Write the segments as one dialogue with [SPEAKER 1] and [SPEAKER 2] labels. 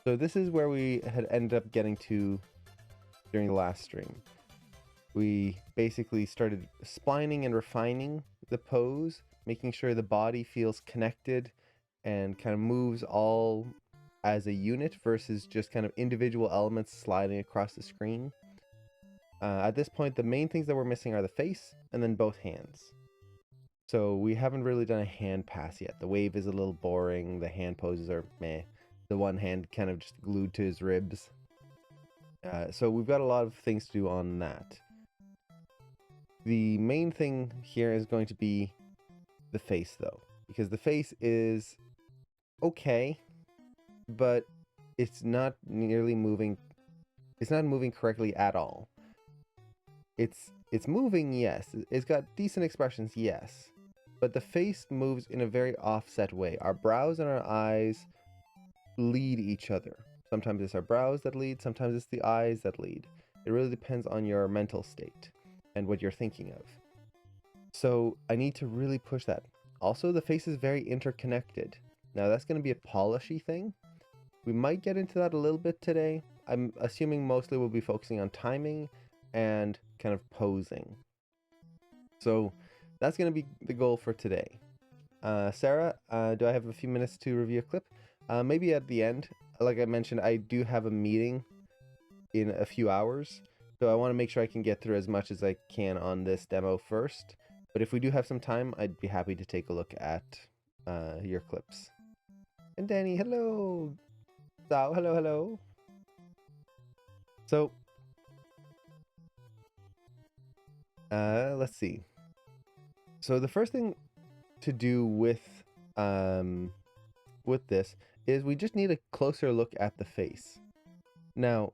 [SPEAKER 1] So this is where we had ended up getting to during the last stream. We basically started splining and refining the pose, making sure the body feels connected and kind of moves all as a unit versus just kind of individual elements sliding across the screen. At this point, the main things that we're missing are the face and then both hands. So we haven't really done a hand pass yet. The wave is a little boring. The hand poses are meh. The one hand kind of just glued to his ribs. So we've got a lot of things to do on that. The main thing here is going to be the face, though, because the face is okay, but it's not nearly moving. It's not moving correctly at all. It's moving, yes. It's got decent expressions, yes, but the face moves in a very offset way. Our brows and our eyes lead each other. Sometimes it's our brows that lead, sometimes it's the eyes that lead. It really depends on your mental state and what you're thinking of. So I need to really push that. Also, the face is very interconnected. Now that's going to be a polishy thing. We might get into that a little bit today. I'm assuming mostly we'll be focusing on timing and kind of posing. So that's going to be the goal for today. Sarah, do I have a few minutes to review a clip? Maybe at the end. Like I mentioned, I do have a meeting in a few hours, so I want to make sure I can get through as much as I can on this demo first. But if we do have some time, I'd be happy to take a look at your clips. And Danny, hello! Zao, hello, hello! So, let's see. So the first thing to do with this is we just need a closer look at the face. Now,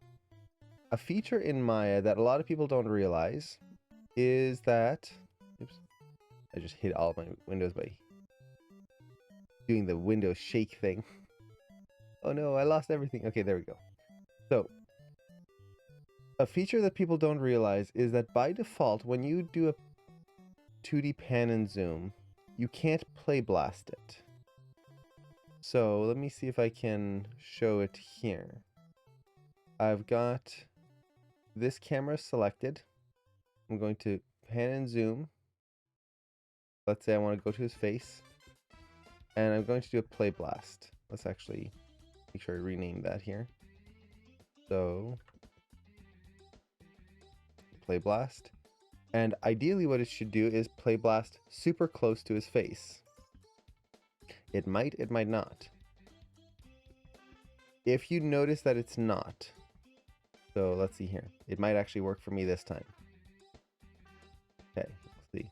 [SPEAKER 1] a feature in Maya that a lot of people don't realize is that... Oops. I just hit all my windows by doing the Windows shake thing. Oh no, I lost everything. Okay, there we go. So, a feature that people don't realize is that by default, when you do a 2D pan and zoom, you can't play blast it. So let me see if I can show it here. I've got this camera selected. I'm going to pan and zoom. Let's say I want to go to his face. And I'm going to do a play blast. Let's actually make sure I rename that here. So, play blast. And ideally what it should do is play blast super close to his face. It might not. If you notice that it's not, so let's see here. It might actually work for me this time. Okay, let's see.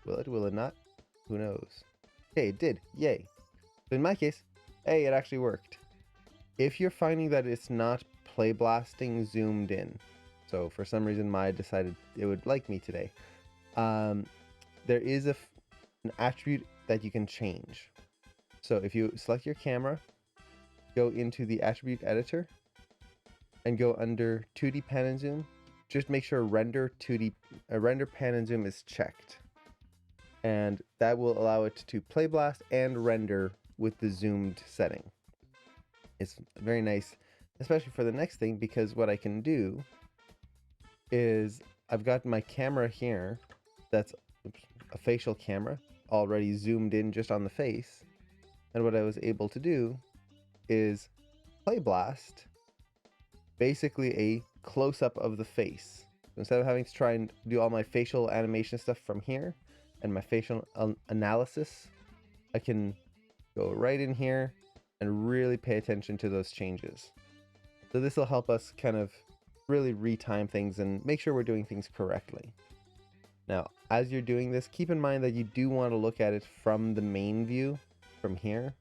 [SPEAKER 1] Will it? Will it not? Who knows? Okay, it did. Yay. So in my case, hey, it actually worked. If you're finding that it's not play blasting zoomed in, so for some reason Maya decided it would like me today, there is an attribute that you can change. So if you select your camera, go into the attribute editor, and go under 2D pan and zoom, just make sure render pan and zoom is checked. And that will allow it to play blast and render with the zoomed setting. It's very nice, especially for the next thing, because what I can do is I've got my camera here that's a facial camera already zoomed in just on the face. And what I was able to do is play blast basically a close-up of the face. So instead of having to try and do all my facial animation stuff from here and my facial analysis, I can go right in here and really pay attention to those changes. So this will help us kind of really retime things and make sure we're doing things correctly. Now, as you're doing this, keep in mind that you do want to look at it from the main view, from here,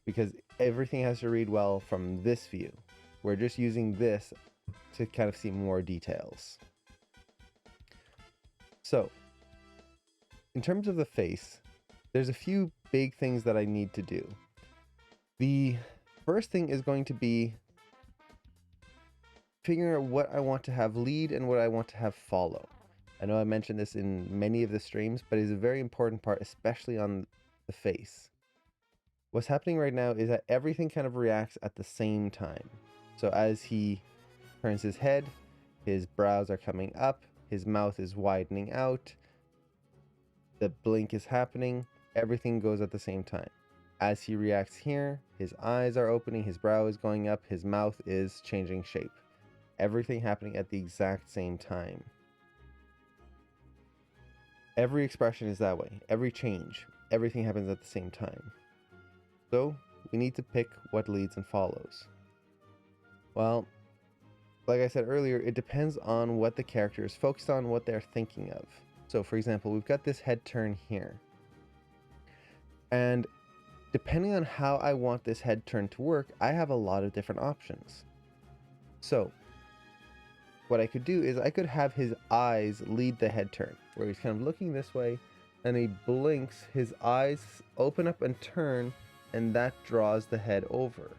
[SPEAKER 1] because everything has to read well from this view. We're just using this to kind of see more details. So, in terms of the face, there's a few big things that I need to do. The first thing is going to be figuring out what I want to have lead and what I want to have follow. I know I mentioned this in many of the streams, but it's a very important part, especially on the face. What's happening right now is that everything kind of reacts at the same time. So as he turns his head, his brows are coming up, his mouth is widening out, the blink is happening, everything goes at the same time. As he reacts here, his eyes are opening, his brow is going up, his mouth is changing shape. Everything happening at the exact same time. Every expression is that way. Every change, everything happens at the same time. So we need to pick what leads and follows. Well, like I said earlier, it depends on what the character is focused on, what they're thinking of. So for example, we've got this head turn here. And depending on how I want this head turn to work, I have a lot of different options. So what I could do is I could have his eyes lead the head turn, where he's kind of looking this way, and he blinks, his eyes open up and turn, and that draws the head over.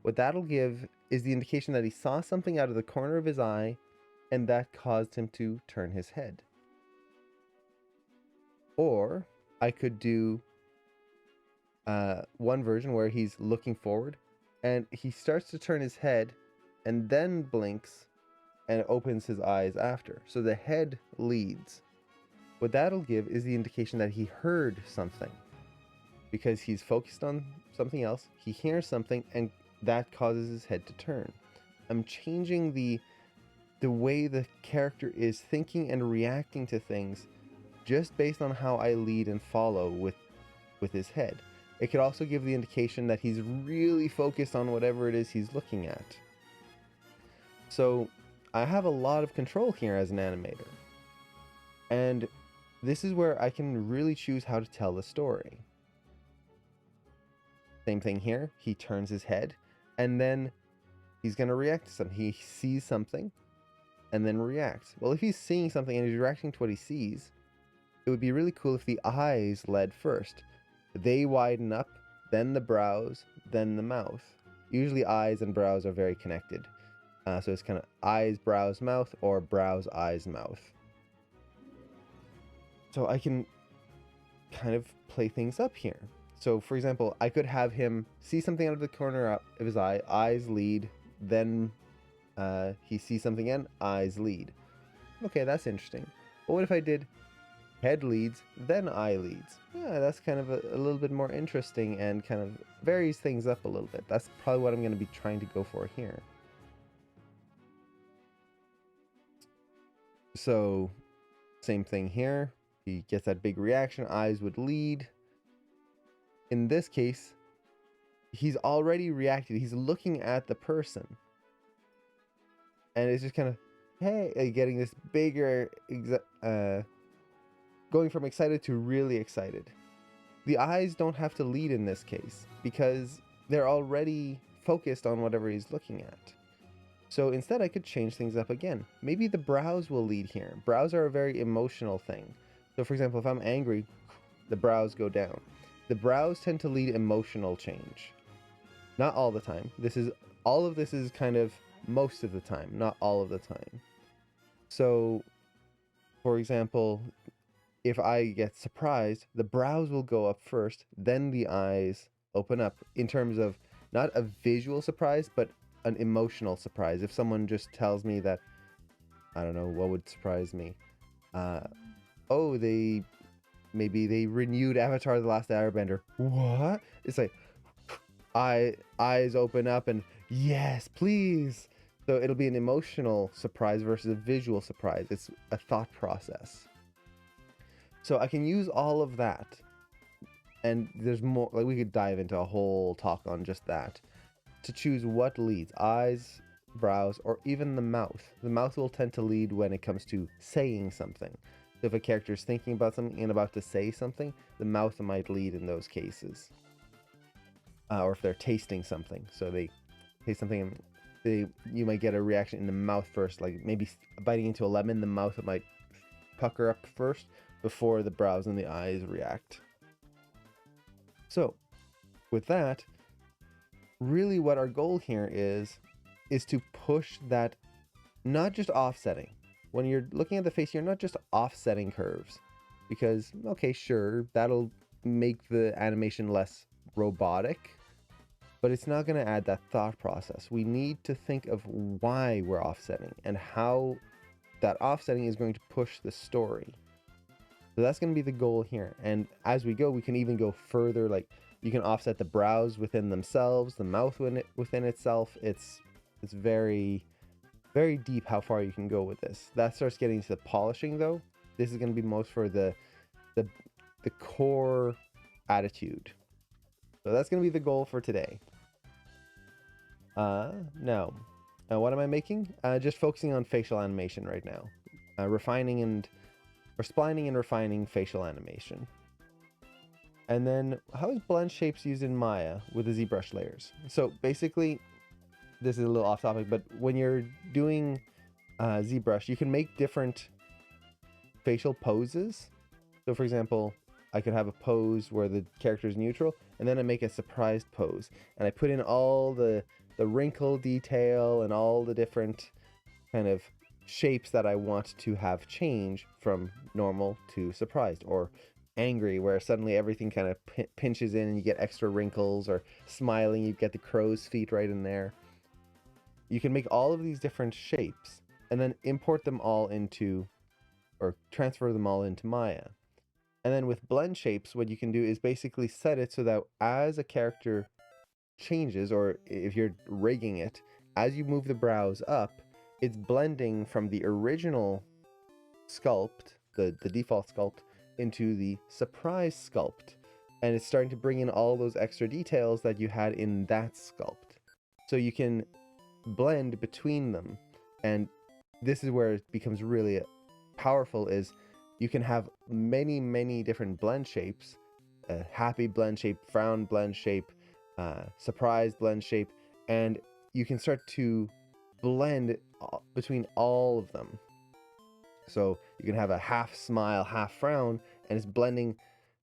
[SPEAKER 1] What that'll give is the indication that he saw something out of the corner of his eye, and that caused him to turn his head. Or I could do one version where he's looking forward, and he starts to turn his head, and then blinks, and opens his eyes after. So the head leads. What that'll give is the indication that he heard something, because he's focused on something else, he hears something, and that causes his head to turn. I'm changing the way the character is thinking and reacting to things just based on how I lead and follow with his head. It could also give the indication that he's really focused on whatever it is he's looking at. So I have a lot of control here as an animator. And this is where I can really choose how to tell the story. Same thing here. He turns his head, and then he's going to react to something. He sees something, and then reacts. Well, if he's seeing something and he's reacting to what he sees, it would be really cool if the eyes led first. They widen up, then the brows, then the mouth. Usually eyes and brows are very connected. So it's kind of eyes, brows, mouth, or brows, eyes, mouth. So I can kind of play things up here. So for example, I could have him see something out of the corner of his eye, eyes lead, then he sees something again, eyes lead. Okay, that's interesting. But what if I did head leads, then eye leads? Yeah, that's kind of a little bit more interesting and kind of varies things up a little bit. That's probably what I'm going to be trying to go for here. So same thing here. He gets that big reaction, eyes would lead. In this case, he's already reacted. He's looking at the person. And it's just kind of, hey, getting this bigger, going from excited to really excited. The eyes don't have to lead in this case because they're already focused on whatever he's looking at. So instead I could change things up again. Maybe the brows will lead here. Brows are a very emotional thing. So for example, if I'm angry, the brows go down. The brows tend to lead emotional change. Not all the time. All of this is kind of most of the time, not all of the time. So for example, if I get surprised, the brows will go up first, then the eyes open up, in terms of not a visual surprise, but an emotional surprise. If someone just tells me that, I don't know, what would surprise me? Oh, maybe they renewed Avatar: The Last Airbender. What? It's like, eyes open up and, yes, please. So it'll be an emotional surprise versus a visual surprise. It's a thought process. So I can use all of that. And there's more, like we could dive into a whole talk on just that. To choose what leads, eyes, brows, or even the mouth. The mouth will tend to lead when it comes to saying something. So if a character is thinking about something and about to say something, the mouth might lead in those cases. Or if they're tasting something. So they taste something and you might get a reaction in the mouth first, like maybe biting into a lemon, the mouth might pucker up first before the brows and the eyes react. So with that, really what our goal here is to push that, not just offsetting. When you're looking at the face, you're not just offsetting curves, because okay, sure, that'll make the animation less robotic, but it's not going to add that thought process. We need to think of why we're offsetting and how that offsetting is going to push the story. So that's going to be the goal here. And as we go, we can even go further. Like, you can offset the brows within themselves, the mouth within itself. It's very, very deep how far you can go with this. That starts getting to the polishing, though. This is going to be most for the core attitude. So that's going to be the goal for today. Now, what am I making? Just focusing on facial animation right now. Splining and refining facial animation. And then, how is blend shapes used in Maya with the ZBrush layers? So basically, this is a little off topic, but when you're doing ZBrush, you can make different facial poses. So for example, I could have a pose where the character is neutral, and then I make a surprised pose. And I put in all the wrinkle detail and all the different kind of shapes that I want to have change from normal to surprised, or angry, where suddenly everything kind of pinches in and you get extra wrinkles, or smiling, you get the crow's feet right in there. You can make all of these different shapes and then import them all into, or transfer them all into Maya. And then with blend shapes, what you can do is basically set it so that as a character changes, or if you're rigging it, as you move the brows up, it's blending from the original sculpt, the default sculpt, into the surprise sculpt. And it's starting to bring in all those extra details that you had in that sculpt. So you can blend between them. And this is where it becomes really powerful, is you can have many, many different blend shapes. A happy blend shape, frown blend shape, surprise blend shape, and you can start to blend between all of them. So you can have a half smile, half frown, and it's blending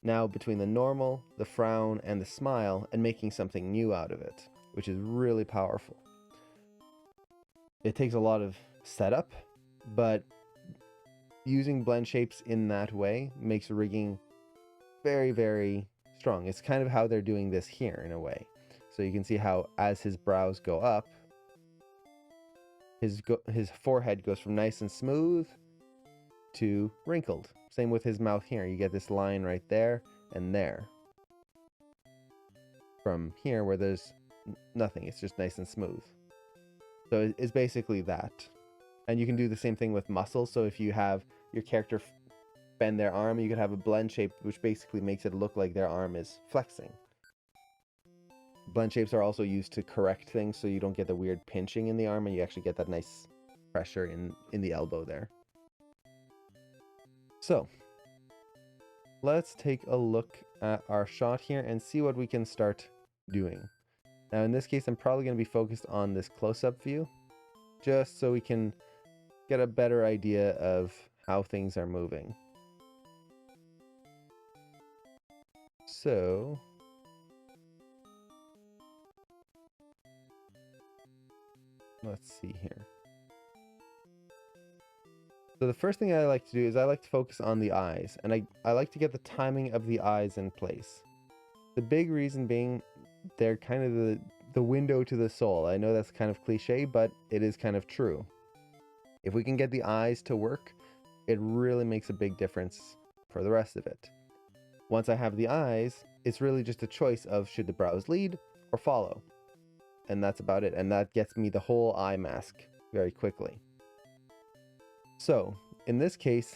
[SPEAKER 1] now between the normal, the frown, and the smile, and making something new out of it, which is really powerful. It takes a lot of setup, but using blend shapes in that way makes rigging very, very strong. It's kind of how they're doing this here in a way. So you can see how as his brows go up, his forehead goes from nice and smooth to wrinkled. Same with his mouth here. You get this line right there and there. From here where there's nothing, it's just nice and smooth. So it's basically that. And you can do the same thing with muscles. So if you have your character bend their arm, you could have a blend shape which basically makes it look like their arm is flexing. Blend shapes are also used to correct things, so you don't get the weird pinching in the arm, and you actually get that nice pressure in the elbow there. So let's take a look at our shot here and see what we can start doing. Now in this case, I'm probably going to be focused on this close-up view, just so we can get a better idea of how things are moving. So let's see here. So the first thing I like to do is I like to focus on the eyes, and I like to get the timing of the eyes in place. The big reason being they're kind of the window to the soul. I know that's kind of cliche, but it is kind of true. If we can get the eyes to work, it really makes a big difference for the rest of it. Once I have the eyes, it's really just a choice of should the brows lead or follow. And that's about it. And that gets me the whole eye mask very quickly. So in this case,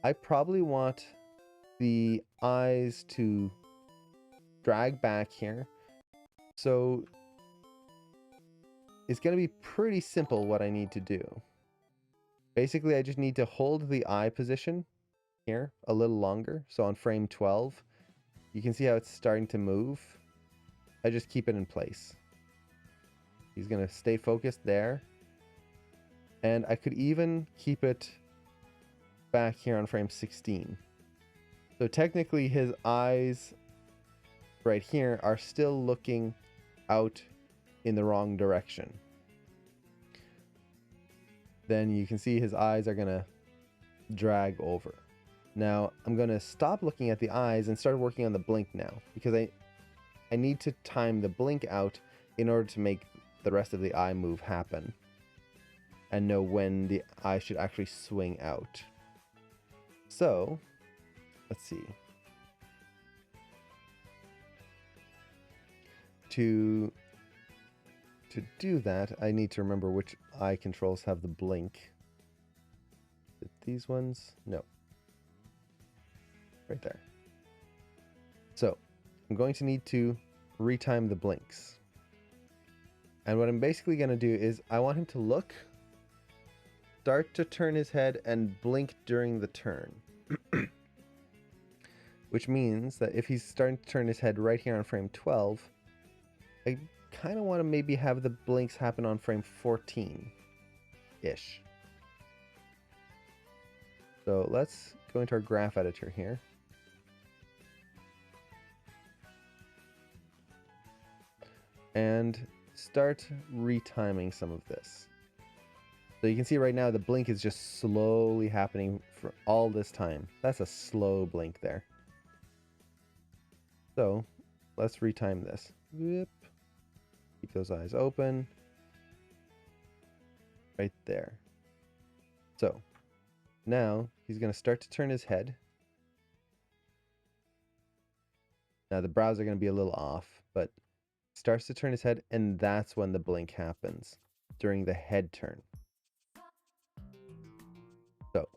[SPEAKER 1] I probably want the eyes to drag back here. So it's going to be pretty simple what I need to do. Basically, I just need to hold the eye position here a little longer. So on frame 12, you can see how it's starting to move. I just keep it in place. He's going to stay focused there. And I could even keep it back here on frame 16. So technically his eyes right here are still looking out in the wrong direction. Then you can see his eyes are going to drag over. Now I'm going to stop looking at the eyes and start working on the blink now, because I I need to time the blink out in order to make the rest of the eye move happen and know when the eye should actually swing out. So, let's see. To do that, I need to remember which eye controls have the blink. Is it these ones? No. Right there. So, I'm going to need to retime the blinks. And what I'm basically going to do is I want him to look, start to turn his head, and blink during the turn. Which means that if he's starting to turn his head right here on frame 12, I kind of want to maybe have the blinks happen on frame 14-ish. So let's go into our graph editor here. And start retiming some of this. So you can see right now the blink is just slowly happening for all this time. That's a slow blink there. So let's retime this. Whoop. Keep those eyes open. Right there. So now he's going to start to turn his head. Now the brows are going to be a little off, but starts to turn his head, and that's when the blink happens, during the head turn. So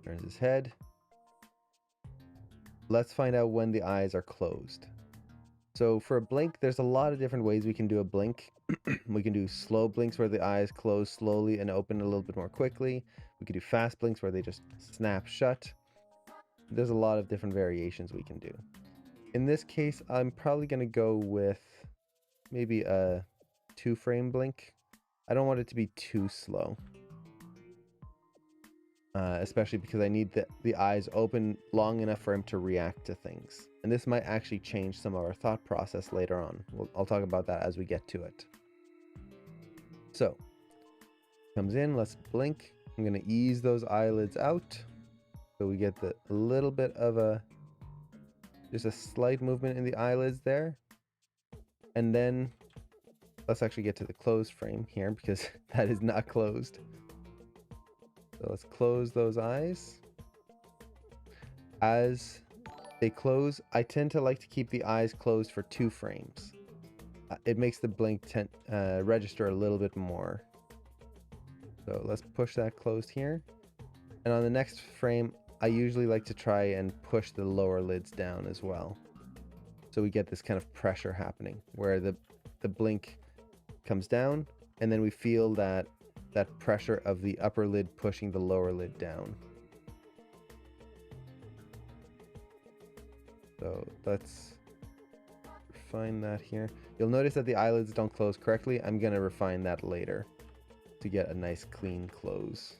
[SPEAKER 1] turns his head. Let's find out when the eyes are closed. So for a blink, there's a lot of different ways we can do a blink. We can do slow blinks where the eyes close slowly and open a little bit more quickly. We can do fast blinks where they just snap shut. There's a lot of different variations we can do. In this case, I'm probably going to go with maybe a 2-frame blink. I don't want it to be too slow. Especially because I need the eyes open long enough for him to react to things. And this might actually change some of our thought process later on. I'll talk about that as we get to it. So, comes in, let's blink. I'm going to ease those eyelids out. So we get a little bit of just a slight movement in the eyelids there. And then, let's actually get to the closed frame here because that is not closed. So let's close those eyes. As they close, I tend to like to keep the eyes closed for 2 frames. It makes the blink register a little bit more. So let's push that closed here. And on the next frame, I usually like to try and push the lower lids down as well. So we get this kind of pressure happening where the blink comes down, and then we feel that pressure of the upper lid pushing the lower lid down. So let's refine that here. You'll notice that the eyelids don't close correctly. I'm going to refine that later to get a nice clean close.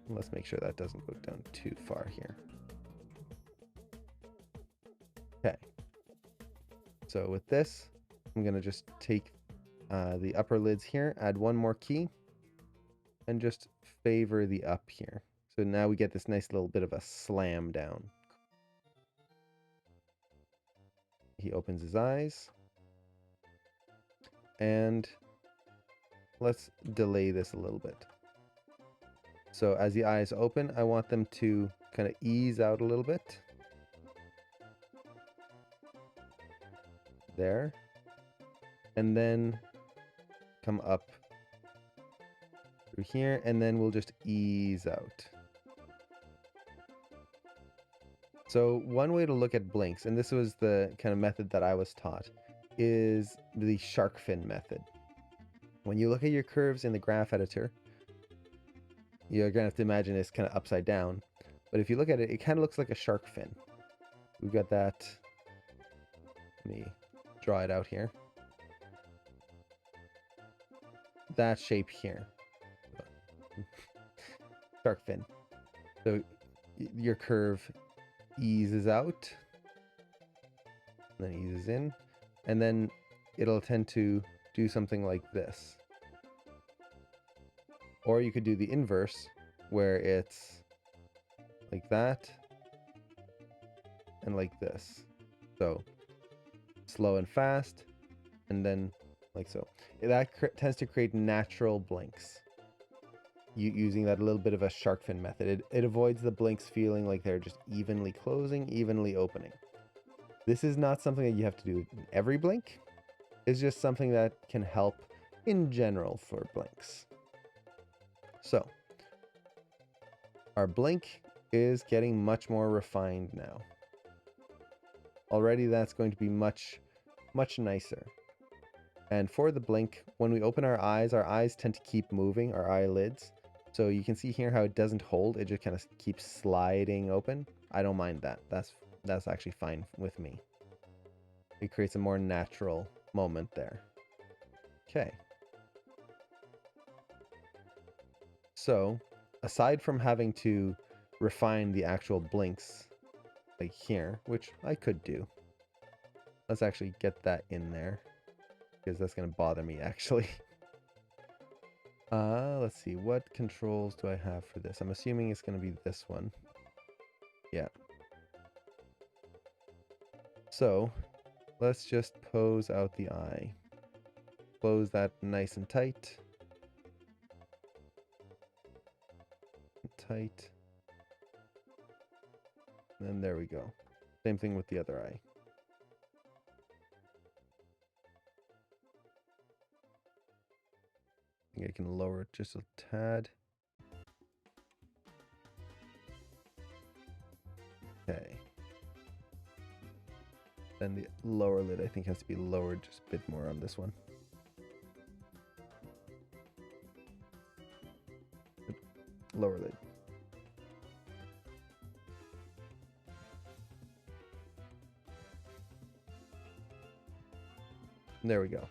[SPEAKER 1] Let's make sure that doesn't go down too far here. Okay. So with this, I'm going to just take the upper lids here, add one more key, and just favor the up here. So now we get this nice little bit of a slam down. He opens his eyes. And let's delay this a little bit. So as the eyes open, I want them to kind of ease out a little bit. There. And then come up through here, and then we'll just ease out. So one way to look at blinks, and this was the kind of method that I was taught, is the shark fin method. When you look at your curves in the graph editor, you're going to have to imagine it's kind of upside down. But if you look at it, it kind of looks like a shark fin. We've got that. Let me draw it out here. That shape here. Shark fin. So your curve eases out, then eases in, and then it'll tend to do something like this. Or you could do the inverse, where it's like that, and like this. So slow and fast, and then like so. That tends to create natural blinks. Using that little bit of a shark fin method. It avoids the blinks feeling like they're just evenly closing, evenly opening. This is not something that you have to do in every blink. It's just something that can help in general for blinks. So our blink is getting much more refined now. Already that's going to be much nicer. And for the blink, when we open our eyes tend to keep moving, our eyelids. So you can see here how it doesn't hold, it just kind of keeps sliding open. I don't mind that. That's actually fine with me. It creates a more natural moment there. Okay. So, aside from having to refine the actual blinks, like here, which I could do. Let's actually get that in there, because that's going to bother me, actually. Let's see, what controls do I have for this? I'm assuming it's going to be this one. Yeah. So, let's just pose out the eye. Close that nice and tight. Tight. And there we go. Same thing with the other eye. I think I can lower it just a tad. Okay. Then the lower lid I think has to be lowered just a bit more on this one. Lower lid. There we go.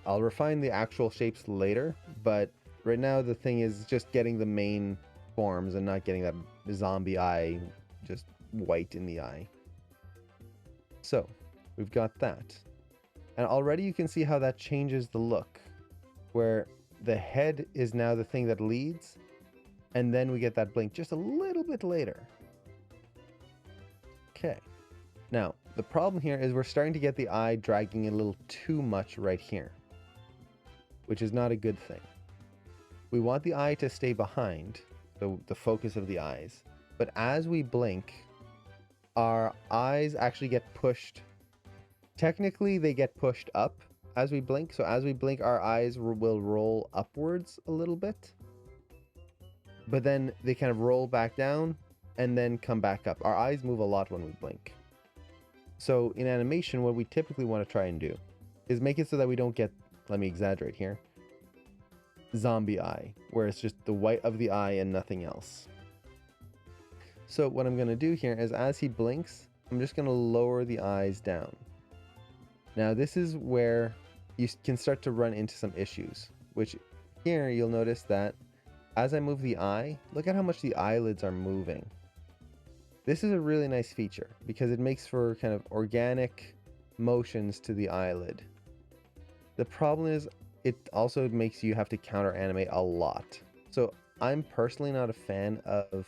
[SPEAKER 1] I'll refine the actual shapes later, but right now the thing is just getting the main forms and not getting that zombie eye just white in the eye. So we've got that. And already you can see how that changes the look, where the head is now the thing that leads, and then we get that blink just a little bit later. Okay. Now, the problem here is we're starting to get the eye dragging a little too much right here, which is not a good thing. We want the eye to stay behind, the focus of the eyes, but as we blink, our eyes actually get pushed. Technically, they get pushed up as we blink, so as we blink, our eyes will roll upwards a little bit, but then they kind of roll back down and then come back up. Our eyes move a lot when we blink. So in animation, what we typically want to try and do is make it so that we don't get, let me exaggerate here, zombie eye, where it's just the white of the eye and nothing else. So what I'm going to do here is as he blinks, I'm just going to lower the eyes down. Now this is where you can start to run into some issues, which here you'll notice that as I move the eye, look at how much the eyelids are moving. This is a really nice feature because it makes for kind of organic motions to the eyelid. The problem is it also makes you have to counter animate a lot. So I'm personally not a fan of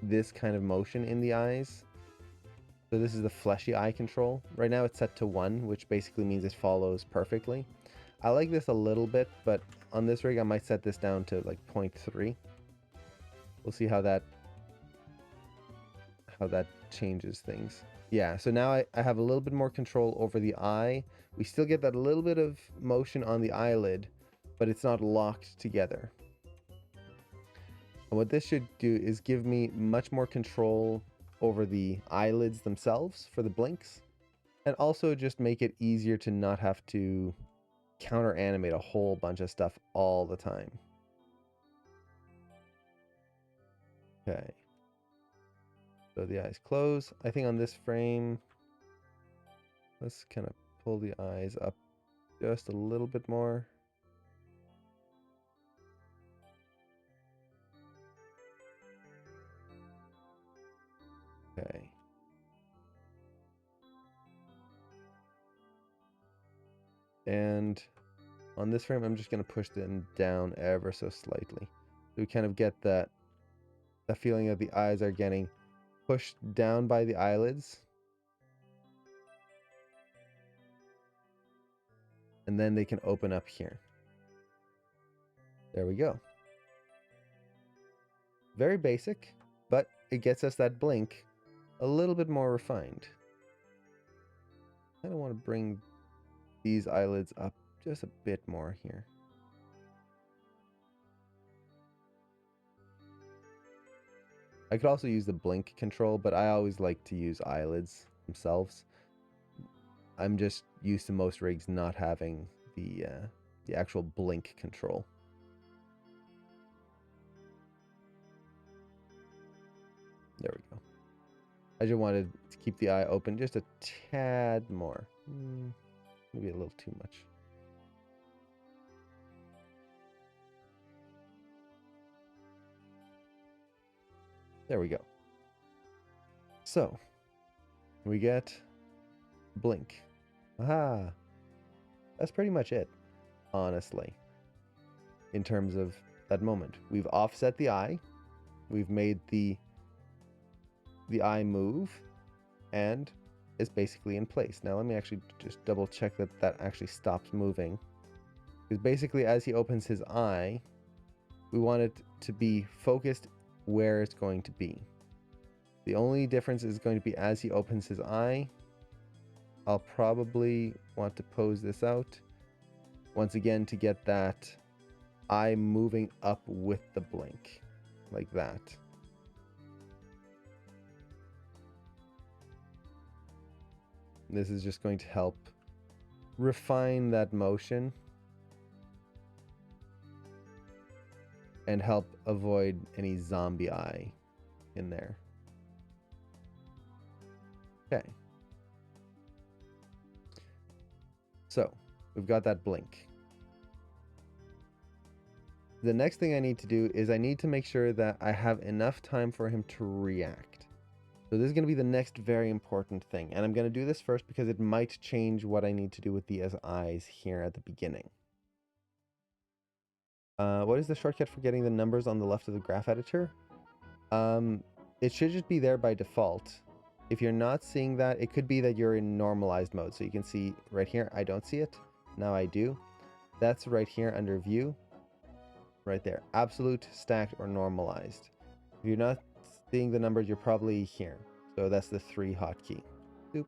[SPEAKER 1] this kind of motion in the eyes. So this is the fleshy eye control. Right now it's set to 1, which basically means it follows perfectly. I like this a little bit, but on this rig I might set this down to like 0.3. We'll see how that changes things. Yeah, so now I have a little bit more control over the eye. We still get that little bit of motion on the eyelid, but it's not locked together. And what this should do is give me much more control over the eyelids themselves for the blinks, and also just make it easier to not have to counter animate a whole bunch of stuff all the time. Okay. So the eyes close. I think on this frame, let's kind of pull the eyes up just a little bit more. Okay. And on this frame, I'm just going to push them down ever so slightly. So we kind of get that feeling that the eyes are getting pushed down by the eyelids, And then they can open up here. There we go. Very basic, but it gets us that blink a little bit more refined. I don't want to bring these eyelids up just a bit more here. I could also use the blink control, but I always like to use eyelids themselves. I'm just used to most rigs not having the actual blink control. There we go. I just wanted to keep the eye open just a tad more. Maybe a little too much. There we go. So, we get blink. Aha! That's pretty much it, honestly, in terms of that moment. We've offset the eye. We've made the eye move, and it's basically in place. Now let me actually just double check that that actually stops moving. Because basically as he opens his eye, we want it to be focused where it's going to be. The only difference is going to be as he opens his eye. I'll probably want to pose this out once again to get that eye moving up with the blink, like that. This is just going to help refine that motion and help avoid any zombie eye in there. Okay. So, we've got that blink. The next thing I need to do is I need to make sure that I have enough time for him to react. So this is going to be the next very important thing. And I'm going to do this first because it might change what I need to do with the eyes here at the beginning. What is the shortcut for getting the numbers on the left of the graph editor? It should just be there by default. If you're not seeing that, it could be that you're in normalized mode. So you can see right here, I don't see it. Now I do. That's right here under view. Right there. Absolute, stacked, or normalized. If you're not seeing the numbers, you're probably here. So that's the 3 hotkey. Boop.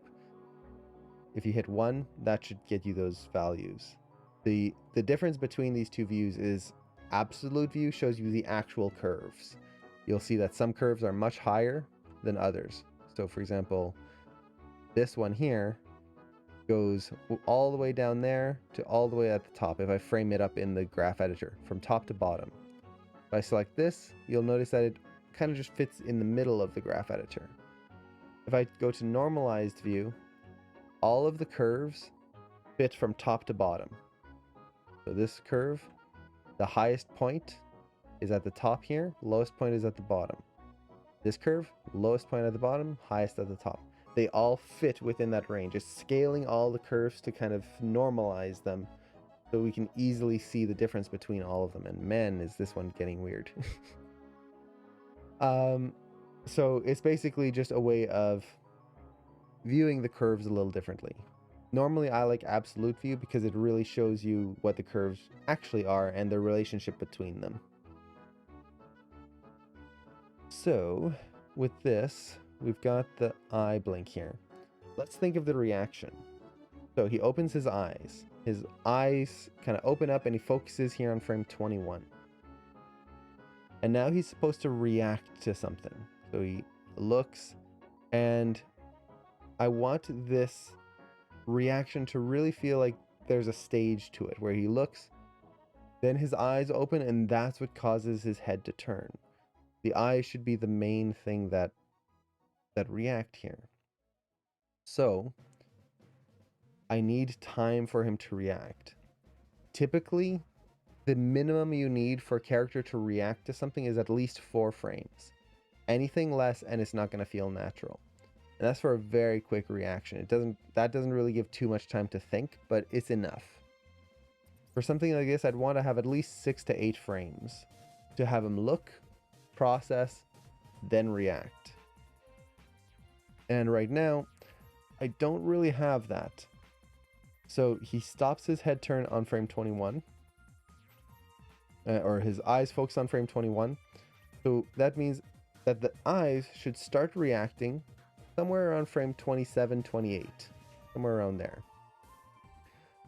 [SPEAKER 1] If you hit 1, that should get you those values. The difference between these two views is absolute view shows you the actual curves. You'll see that some curves are much higher than others. So for example, this one here goes all the way down there to all the way at the top if I frame it up in the graph editor from top to bottom. If I select this, you'll notice that it kind of just fits in the middle of the graph editor. If I go to normalized view, all of the curves fit from top to bottom. So this curve, the highest point is at the top here, lowest point is at the bottom. This curve, lowest point at the bottom, highest at the top. They all fit within that range. It's scaling all the curves to kind of normalize them so we can easily see the difference between all of them. And man, is this one getting weird. So it's basically just a way of viewing the curves a little differently. Normally I like absolute view because it really shows you what the curves actually are and the relationship between them. So with this, we've got the eye blink here. Let's think of the reaction. So he opens his eyes. His eyes kind of open up and he focuses here on frame 21. And now he's supposed to react to something. So he looks, and I want this reaction to really feel like there's a stage to it where he looks, then his eyes open, and that's what causes his head to turn. The eyes should be the main thing that react here. So I need time for him to react. Typically, the minimum you need for a character to react to something is at least 4 frames. Anything less and it's not going to feel natural. And that's for a very quick reaction. That doesn't really give too much time to think, but it's enough. For something like this, I'd want to have at least 6 to 8 frames to have him look, process, then react. And right now, I don't really have that. So he stops his head turn on frame 21, or his eyes focus on frame 21. So that means that the eyes should start reacting somewhere around frame 27, 28, somewhere around there.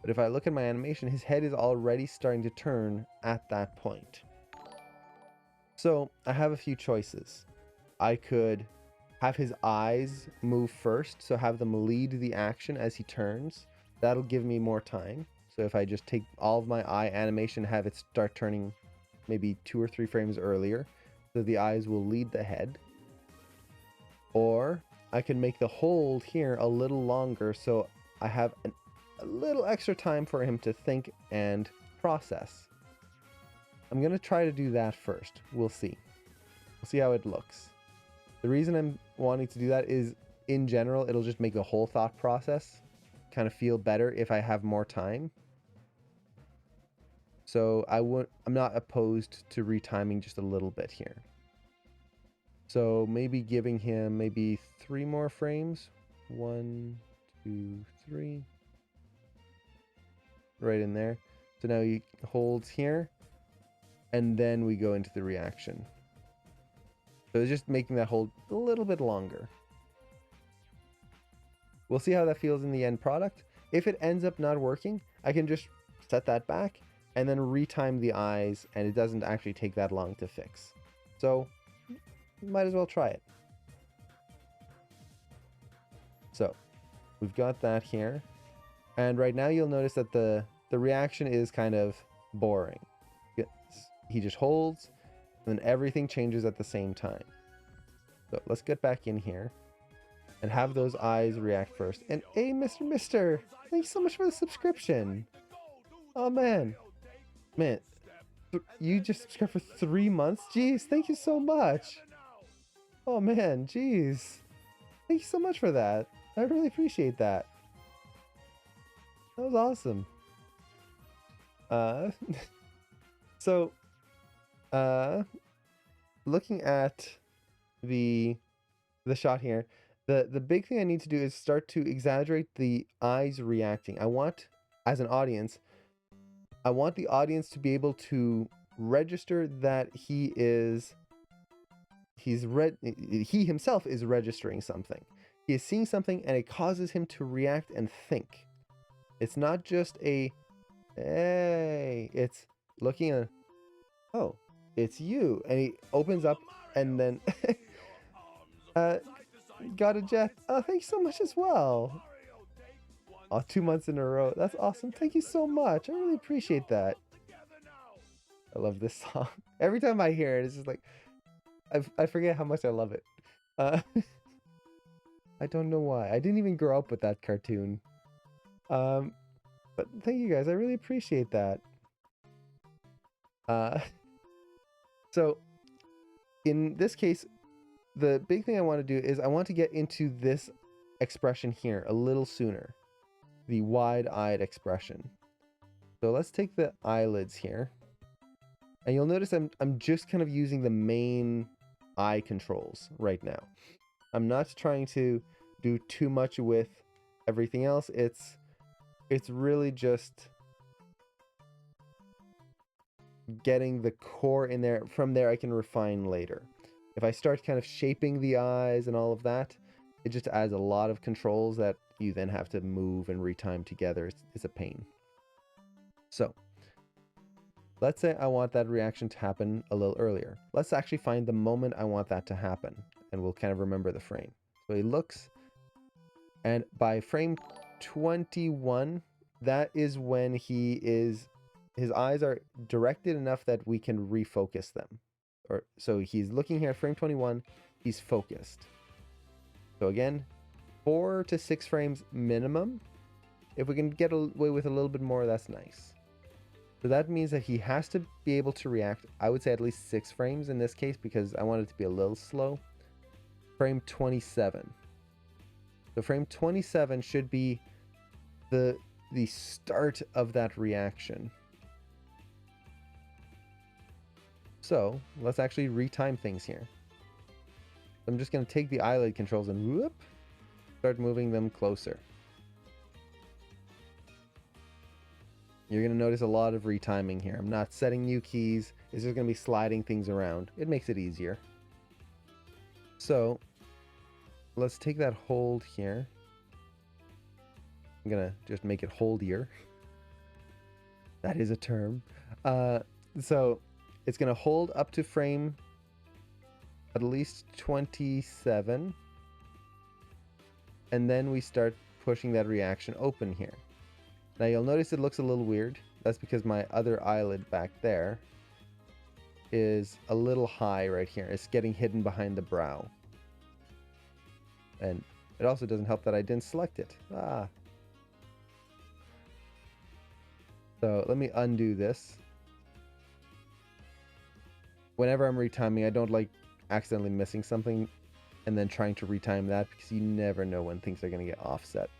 [SPEAKER 1] But if I look at my animation, his head is already starting to turn at that point. So I have a few choices. I could have his eyes move first, so have them lead the action as he turns. That'll give me more time. So if I just take all of my eye animation, have it start turning maybe 2 or 3 frames earlier, so the eyes will lead the head. Or I can make the hold here a little longer, so I have a little extra time for him to think and process. I'm going to try to do that first. We'll see. We'll see how it looks. The reason I'm wanting to do that is, in general, it'll just make the whole thought process kind of feel better if I have more time. So I'm not opposed to retiming just a little bit here. So maybe giving him maybe 3 more frames. 1, 2, 3. Right in there. So now he holds here, and then we go into the reaction. So it's just making that hold a little bit longer. We'll see how that feels in the end product. If it ends up not working, I can just set that back and then retime the eyes, and it doesn't actually take that long to fix. So might as well try it. So we've got that here. And right now you'll notice that the reaction is kind of boring. He just holds, and then everything changes at the same time. So let's get back in here and have those eyes react first. And hey, Mr. Thanks so much for the subscription. Oh, man. You just subscribed for 3 months? Jeez, thank you so much. Oh, man, jeez. Thank you so much for that. I really appreciate that. That was awesome. So, looking at the shot here, the big thing I need to do is start to exaggerate the eyes reacting. I want, as an audience, I want the audience to be able to register that he himself is registering something. He is seeing something, and it causes him to react and think. It's not just a, hey, it's looking at, oh, it's you. And he opens up and then, got a jet. Oh, thanks so much as well. Oh, 2 months in a row. That's awesome. Thank you so much. I really appreciate that. I love this song. Every time I hear it, it's just like, I forget how much I love it. I don't know why. I didn't even grow up with that cartoon. But thank you guys. I really appreciate that. So in this case, the big thing I want to do is I want to get into this expression here a little sooner. The wide-eyed expression. So let's take the eyelids here. And you'll notice I'm just kind of using the main eye controls right now. I'm not trying to do too much with everything else. It's really just getting the core in there. From there I can refine later. If I start kind of shaping the eyes and all of that, it just adds a lot of controls that you then have to move and retime together. It's a pain. So let's say I want that reaction to happen a little earlier. Let's actually find the moment I want that to happen, and we'll kind of remember the frame. So he looks, and by frame 21, that is when his eyes are directed enough that we can refocus them. So he's looking here at frame 21, he's focused. So again, 4 to 6 frames minimum. If we can get away with a little bit more, that's nice. So that means that he has to be able to react, I would say at least 6 frames in this case, because I want it to be a little slow. Frame 27. So frame 27 should be the start of that reaction. So let's actually retime things here. I'm just going to take the eyelid controls and whoop, start moving them closer. You're going to notice a lot of retiming here. I'm not setting new keys. It's just going to be sliding things around. It makes it easier. So let's take that hold here. I'm going to just make it holdier. That is a term. So it's going to hold up to frame at least 27. And then we start pushing that reaction open here. Now you'll notice it looks a little weird. That's because my other eyelid back there is a little high right here. It's getting hidden behind the brow. And it also doesn't help that I didn't select it. So let me undo this. Whenever I'm retiming, I don't like accidentally missing something and then trying to retime that, because you never know when things are going to get offset.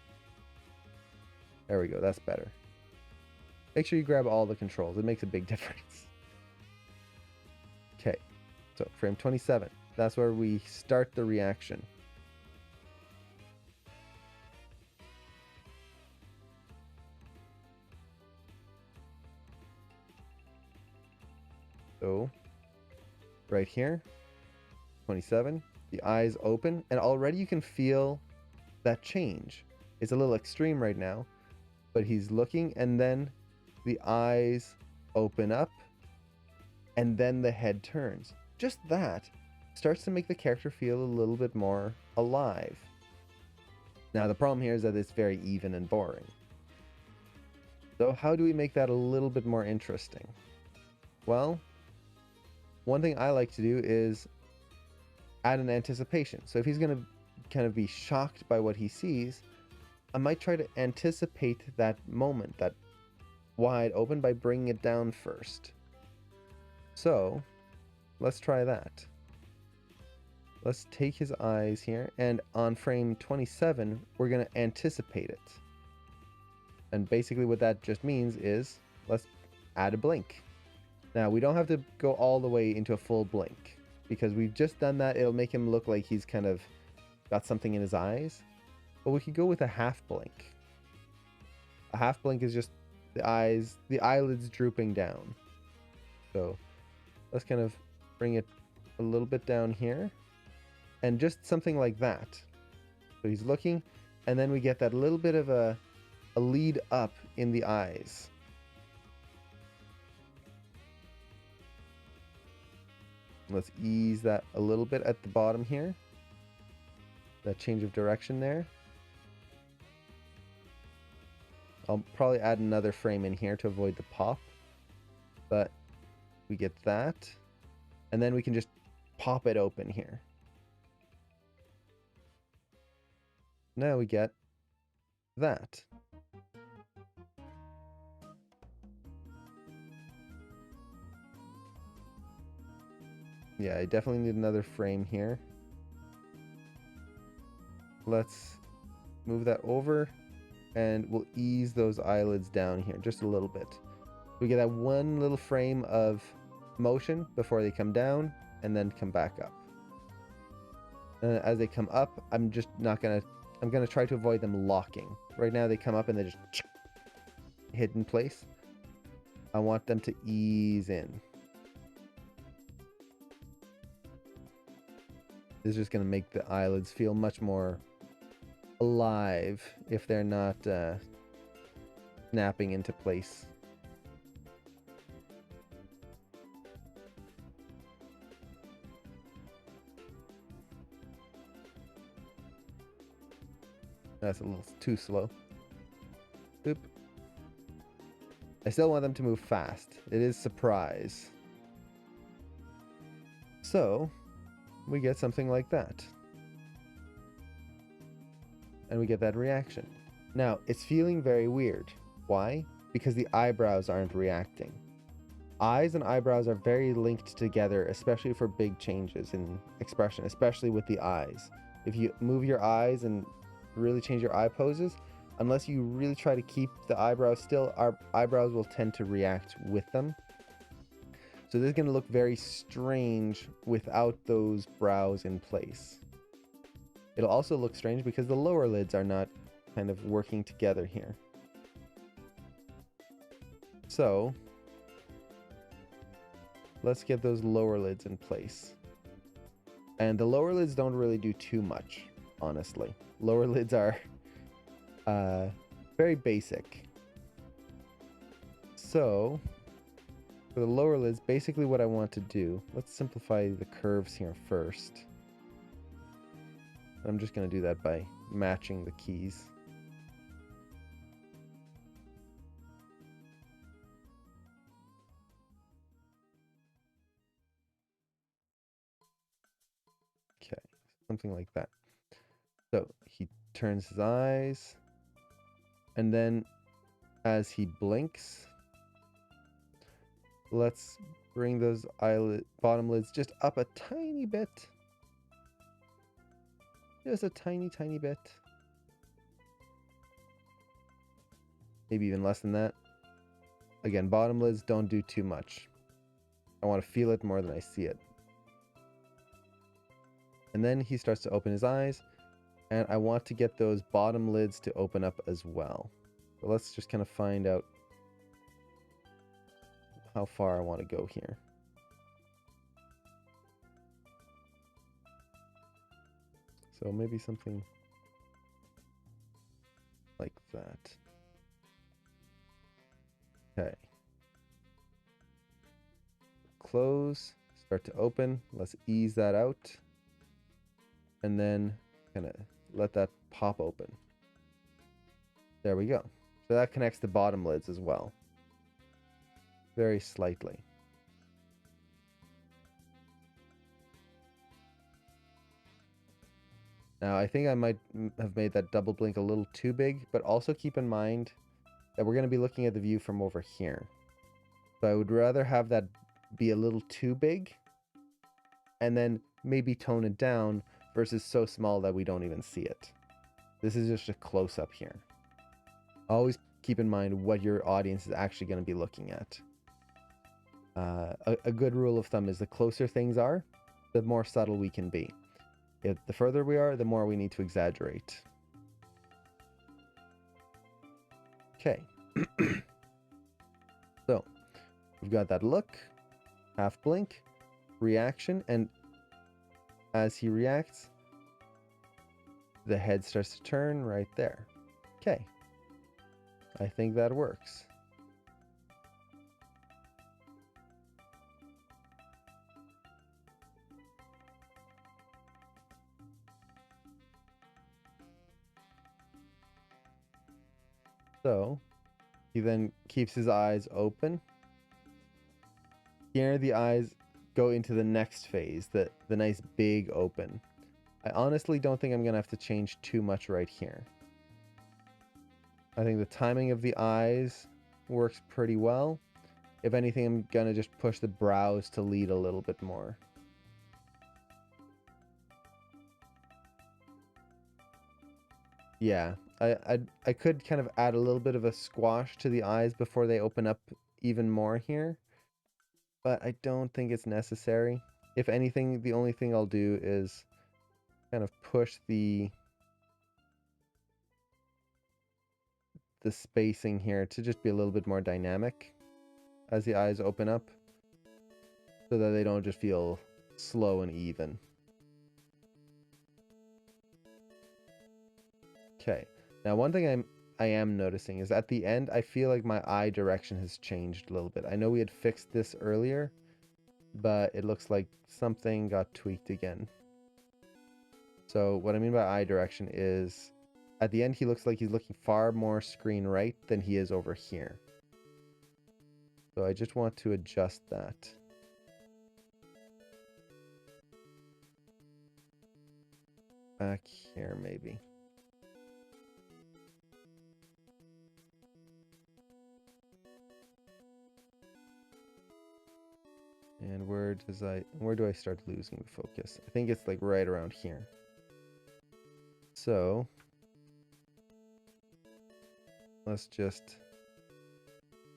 [SPEAKER 1] There we go, that's better. Make sure you grab all the controls. It makes a big difference. Okay, so frame 27. That's where we start the reaction. So, right here, 27, the eyes open, and already you can feel that change. It's a little extreme right now, but he's looking, and then the eyes open up, and then the head turns. Just that starts to make the character feel a little bit more alive. Now, the problem here is that it's very even and boring. So how do we make that a little bit more interesting? Well, one thing I like to do is add an anticipation. So if he's going to kind of be shocked by what he sees, I might try to anticipate that moment, that wide open, by bringing it down first. So let's try that. Let's take his eyes here, and on frame 27, we're going to anticipate it. And basically what that just means is, let's add a blink. Now, we don't have to go all the way into a full blink, because we've just done that. It'll make him look like he's kind of got something in his eyes. But we could go with a half blink. A half blink is just the eyelids drooping down. So let's kind of bring it a little bit down here. And just something like that. So he's looking, and then we get that little bit of a lead up in the eyes. Let's ease that a little bit at the bottom here. That change of direction there. I'll probably add another frame in here to avoid the pop. But we get that. And then we can just pop it open here. Now we get that. Yeah, I definitely need another frame here. Let's move that over, and we'll ease those eyelids down here just a little bit. We get that one little frame of motion before they come down and then come back up. And as they come up, I'm gonna try to avoid them locking. Right now they come up and they just hit in place. I want them to ease in. This is just going to make the eyelids feel much more alive if they're not snapping into place. That's a little too slow. Boop. I still want them to move fast. It is surprise. So we get something like that. And we get that reaction. Now, it's feeling very weird. Why? Because the eyebrows aren't reacting. Eyes and eyebrows are very linked together, especially for big changes in expression, especially with the eyes. If you move your eyes and really change your eye poses, unless you really try to keep the eyebrows still, our eyebrows will tend to react with them. So this is going to look very strange without those brows in place. It'll also look strange because the lower lids are not kind of working together here. So let's get those lower lids in place. And the lower lids don't really do too much, honestly. Lower lids are very basic. So for the lower lids, basically what I want to do, let's simplify the curves here first. I'm just going to do that by matching the keys. Okay, something like that. So he turns his eyes, and then as he blinks, let's bring those bottom lids just up a tiny bit. Just a tiny bit. Maybe even less than that. Again, bottom lids don't do too much. I want to feel it more than I see it. And then he starts to open his eyes, and I want to get those bottom lids to open up as well. So let's just kind of find out how far I want to go here. So maybe something like that. Okay. Close, start to open. Let's ease that out. And then kind of let that pop open. There we go. So that connects the bottom lids as well. Very slightly. Now, I think I might have made that double blink a little too big, but also keep in mind that we're going to be looking at the view from over here. So I would rather have that be a little too big and then maybe tone it down versus so small that we don't even see it. This is just a close-up here. Always keep in mind what your audience is actually going to be looking at. A good rule of thumb is the closer things are, the more subtle we can be. If the further we are, the more we need to exaggerate. Okay. So, we've got that look, half blink, reaction, and as he reacts, the head starts to turn right there. Okay. I think that works. So, he then keeps his eyes open. Here, the eyes go into the next phase, the nice big open. I honestly don't think I'm going to have to change too much right here. I think the timing of the eyes works pretty well. If anything, I'm going to just push the brows to lead a little bit more. Yeah, I could kind of add a little bit of a squash to the eyes before they open up even more here, but I don't think it's necessary. If anything, the only thing I'll do is kind of push the spacing here to just be a little bit more dynamic as the eyes open up, so that they don't just feel slow and even. Okay. Now, one thing I am noticing is at the end, I feel like my eye direction has changed a little bit. I know we had fixed this earlier, but it looks like something got tweaked again. So what I mean by eye direction is at the end, he looks like he's looking far more screen right than he is over here. So I just want to adjust that. Back here, maybe. And where do I start losing the focus? I think it's like right around here. So let's just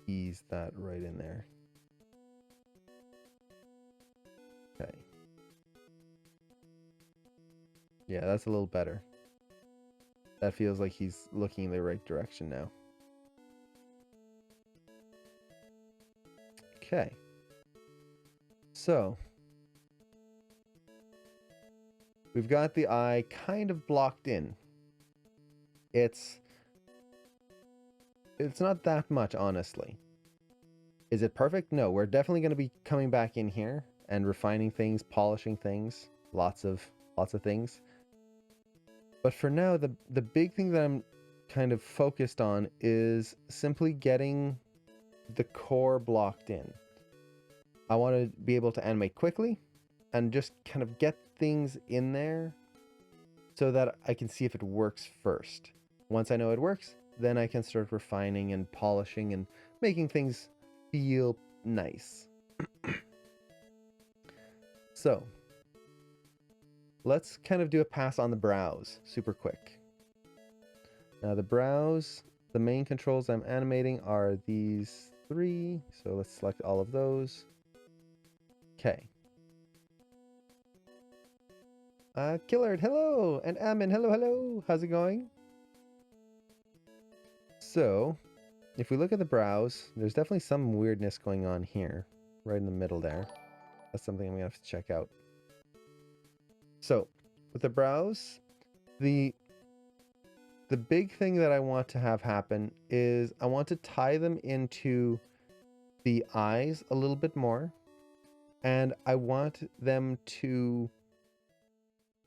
[SPEAKER 1] ease that right in there. Okay. Yeah, that's a little better. That feels like he's looking in the right direction now. Okay. So we've got the eye kind of blocked in. It's not that much, honestly. Is it perfect? No, we're definitely going to be coming back in here and refining things, polishing things, lots of things. But for now, the big thing that I'm kind of focused on is simply getting the core blocked in. I want to be able to animate quickly and just kind of get things in there so that I can see if it works first. Once I know it works, then I can start refining and polishing and making things feel nice. So let's kind of do a pass on the brows super quick. Now the brows, the main controls I'm animating are these 3. So let's select all of those. Okay. Killard, hello! And Amin, hello! How's it going? So, if we look at the brows, there's definitely some weirdness going on here, right in the middle there. That's something I'm gonna have to check out. So, with the brows, the big thing that I want to have happen is I want to tie them into the eyes a little bit more, and I want them to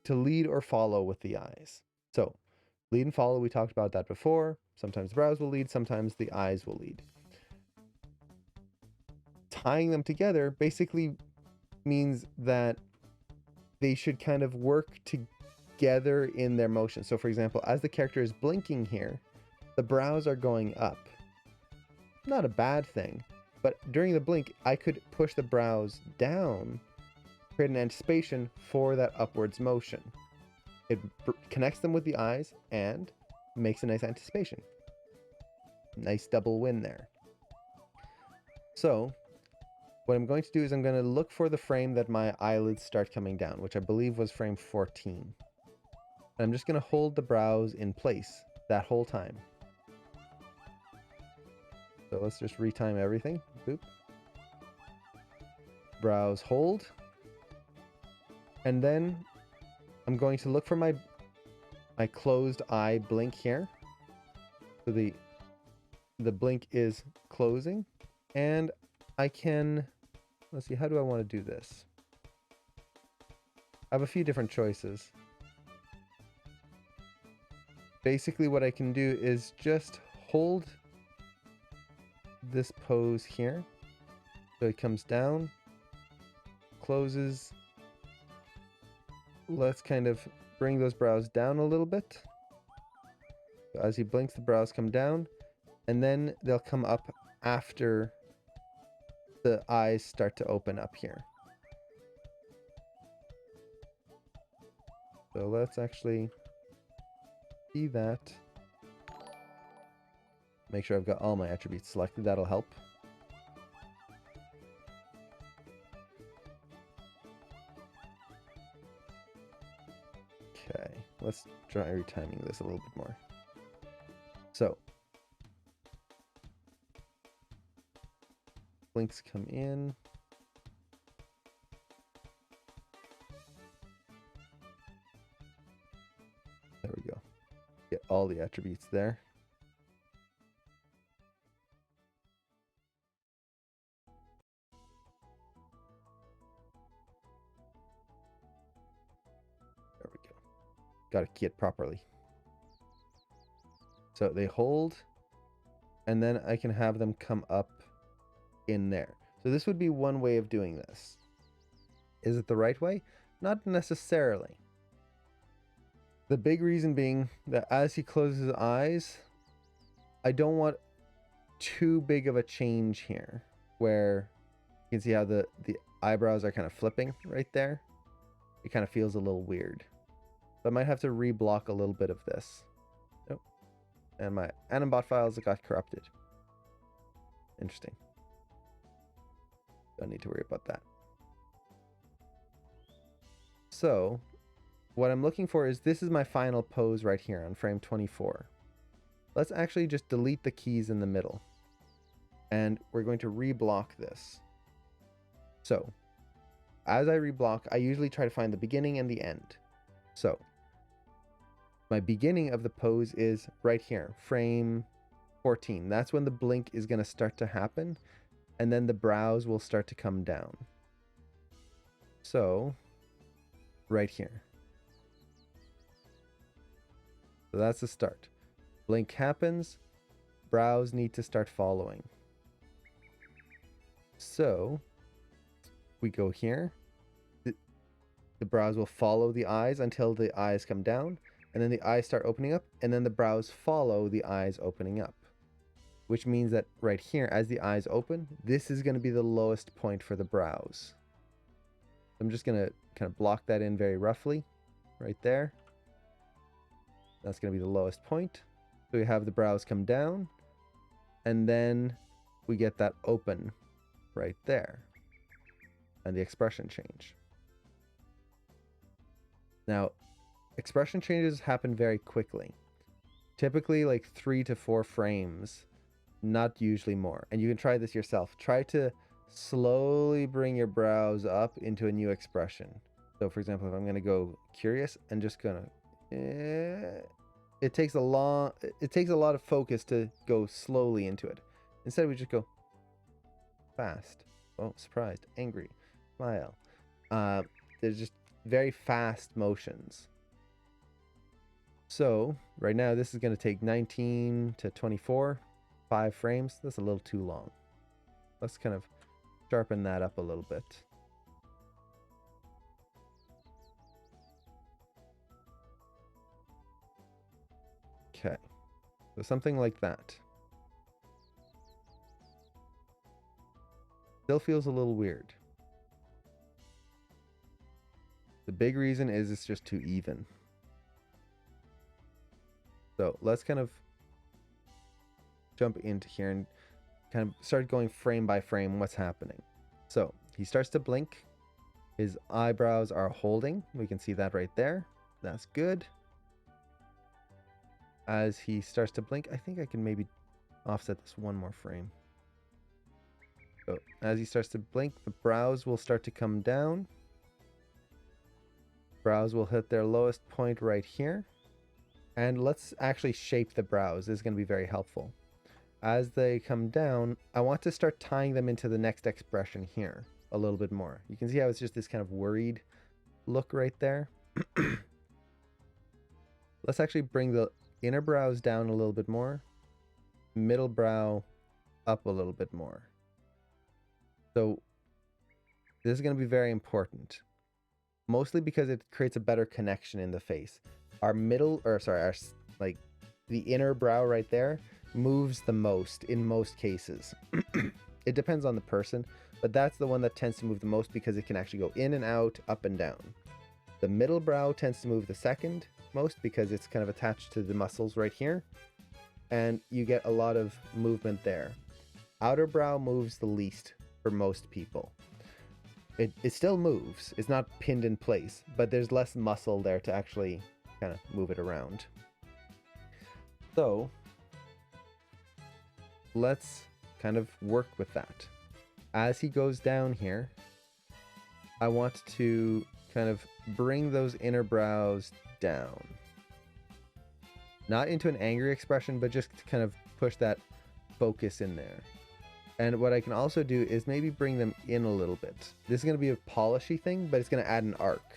[SPEAKER 1] lead or follow with the eyes. So, lead and follow, we talked about that before. Sometimes the brows will lead, sometimes the eyes will lead. Tying them together basically means that they should kind of work together in their motion. So for example, as the character is blinking here, the brows are going up. Not a bad thing, but during the blink, I could push the brows down, create an anticipation for that upwards motion. It connects them with the eyes and makes a nice anticipation. Nice double win there. So what I'm going to do is I'm going to look for the frame that my eyelids start coming down, which I believe was frame 14. And I'm just going to hold the brows in place that whole time. So let's just retime everything. Boop. Brows hold. And then I'm going to look for my closed eye blink here. So the blink is closing. And I can, let's see, how do I want to do this? I have a few different choices. Basically what I can do is just hold this pose here. So it comes down, closes. Let's kind of bring those brows down a little bit. So as he blinks, the brows come down, and then they'll come up after the eyes start to open up here. So let's actually see that. Make sure I've got all my attributes selected. That'll help. Okay, let's try retiming this a little bit more. So, blinks come in. There we go. Get all the attributes there. There we go. Got to key it properly. So they hold, and then I can have them come up in there. So this would be one way of doing this. Is it the right way? Not necessarily. The big reason being that as he closes his eyes, I don't want too big of a change here, where you can see how the eyebrows are kind of flipping right there. It kind of feels a little weird. So I might have to reblock a little bit of this. Oh, and my Animbot files got corrupted. Interesting. Don't need to worry about that. So what I'm looking for is, this is my final pose right here on frame 24. Let's actually just delete the keys in the middle. And we're going to reblock this. So as I reblock, I usually try to find the beginning and the end. So my beginning of the pose is right here, frame 14. That's when the blink is going to start to happen, and then the brows will start to come down. So right here. So that's the start. Blink happens, brows need to start following. So we go here. The brows will follow the eyes until the eyes come down, and then the eyes start opening up, and then the brows follow the eyes opening up. Which means that right here, as the eyes open, this is going to be the lowest point for the brows. I'm just going to kind of block that in very roughly, right there. That's going to be the lowest point. So we have the brows come down, and then we get that open right there, and the expression change. Now, expression changes happen very quickly. Typically like 3 to 4 frames, not usually more. And you can try this yourself. Try to slowly bring your brows up into a new expression. So for example, if I'm going to go curious, I'm just going to... It takes a lot of focus to go slowly into it. Instead, we just go fast. Oh, surprised, angry, smile. There's just very fast motions. So right now this is going to take 19 to 24, 5 frames. That's a little too long. Let's kind of sharpen that up a little bit. Okay, so something like that. Still feels a little weird. The big reason is it's just too even. So let's kind of jump into here and kind of start going frame by frame what's happening. So he starts to blink. His eyebrows are holding. We can see that right there. That's good. As he starts to blink, I think I can maybe offset this one more frame. So as he starts to blink, the brows will start to come down. Brows will hit their lowest point right here. And let's actually shape the brows. This is going to be very helpful. As they come down, I want to start tying them into the next expression here a little bit more. You can see how it's just this kind of worried look right there. Let's actually bring the inner brows down a little bit more. Middle brow up a little bit more. So this is going to be very important. Mostly because it creates a better connection in the face. Our like the inner brow right there moves the most in most cases. It depends on the person, but that's the one that tends to move the most because it can actually go in and out, up and down. The middle brow tends to move the second most because it's kind of attached to the muscles right here, and you get a lot of movement there. Outer brow moves the least for most people. It still moves. It's not pinned in place, but there's less muscle there to actually kind of move it around. So let's kind of work with that. As he goes down here, I want to kind of bring those inner brows down. Not into an angry expression, but just to kind of push that focus in there. And what I can also do is maybe bring them in a little bit. This is going to be a polishy thing, but it's going to add an arc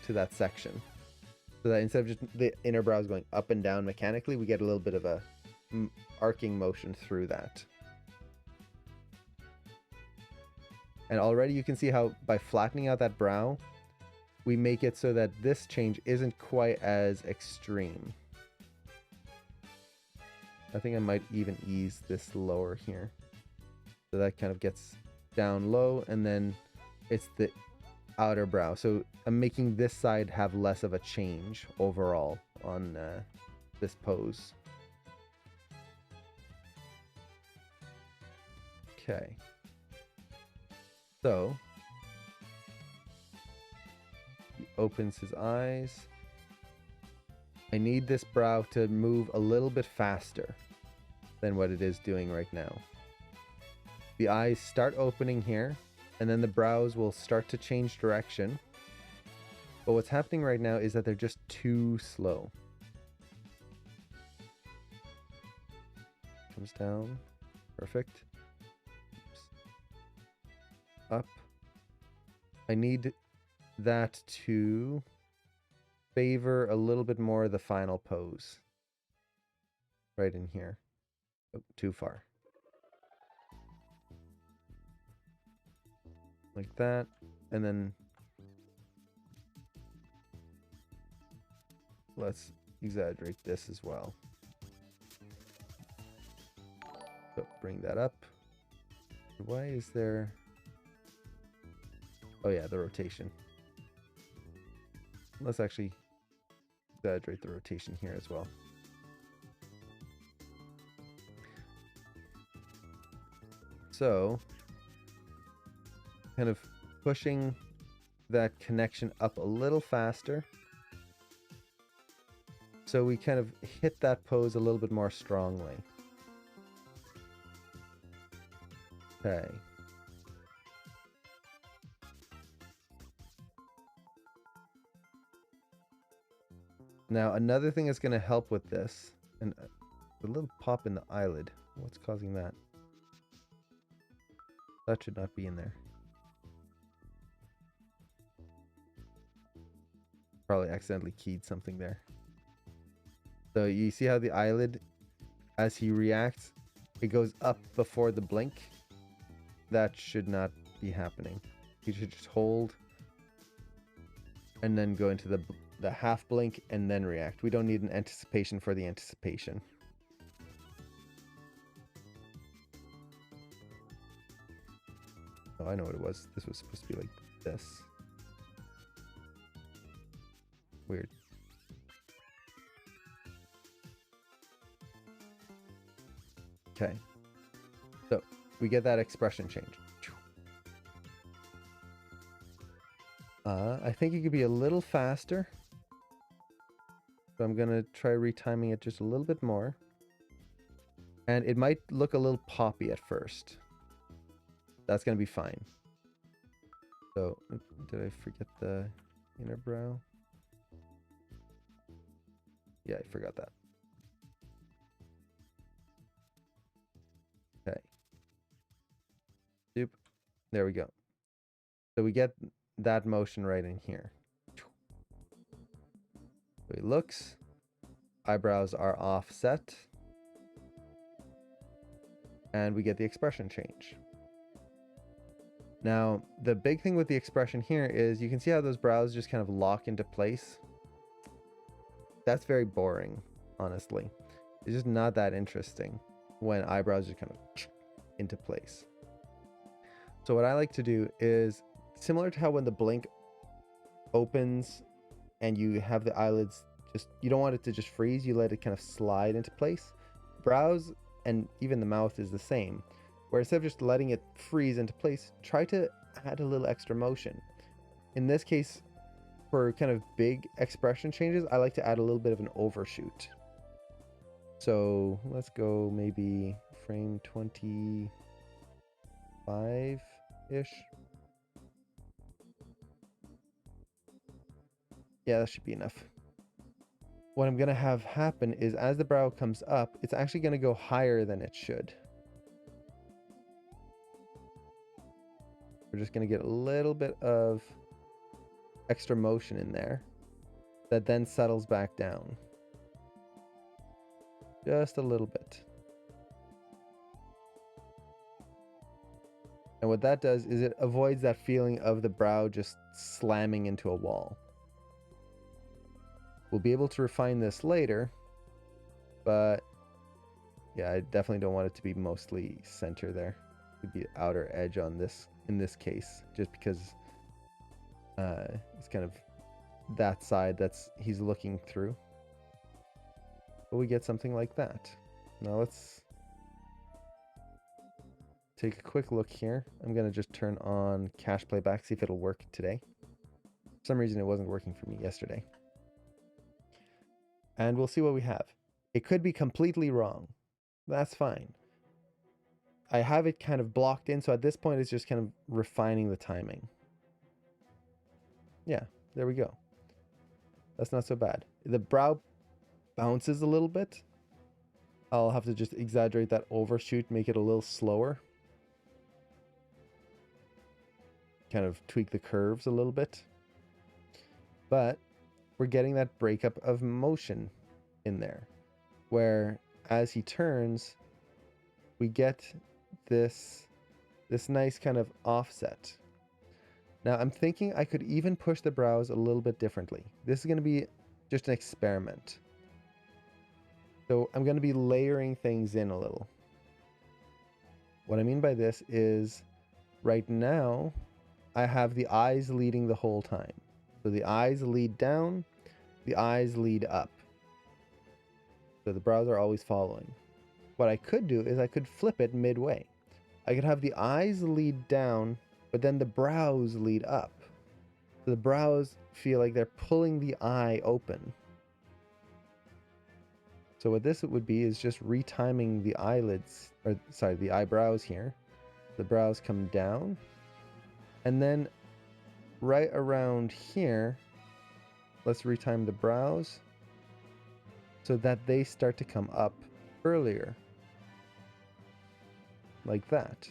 [SPEAKER 1] to that section. So that instead of just the inner brows going up and down mechanically, we get a little bit of a arcing motion through that. And already you can see how by flattening out that brow, we make it so that this change isn't quite as extreme. I think I might even ease this lower here. So that kind of gets down low, and then it's the outer brow. So I'm making this side have less of a change overall on this pose. Okay. So he opens his eyes. I need this brow to move a little bit faster than what it is doing right now. The eyes start opening here, And then the brows will start to change direction. But what's happening right now is that they're just too slow. Comes down. Perfect. Oops. Up. I need that to favor a little bit more of the final pose. Right in here. Oh, too far. Like that. And then let's exaggerate this as well. So bring that up. Why is there... Oh yeah, the rotation. Let's actually exaggerate the rotation here as well. So, kind of pushing that connection up a little faster. So we kind of hit that pose a little bit more strongly. Okay. Now, another thing that's going to help with this, and a little pop in the eyelid. What's causing that? That should not be in there. Probably accidentally keyed something there. So you see how the eyelid, as he reacts, it goes up before the blink? That should not be happening. You should just hold and then go into the half blink and then react. We don't need an anticipation for the anticipation. Oh, I know what it was. This was supposed to be like this. Weird. Okay. So we get that expression change. I think it could be a little faster. So I'm going to try retiming it just a little bit more. And it might look a little poppy at first. That's going to be fine. So, did I forget the inner brow? Yeah, I forgot that. Okay. Doop. There we go. So we get that motion right in here. So he looks. Eyebrows are offset. And we get the expression change. Now, the big thing with the expression here is you can see how those brows just kind of lock into place. That's very boring, honestly. It's just not that interesting when eyebrows just kind of into place. So what I like to do is similar to how when the blink opens and you have the eyelids just, you don't want it to just freeze, you let it kind of slide into place. Brows and even the mouth is the same. Where instead of just letting it freeze into place, try to add a little extra motion. In this case, for kind of big expression changes, I like to add a little bit of an overshoot. So let's go maybe frame 25-ish. Yeah, that should be enough. What I'm going to have happen is as the brow comes up, it's actually going to go higher than it should. We're just going to get a little bit of extra motion in there that then settles back down. Just a little bit. And what that does is it avoids that feeling of the brow just slamming into a wall. We'll be able to refine this later, but yeah, I definitely don't want it to be mostly center there. It would be outer edge on this in this case, just because it's kind of that side that's he's looking through. But we get something like that. Now let's take a quick look here. I'm gonna just turn on cache playback, see if it'll work today. For some reason it wasn't working for me yesterday. And we'll see what we have. It could be completely wrong. That's fine. I have it kind of blocked in, so at this point it's just kind of refining the timing. Yeah, there we go. That's not so bad. The brow bounces a little bit. I'll have to just exaggerate that overshoot, make it a little slower. Kind of tweak the curves a little bit. But we're getting that breakup of motion in there, where as he turns, we get this nice kind of offset. Now I'm thinking I could even push the brows a little bit differently. This is going to be just an experiment. So I'm going to be layering things in a little. What I mean by this is right now I have the eyes leading the whole time. So the eyes lead down, the eyes lead up. So the brows are always following. What I could do is I could flip it midway. I could have the eyes lead down, but then the brows lead up. So the brows feel like they're pulling the eye open. So what this would be is just retiming the eyelids, or sorry, the eyebrows here. The brows come down. And then right around here, let's retime the brows so that they start to come up earlier. Like that.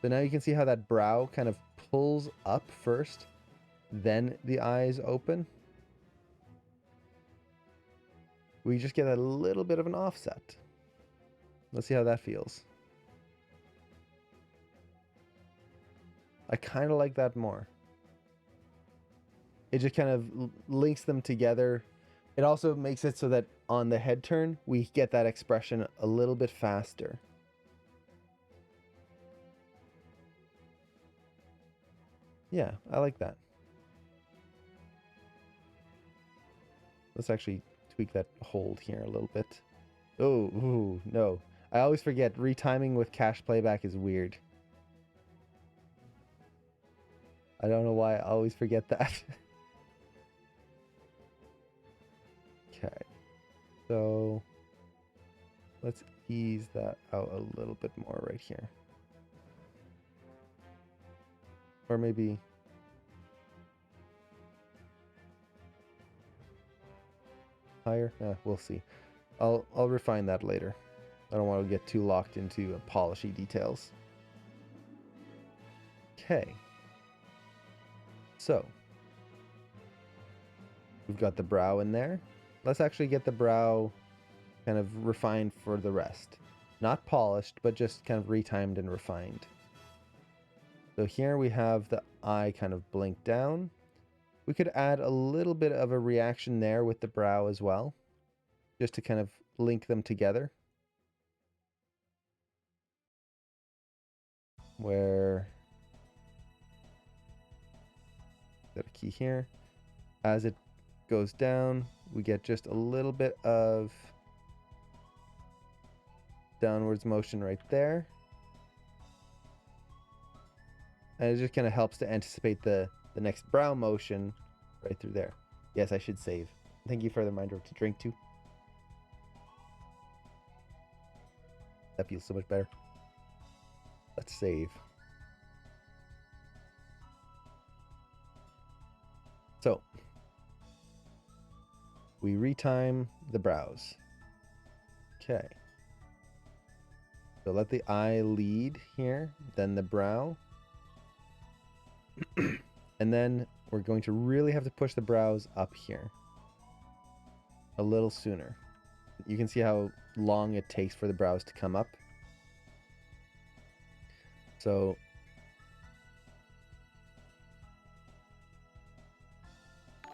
[SPEAKER 1] So now you can see how that brow kind of pulls up first, then the eyes open. We just get a little bit of an offset. Let's see how that feels. I kind of like that more. It just kind of links them together. It also makes it so that on the head turn, we get that expression a little bit faster. Yeah, I like that. Let's actually tweak that hold here a little bit. Oh, ooh, no. I always forget, retiming with cache playback is weird. I don't know why I always forget that. Okay. So let's ease that out a little bit more right here. Or maybe higher? We'll see. I'll refine that later. I don't want to get too locked into polishy details. Okay. So we've got the brow in there. Let's actually get the brow kind of refined for the rest. Not polished, but just kind of retimed and refined. So here we have the eye kind of blink down. We could add a little bit of a reaction there with the brow as well, just to kind of link them together. Where, got a key here. As it goes down, we get just a little bit of downwards motion right there. And it just kind of helps to anticipate the next brow motion right through there. Yes, I should save. Thank you for the reminder to drink too. That feels so much better. Let's save. So we retime the brows. Okay. So let the eye lead here, then the brow. And then we're going to really have to push the brows up here a little sooner. You can see how long it takes for the brows to come up. So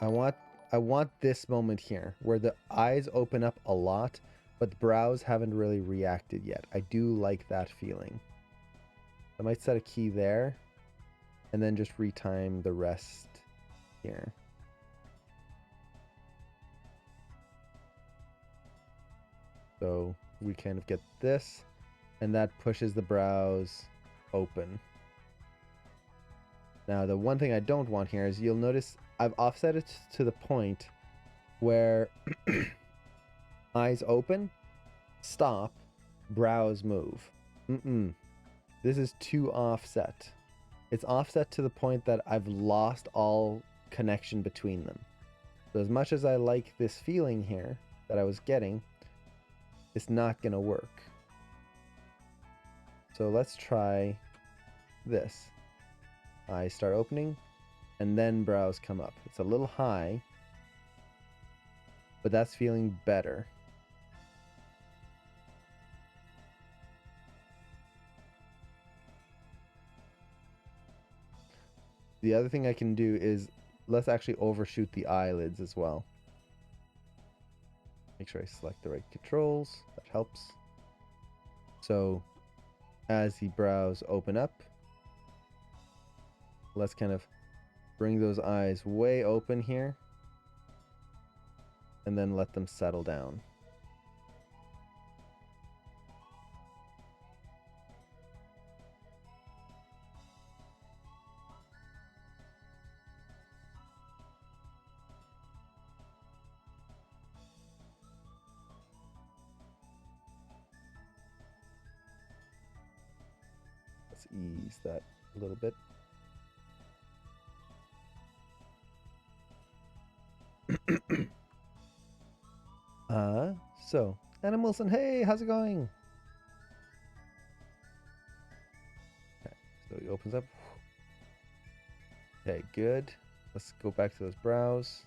[SPEAKER 1] I want this moment here where the eyes open up a lot, but the brows haven't really reacted yet. I do like that feeling. I might set a key there and then just retime the rest here. So we kind of get this, and that pushes the brows open. Now, the one thing I don't want here is you'll notice I've offset it to the point where eyes open, stop, brows move. This is too offset. It's offset to the point that I've lost all connection between them. So as much as I like this feeling here that I was getting, it's not going to work. So let's try this. Eyes start opening, and then brows come up. It's a little high, but that's feeling better. The other thing I can do is let's actually overshoot the eyelids as well. Make sure I select the right controls. That helps. So as the brows open up, let's kind of bring those eyes way open here and then let them settle down. Let's ease that a little bit. So Anna Wilson, hey, how's it going? Okay, so he opens up. Okay, good. Let's go back to those brows.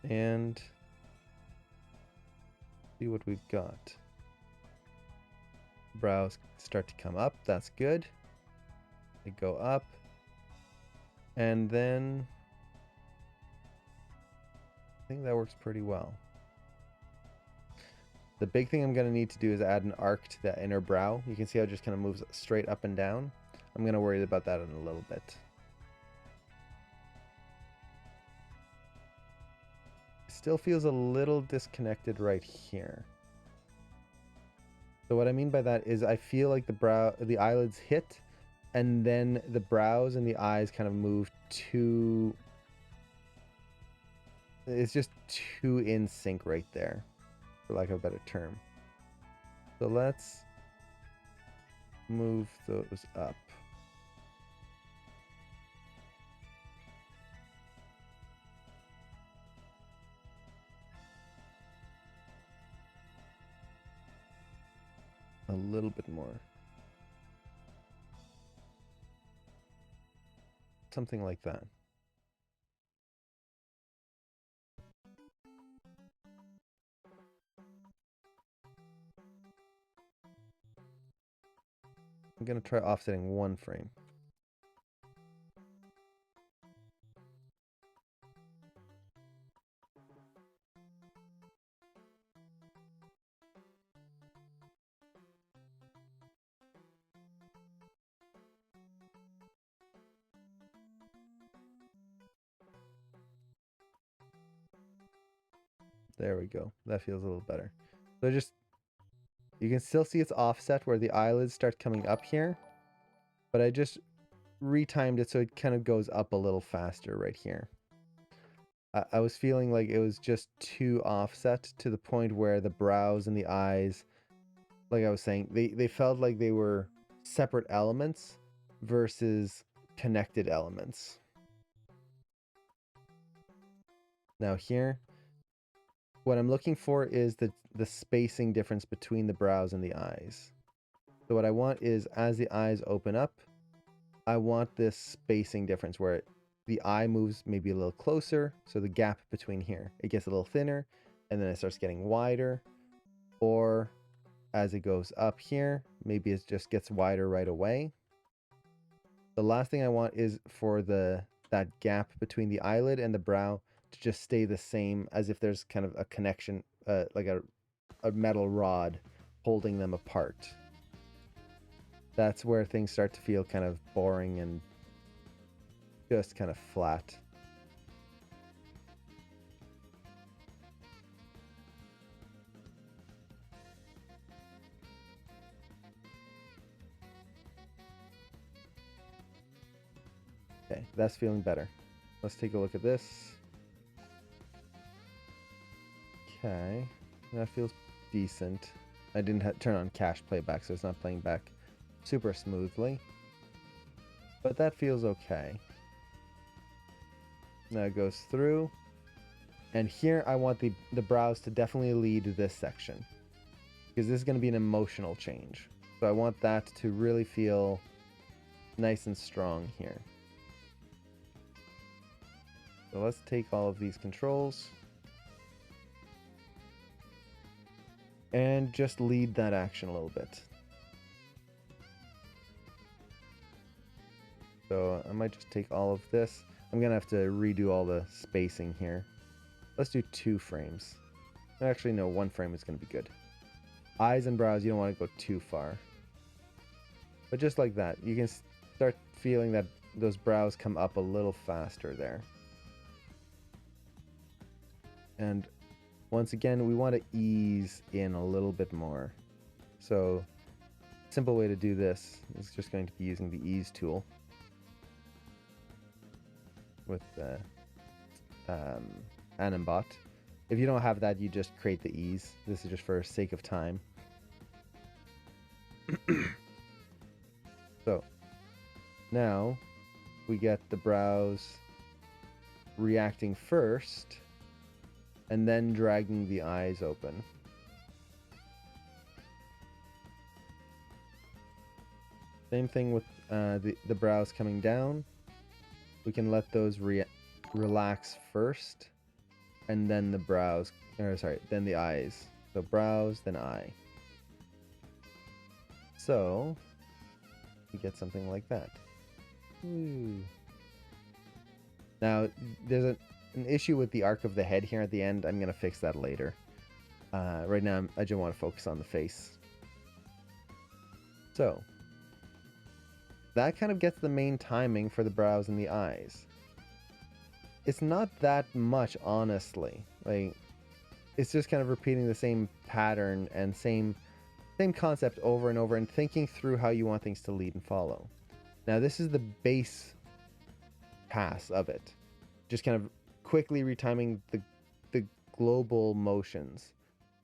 [SPEAKER 1] And see what we've got. Brows start to come up. That's good. They go up. And then I think that works pretty well. The big thing I'm going to need to do is add an arc to that inner brow. You can see how it just kind of moves straight up and down. I'm going to worry about that in a little bit. Still feels a little disconnected right here. So what I mean by that is I feel like the eyelids hit, and then the brows and the eyes kind of move too... It's just too in sync right there, for lack of a better term. So let's move those up. A little bit more. Something like that. I'm going to try offsetting one frame. There we go. That feels a little better. So you can still see it's offset where the eyelids start coming up here, but I just retimed it so it kind of goes up a little faster right here. I was feeling like it was just too offset to the point where the brows and the eyes, like I was saying, they felt like they were separate elements versus connected elements. Now here, what I'm looking for is the spacing difference between the brows and the eyes. So what I want is, as the eyes open up, I want this spacing difference where the eye moves maybe a little closer, so the gap between here, it gets a little thinner, and then it starts getting wider. Or as it goes up here, maybe it just gets wider right away. The last thing I want is for that gap between the eyelid and the brow to just stay the same, as if there's kind of a connection, like a metal rod holding them apart. That's where things start to feel kind of boring and just kind of flat. Okay, that's feeling better. Let's take a look at this. Okay, That feels decent. I didn't turn on cache playback, so it's not playing back super smoothly. But that feels okay. Now it goes through. And here I want the brows to definitely lead this section, because this is going to be an emotional change. So I want that to really feel nice and strong here. So let's take all of these controls and just lead that action a little bit. So I might just take all of this. I'm going to have to redo all the spacing here. Let's do 2 frames. Actually, no, 1 frame is going to be good. Eyes and brows, you don't want to go too far. But just like that, you can start feeling that those brows come up a little faster there. And once again, we want to ease in a little bit more. So, simple way to do this is just going to be using the ease tool with the Animbot. If you don't have that, you just create the ease. This is just for sake of time. So now we get the brows reacting first and then dragging the eyes open. Same thing with the brows coming down. We can let those relax first, and then the brows, then the eyes. So brows, then eye. So we get something like that. Ooh. Now there's an issue with the arc of the head here at the end. I'm gonna fix that later. Right now I just want to focus on the face. So that kind of gets the main timing for the brows and the eyes. It's not that much, honestly. Like, it's just kind of repeating the same pattern and same concept over and over, and thinking through how you want things to lead and follow. Now, this is the base pass of it. Just kind of quickly retiming the global motions.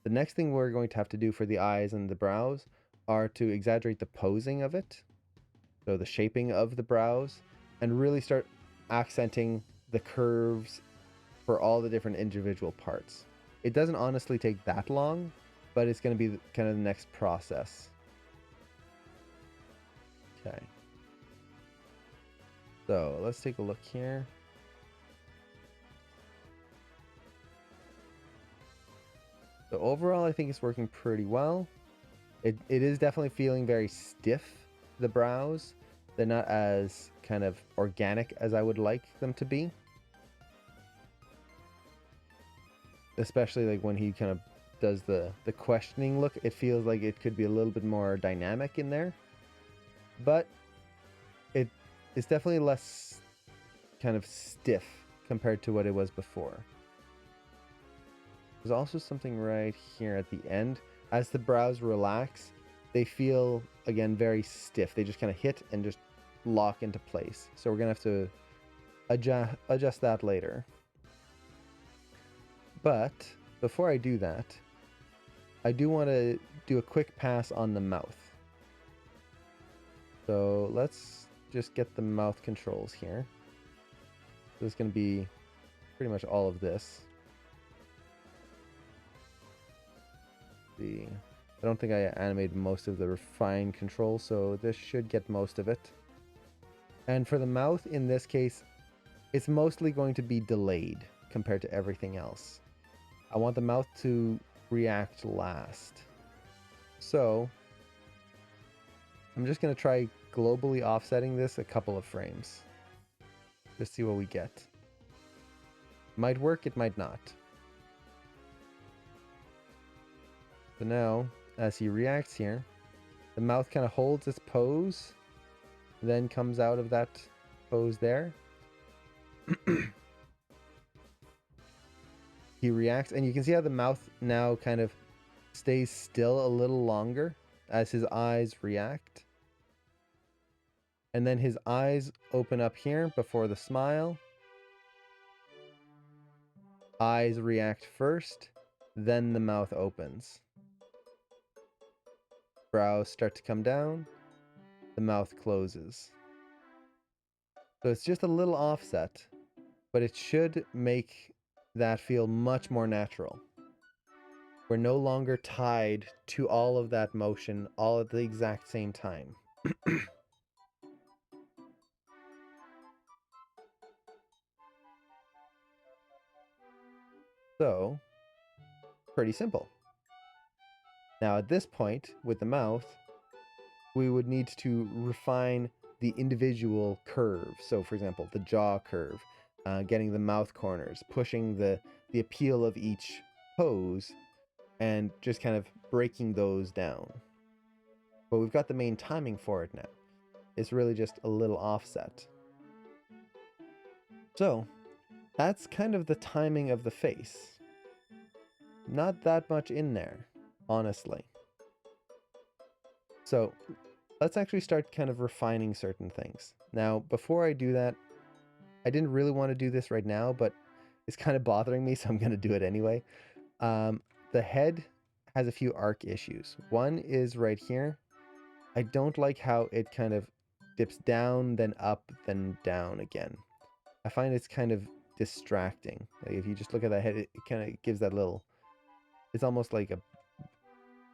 [SPEAKER 1] The next thing we're going to have to do for the eyes and the brows are to exaggerate the posing of it. So the shaping of the brows, and really start accenting the curves for all the different individual parts. It doesn't honestly take that long, but it's going to be kind of the next process. Okay. So let's take a look here. So overall, I think it's working pretty well. It is definitely feeling very stiff, the brows. They're not as kind of organic as I would like them to be. Especially like when he kind of does the questioning look, it feels like it could be a little bit more dynamic in there. But it's definitely less kind of stiff compared to what it was before. There's also something right here at the end. As the brows relax, they feel, again, very stiff. They just kind of hit and just lock into place. So we're going to have to adjust that later. But before I do that, I do want to do a quick pass on the mouth. So let's just get the mouth controls here. This is going to be pretty much all of this. I don't think I animated most of the refined control, so this should get most of it. And for the mouth, in this case, it's mostly going to be delayed compared to everything else. I want the mouth to react last. So I'm just going to try globally offsetting this a couple of frames. Just see what we get. Might work, it might not. So now, as he reacts here, the mouth kind of holds its pose, then comes out of that pose there. He reacts, and you can see how the mouth now kind of stays still a little longer as his eyes react. And then his eyes open up here before the smile. Eyes react first, then the mouth opens. Brows start to come down, the mouth closes. So it's just a little offset, but it should make that feel much more natural. We're no longer tied to all of that motion all at the exact same time. So, pretty simple. Now at this point, with the mouth, we would need to refine the individual curve. So for example, the jaw curve, getting the mouth corners, pushing the appeal of each pose, and just kind of breaking those down. But we've got the main timing for it now. It's really just a little offset. So that's kind of the timing of the face. Not that much in there, honestly. So let's actually start kind of refining certain things. Now, before I do that, I didn't really want to do this right now, but it's kind of bothering me, so I'm going to do it anyway. The head has a few arc issues. One is right here. I don't like how it kind of dips down, then up, then down again. I find it's kind of distracting. Like if you just look at that head, it kind of gives that little... It's almost like a...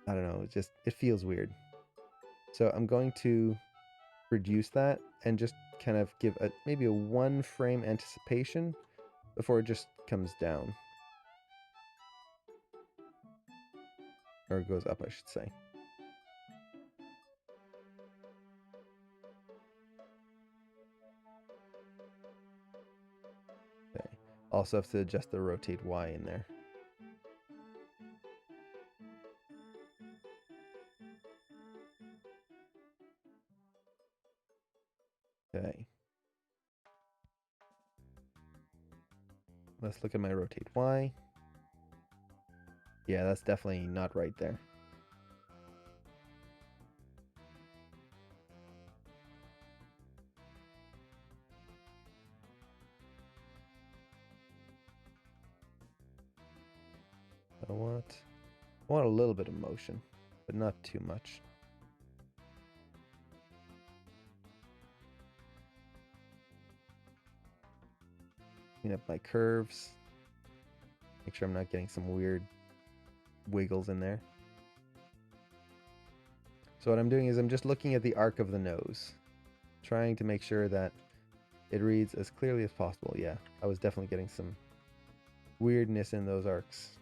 [SPEAKER 1] I don't know, it feels weird. So I'm going to reduce that and just kind of give maybe a 1 frame anticipation before it just comes down. Or it goes up, I should say. Okay. Also have to adjust the rotate Y in there. Okay. Let's look at my rotate Y. Yeah, that's definitely not right there. I want a little bit of motion, but not too much. Clean up my curves. Make sure I'm not getting some weird wiggles in there. So what I'm doing is I'm just looking at the arc of the nose, trying to make sure that it reads as clearly as possible. Yeah, I was definitely getting some weirdness in those arcs.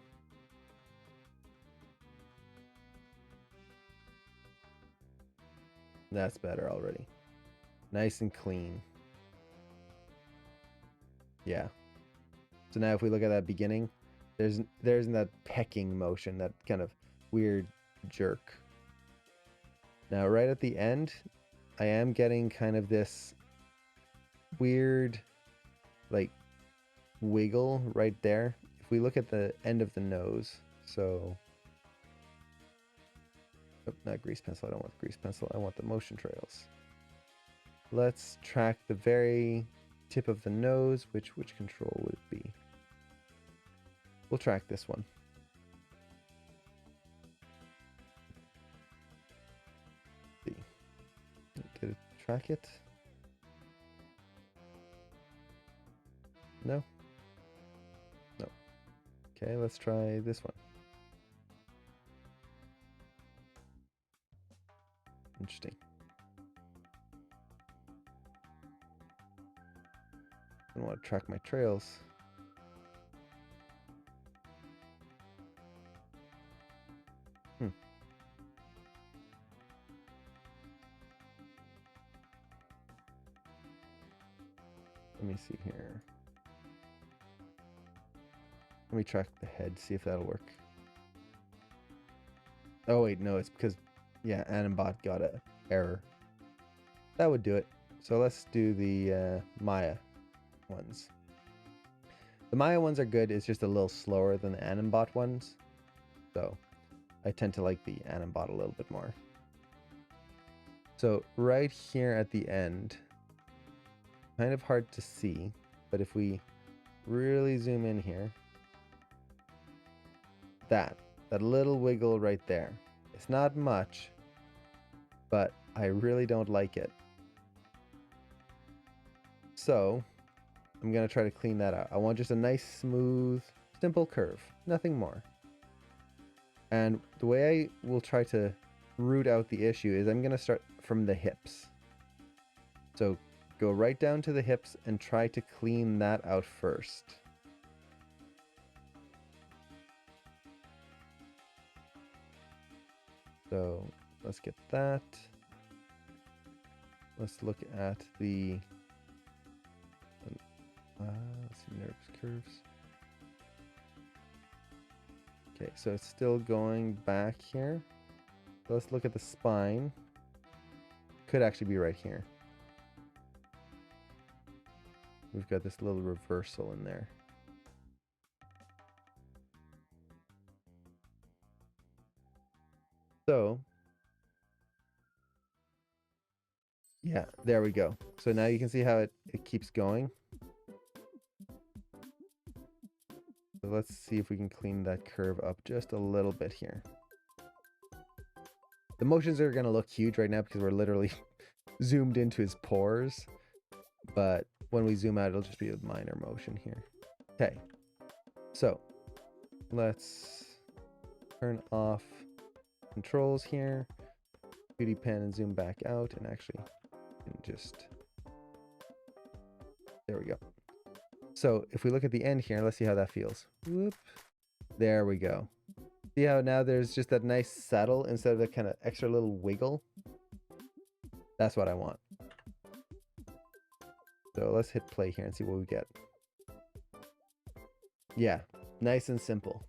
[SPEAKER 1] That's better already. Nice and clean. Yeah. So now if we look at that beginning, there isn't that pecking motion, that kind of weird jerk. Now right at the end, I am getting kind of this weird like wiggle right there. If we look at the end of the nose, so not grease pencil, I don't want the grease pencil, I want the motion trails. Let's track the very tip of the nose. Which control would it be? We'll track this one. Let's see. Did it track it? No? No. Okay, let's try this one. Interesting. I want to track my trails. Let me see here. Let me track the head, see if that'll work. Oh wait, no, it's because, yeah, Animbot got a error. That would do it. So let's do the Maya ones. The Maya ones are good, it's just a little slower than the Animbot ones. So I tend to like the Animbot a little bit more. So right here at the end, kind of hard to see, but if we really zoom in here, that little wiggle right there. It's not much, but I really don't like it. So I'm going to try to clean that out. I want just a nice, smooth, simple curve, nothing more. And the way I will try to root out the issue is I'm going to start from the hips. So go right down to the hips and try to clean that out first. So let's get that. Let's look at the let's see, nerves, curves. Okay, so it's still going back here. Let's look at the spine. Could actually be right here. We've got this little reversal in there. So, yeah, there we go. So now you can see how it keeps going. So let's see if we can clean that curve up just a little bit here. The motions are going to look huge right now because we're literally zoomed into his pores. But when we zoom out, it'll just be a minor motion here. Okay. So let's turn off controls here. 2D pen and zoom back out and actually just... There we go. So if we look at the end here, let's see how that feels. Whoop. There we go. See how now there's just that nice settle instead of that kind of extra little wiggle? That's what I want. So let's hit play here and see what we get. Yeah, nice and simple.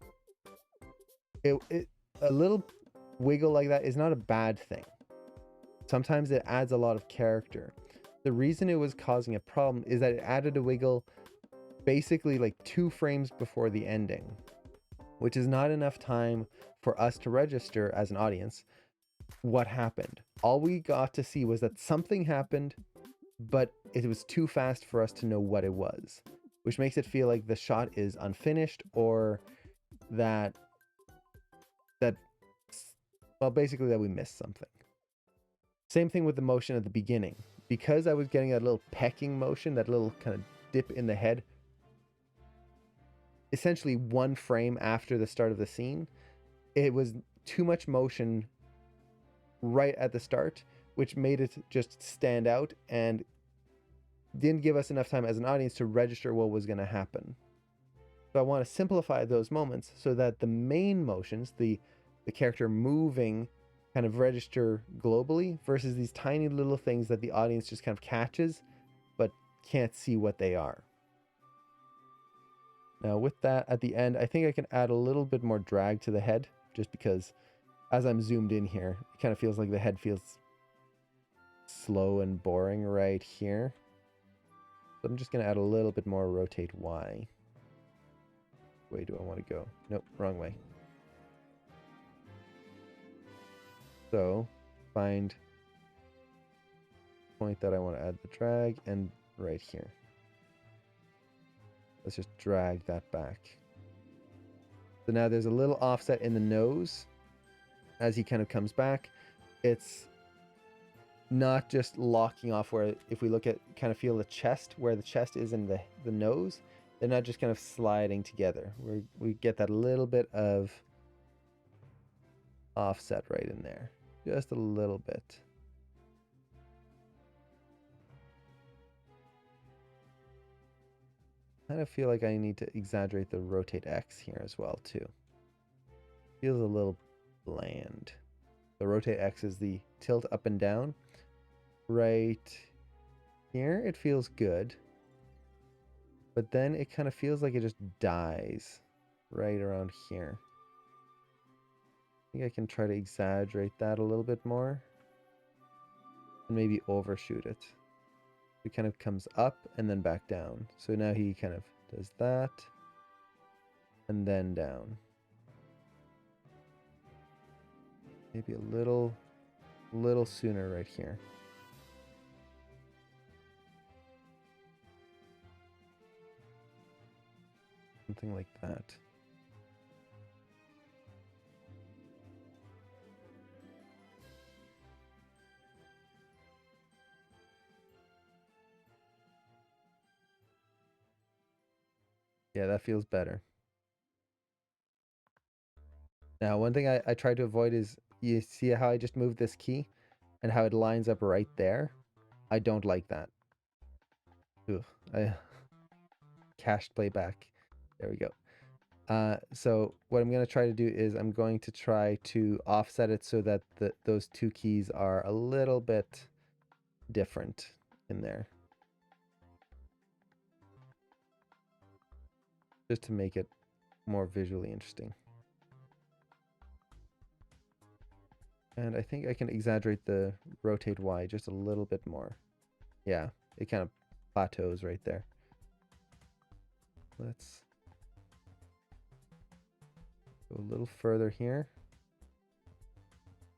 [SPEAKER 1] A little wiggle like that is not a bad thing. Sometimes it adds a lot of character. The reason it was causing a problem is that it added a wiggle basically like 2 frames before the ending, which is not enough time for us to register as an audience what happened. All we got to see was that something happened, but it was too fast for us to know what it was, which makes it feel like the shot is unfinished or that well, basically that we missed something. Same thing with the motion at the beginning. Because I was getting that little pecking motion, that little kind of dip in the head, essentially 1 frame after the start of the scene, it was too much motion right at the start, which made it just stand out and didn't give us enough time as an audience to register what was going to happen. So I want to simplify those moments so that the main motions, the character moving, kind of register globally versus these tiny little things that the audience just kind of catches but can't see what they are. Now with that at the end, I think I can add a little bit more drag to the head just because as I'm zoomed in here, it kind of feels like the head feels slow and boring right here. So I'm just going to add a little bit more rotate Y. Which way do I want to go? Nope, wrong way. So find point that I want to add the drag and right here. Let's just drag that back. So now there's a little offset in the nose as he kind of comes back. It's not just locking off where, if we look at, kind of feel the chest, where the chest is in the nose, they're not just kind of sliding together. We get that little bit of offset right in there. Just a little bit. I kind of feel like I need to exaggerate the rotate X here as well too. Feels a little bland. The rotate X is the tilt up and down. Right here it feels good. But then it kind of feels like it just dies right around here. I think I can try to exaggerate that a little bit more. And maybe overshoot it. It kind of comes up and then back down. So now he kind of does that. And then down. Maybe a little sooner right here. Something like that. Yeah, that feels better. Now, one thing I try to avoid is, you see how I just moved this key and how it lines up right there? I don't like that. Ugh, cached playback. There we go. So what I'm going to try to do is I'm going to try to offset it so that those two keys are a little bit different in there. Just to make it more visually interesting. And I think I can exaggerate the rotate Y just a little bit more. Yeah, it kind of plateaus right there. Let's go a little further here.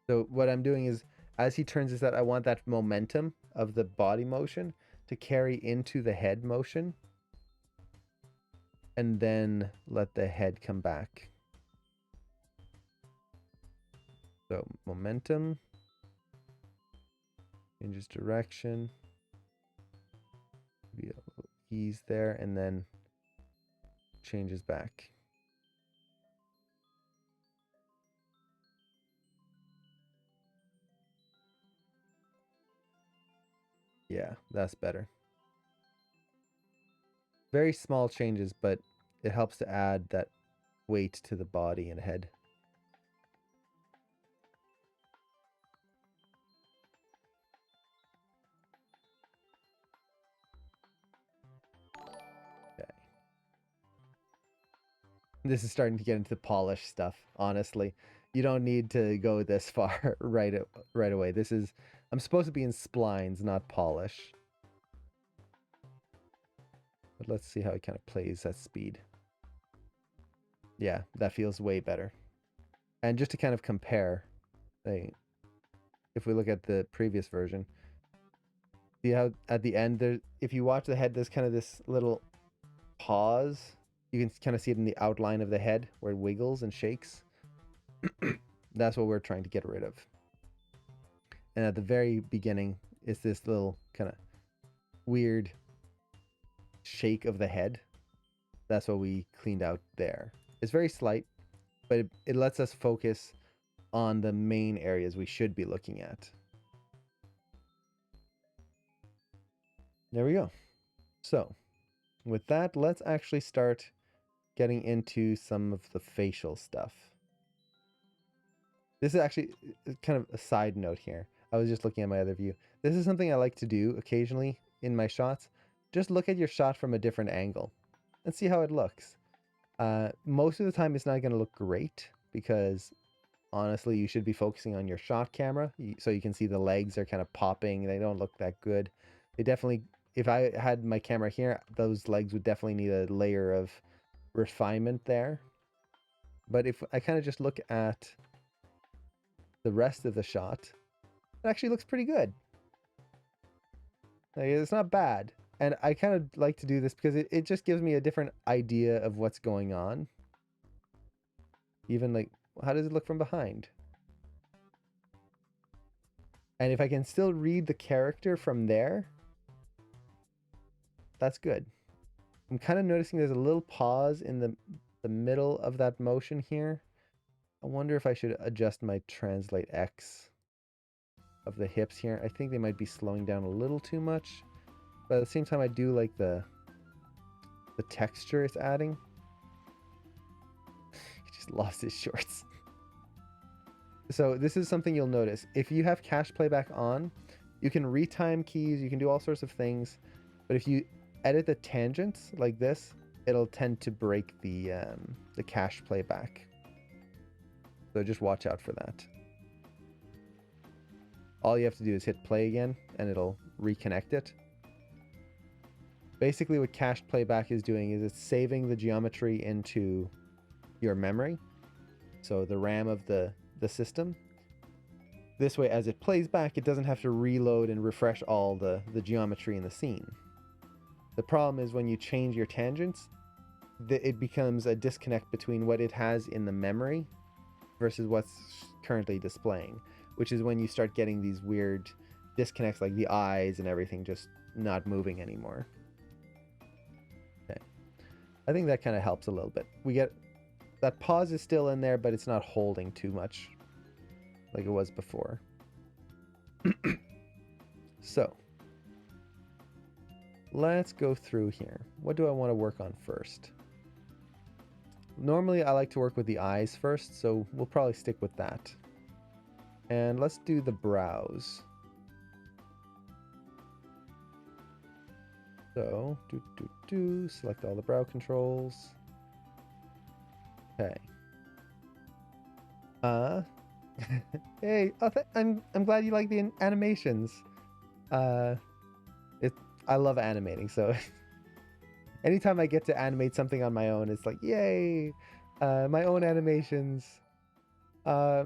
[SPEAKER 1] So what I'm doing is, as he turns his head, I want that momentum of the body motion to carry into the head motion. And then let the head come back. So momentum. Changes direction. Be a little ease there, and then changes back. Yeah, that's better. Very small changes, but it helps to add that weight to the body and head. Okay. This is starting to get into polish stuff, honestly. You don't need to go this far right away. This is, I'm supposed to be in splines, not polish. But let's see how it kind of plays at speed. Yeah, that feels way better. And just to kind of compare, if we look at the previous version, see how at the end there, if you watch the head, there's kind of this little pause. You can kind of see it in the outline of the head where it wiggles and shakes. That's what we're trying to get rid of. And at the very beginning is this little kind of weird shake of the head. That's what we cleaned out there. It's very slight, but it lets us focus on the main areas we should be looking at. There we go. So with that, let's actually start getting into some of the facial stuff. This is actually kind of a side note here. I was just looking at my other view. This is something I like to do occasionally in my shots. Just look at your shot from a different angle and see how it looks. Most of the time it's not going to look great because honestly you should be focusing on your shot camera so you can see the legs are kind of popping. They don't look that good. They definitely, if I had my camera here, those legs would definitely need a layer of refinement there. But if I kind of just look at the rest of the shot, it actually looks pretty good. Like, it's not bad. And I kind of like to do this because it just gives me a different idea of what's going on. Even like, how does it look from behind? And if I can still read the character from there, that's good. I'm kind of noticing there's a little pause in the middle of that motion here. I wonder if I should adjust my translate X of the hips here. I think they might be slowing down a little too much. But at the same time, I do like the texture it's adding. He just lost his shorts. So this is something you'll notice. If you have cache playback on, you can retime keys, you can do all sorts of things. But if you edit the tangents like this, it'll tend to break the cache playback. So just watch out for that. All you have to do is hit play again and it'll reconnect it. Basically what cached playback is doing is it's saving the geometry into your memory. So the RAM of the system. This way, as it plays back, it doesn't have to reload and refresh all the geometry in the scene. The problem is when you change your tangents, it becomes a disconnect between what it has in the memory versus what's currently displaying, which is when you start getting these weird disconnects, like the eyes and everything just not moving anymore. Okay. I think that kind of helps a little bit. We get that pause is still in there, but it's not holding too much like it was before. So let's go through here. What do I want to work on first? Normally I like to work with the eyes first, so we'll probably stick with that. And let's do the brows. So, select all the brow controls. Okay. Hey, I'm glad you like the animations. I love animating, so anytime I get to animate something on my own, it's like, yay! My own animations. I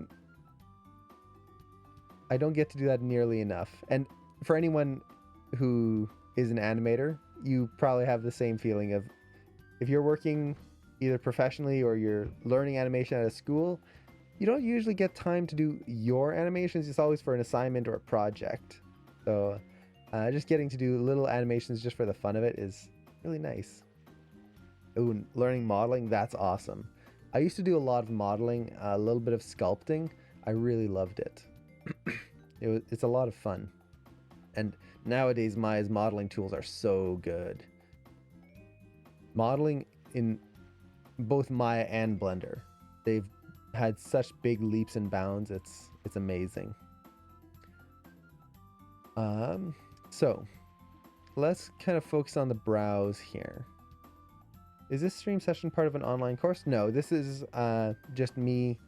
[SPEAKER 1] don't get to do that nearly enough. And for anyone who is an animator, you probably have the same feeling of if you're working either professionally or you're learning animation at a school, you don't usually get time to do your animations. It's always for an assignment or a project. So just getting to do little animations just for the fun of it is really nice. Ooh, learning modeling, that's awesome. I used to do a lot of modeling, a little bit of sculpting. I really loved it. It's a lot of fun. And nowadays Maya's modeling tools are so good. Modeling in both Maya and Blender, they've had such big leaps and bounds. It's amazing. So let's kind of focus on the brows here. Is this stream session part of an online course? No, this is just me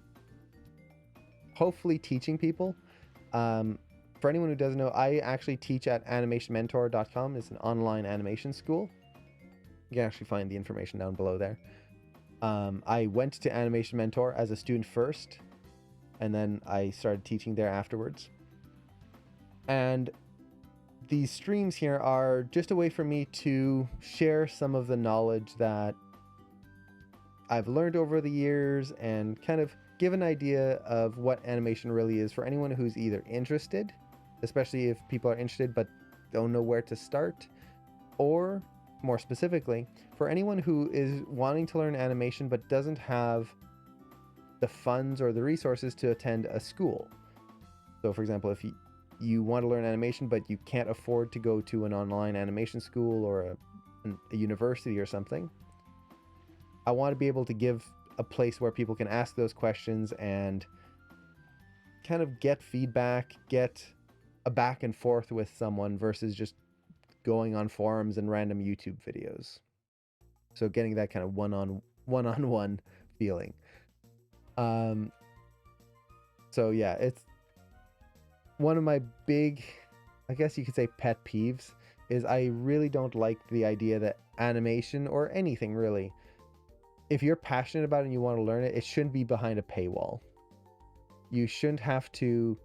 [SPEAKER 1] hopefully teaching people. For anyone who doesn't know, I actually teach at animationmentor.com. It's an online animation school. You can actually find the information down below there. I went to Animation Mentor as a student first, and then I started teaching there afterwards. And these streams here are just a way for me to share some of the knowledge that I've learned over the years and kind of give an idea of what animation really is for anyone who's either interested, especially if people are interested but don't know where to start, or more specifically, for anyone who is wanting to learn animation but doesn't have the funds or the resources to attend a school. So for example, if you want to learn animation but you can't afford to go to an online animation school or a university or something, I want to be able to give a place where people can ask those questions and kind of get feedback, get a back and forth with someone versus just going on forums and random YouTube videos. So getting that kind of one-on-one feeling. So yeah, it's one of my big, I guess you could say, pet peeves is I really don't like the idea that animation or anything really, if you're passionate about it and you want to learn it, it shouldn't be behind a paywall. You shouldn't have to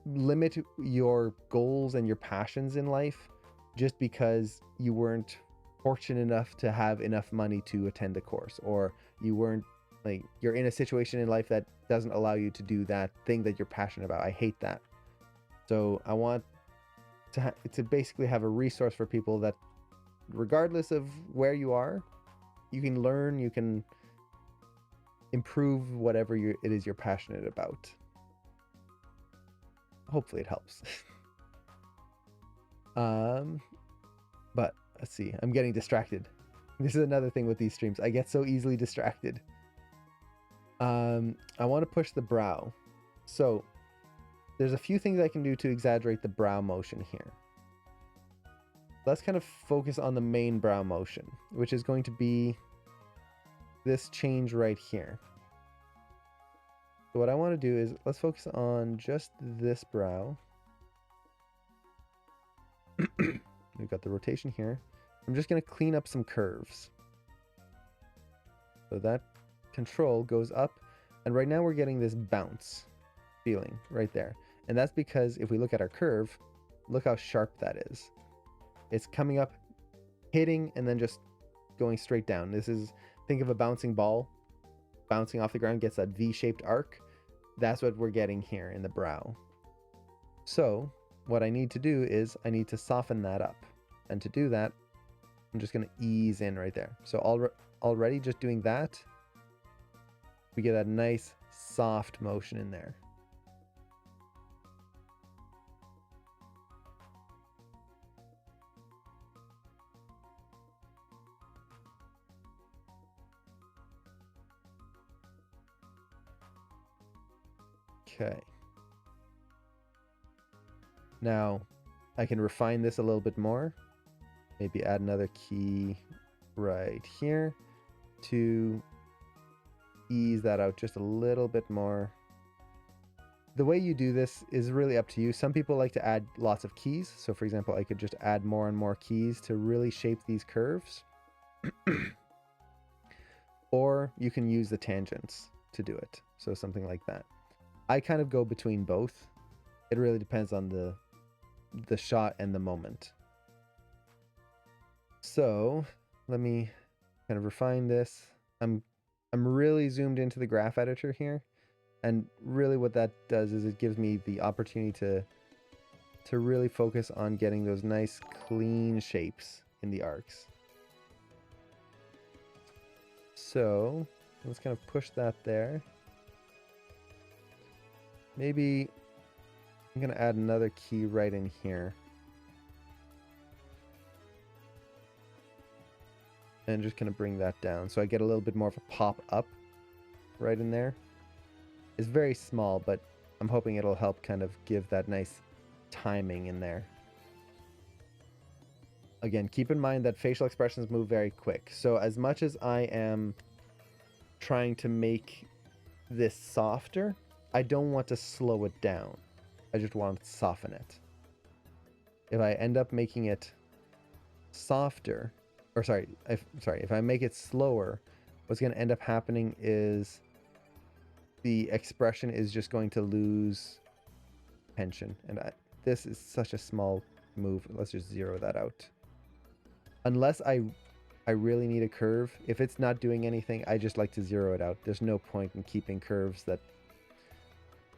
[SPEAKER 1] limit your goals and your passions in life just because you weren't fortunate enough to have enough money to attend a course, or you weren't, like, you're in a situation in life that doesn't allow you to do that thing that you're passionate about. I hate that. So I want to basically have a resource for people that regardless of where you are, you can learn, you can improve whatever it is you're passionate about. Hopefully it helps. But let's see, I'm getting distracted. This is another thing with these streams. I get so easily distracted. I want to push the brow. So there's a few things I can do to exaggerate the brow motion here. Let's kind of focus on the main brow motion, which is going to be this change right here. So what I want to do is let's focus on just this brow. We've got the rotation here. I'm just going to clean up some curves. So that control goes up, and right now we're getting this bounce feeling right there. And that's because if we look at our curve, look how sharp that is. It's coming up, hitting, and then just going straight down. This is, think of a bouncing ball. Bouncing off the ground gets that V-shaped arc. That's what we're getting here in the brow. So what I need to do is I need to soften that up. And to do that, I'm just going to ease in right there. So already just doing that, we get that nice soft motion in there. Okay. Now I can refine this a little bit more. Maybe add another key right here to ease that out just a little bit more. The way you do this is really up to you. Some people like to add lots of keys. So for example, I could just add more and more keys to really shape these curves. Or you can use the tangents to do it. So something like that. I kind of go between both. It really depends on the shot and the moment. So let me kind of refine this. I'm really zoomed into the graph editor here. And really what that does is it gives me the opportunity to really focus on getting those nice clean shapes in the arcs. So let's kind of push that there. Maybe I'm going to add another key right in here. And just kind of bring that down. So I get a little bit more of a pop up right in there. It's very small, but I'm hoping it'll help kind of give that nice timing in there. Again, keep in mind that facial expressions move very quick. So as much as I am trying to make this softer, I don't want to slow it down. I just want to soften it. If I end up making it softer, or if I make it slower, what's going to end up happening is the expression is just going to lose tension. And this is such a small move. Let's just zero that out. Unless I really need a curve. If it's not doing anything, I just like to zero it out. There's no point in keeping curves that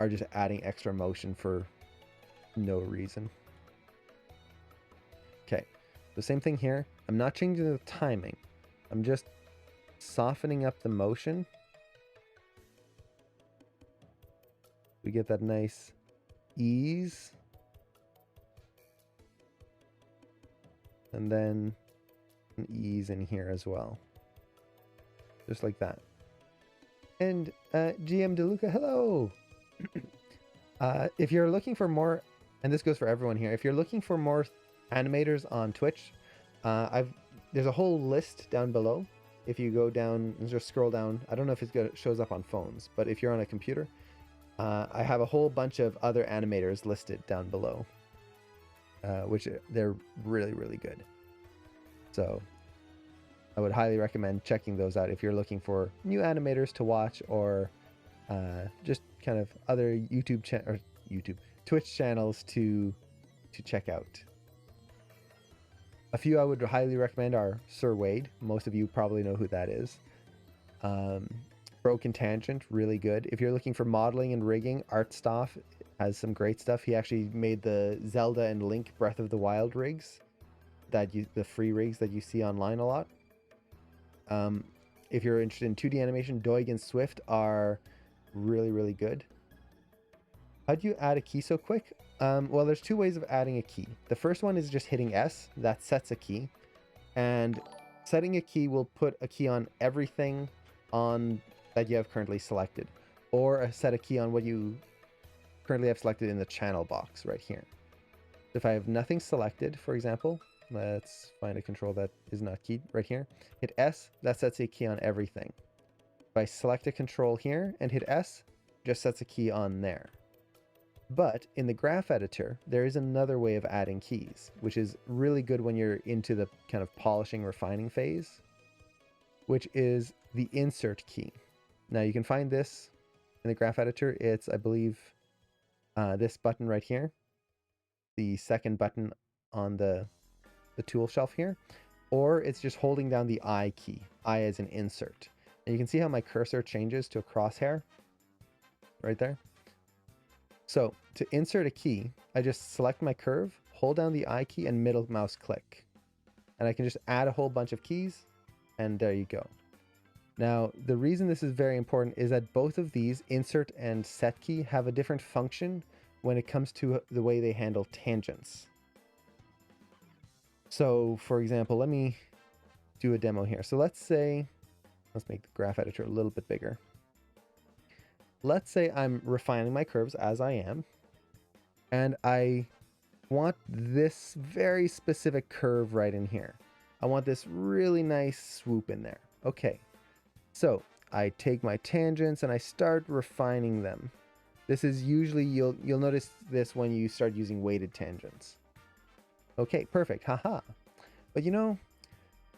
[SPEAKER 1] are just adding extra motion for no reason. Okay, the same thing here. I'm not changing the timing. I'm just softening up the motion. We get that nice ease. And then an ease in here as well. Just like that. And GM DeLuca, hello! If you're looking for more, and this goes for everyone here, if you're looking for more animators on Twitch, there's a whole list down below. If you go down and just scroll down, I don't know if it shows up on phones, but if you're on a computer, I have a whole bunch of other animators listed down below, which they're really, really good. So I would highly recommend checking those out if you're looking for new animators to watch, or just kind of other Twitch channels to check out. A few I would highly recommend are Sir Wade. Most of you probably know who that is. Broken Tangent, really good. If you're looking for modeling and rigging, Artstoff has some great stuff. He actually made the Zelda and Link Breath of the Wild rigs, the free rigs that you see online a lot. If you're interested in 2D animation, Doig and Swift are really, really good. How do you add a key so quick? Well, there's two ways of adding a key. The first one is just hitting S. That sets a key. And setting a key will put a key on everything on that you have currently selected, or set a key on what you currently have selected in the channel box right here. If I have nothing selected, for example, let's find a control that is not keyed right here. Hit S, that sets a key on everything. If I select a control here and hit S, just sets a key on there. But in the graph editor, there is another way of adding keys, which is really good when you're into the kind of polishing, refining phase, which is the insert key. Now you can find this in the graph editor. It's, I believe, this button right here, the second button on the tool shelf here, or it's just holding down the I key, I as an insert. And you can see how my cursor changes to a crosshair right there. So to insert a key, I just select my curve, hold down the I key and middle mouse click. and I can just add a whole bunch of keys, and there you go. Now, the reason this is very important is that both of these, insert and set key, have a different function when it comes to the way they handle tangents. So, for example, let me do a demo here. So let's make the graph editor a little bit bigger. Let's say I'm refining my curves as I am, and I want this very specific curve right in here. I want this really nice swoop in there. Okay, so I take my tangents and I start refining them. This is usually, you'll notice this when you start using weighted tangents. Okay, perfect, haha. But you know,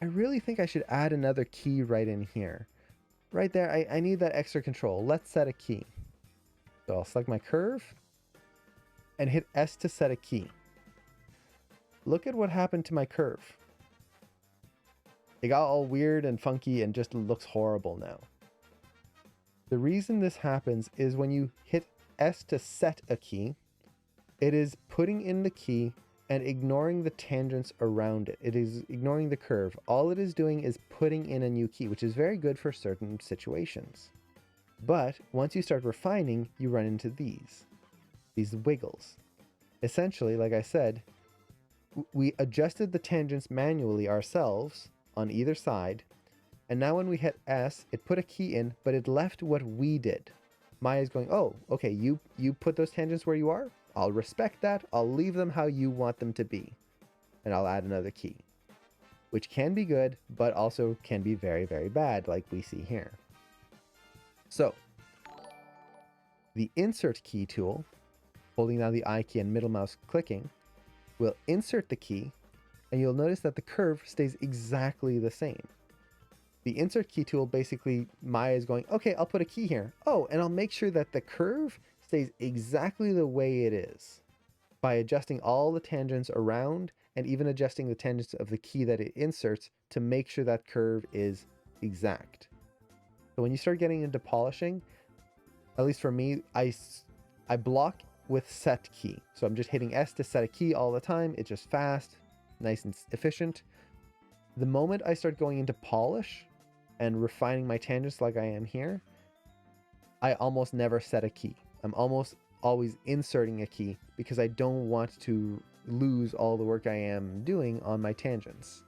[SPEAKER 1] I really think I should add another key right in here. Right there, I need that extra control. Let's set a key. So I'll select my curve and hit S to set a key. Look at what happened to my curve. It got all weird and funky and just looks horrible now. The reason this happens is when you hit S to set a key, it is putting in the key and ignoring the tangents around it. It is ignoring the curve. All it is doing is putting in a new key, which is very good for certain situations. But once you start refining, you run into these wiggles. Essentially, like I said, we adjusted the tangents manually ourselves on either side, and now when we hit S, it put a key in, but it left what we did. Maya's going, oh, okay, you put those tangents where you are? I'll respect that. I'll leave them how you want them to be. And I'll add another key, which can be good, but also can be very, very bad, like we see here. So the insert key tool, holding down the I key and middle mouse clicking, will insert the key, and you'll notice that the curve stays exactly the same. The insert key tool, basically, Maya is going, okay, I'll put a key here. Oh, and I'll make sure that the curve stays exactly the way it is by adjusting all the tangents around and even adjusting the tangents of the key that it inserts to make sure that curve is exact. So when you start getting into polishing, at least for me, I block with set key. So I'm just hitting S to set a key all the time. It's just fast, nice and efficient. The moment I start going into polish and refining my tangents like I am here, I almost never set a key. I'm almost always inserting a key because I don't want to lose all the work I am doing on my tangents.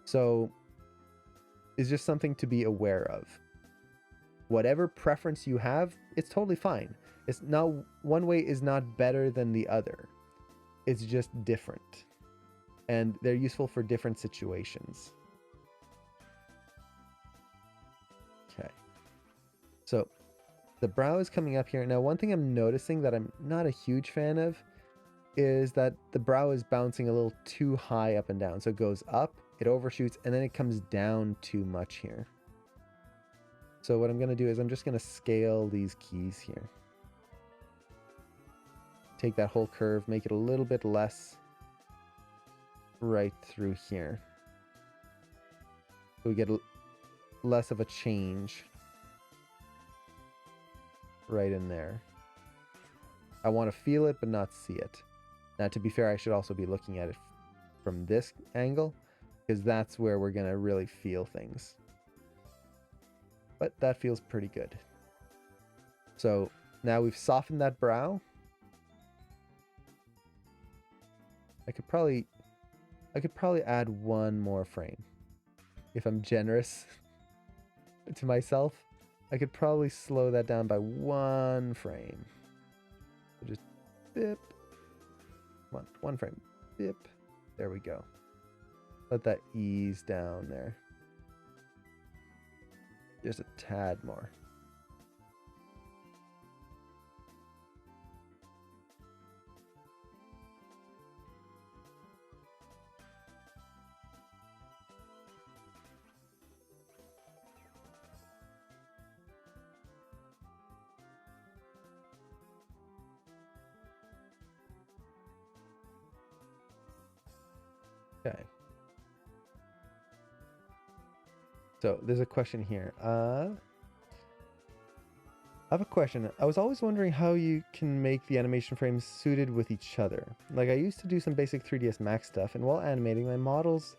[SPEAKER 1] So it's just something to be aware of. Whatever preference you have, it's totally fine. It's not, one way is not better than the other. It's just different. And they're useful for different situations. Okay. So the brow is coming up here. Now, one thing I'm noticing that I'm not a huge fan of is that the brow is bouncing a little too high up and down. So it goes up, it overshoots, and then it comes down too much here. So what I'm going to do is I'm just going to scale these keys here. Take that whole curve, make it a little bit less right through here. So we get less of a change right in there. I want to feel it, but not see it. Now, to be fair, I should also be looking at it from this angle, because that's where we're going to really feel things. But that feels pretty good. So now we've softened that brow. I could probably add one more frame. If I'm generous to myself, I could probably slow that down by one frame. So just bip. One frame. Bip. There we go. Let that ease down there. Just a tad more. Okay. So there's a question here. I have a question. I was always wondering how you can make the animation frames suited with each other. Like I used to do some basic 3ds Max stuff, and while animating my models,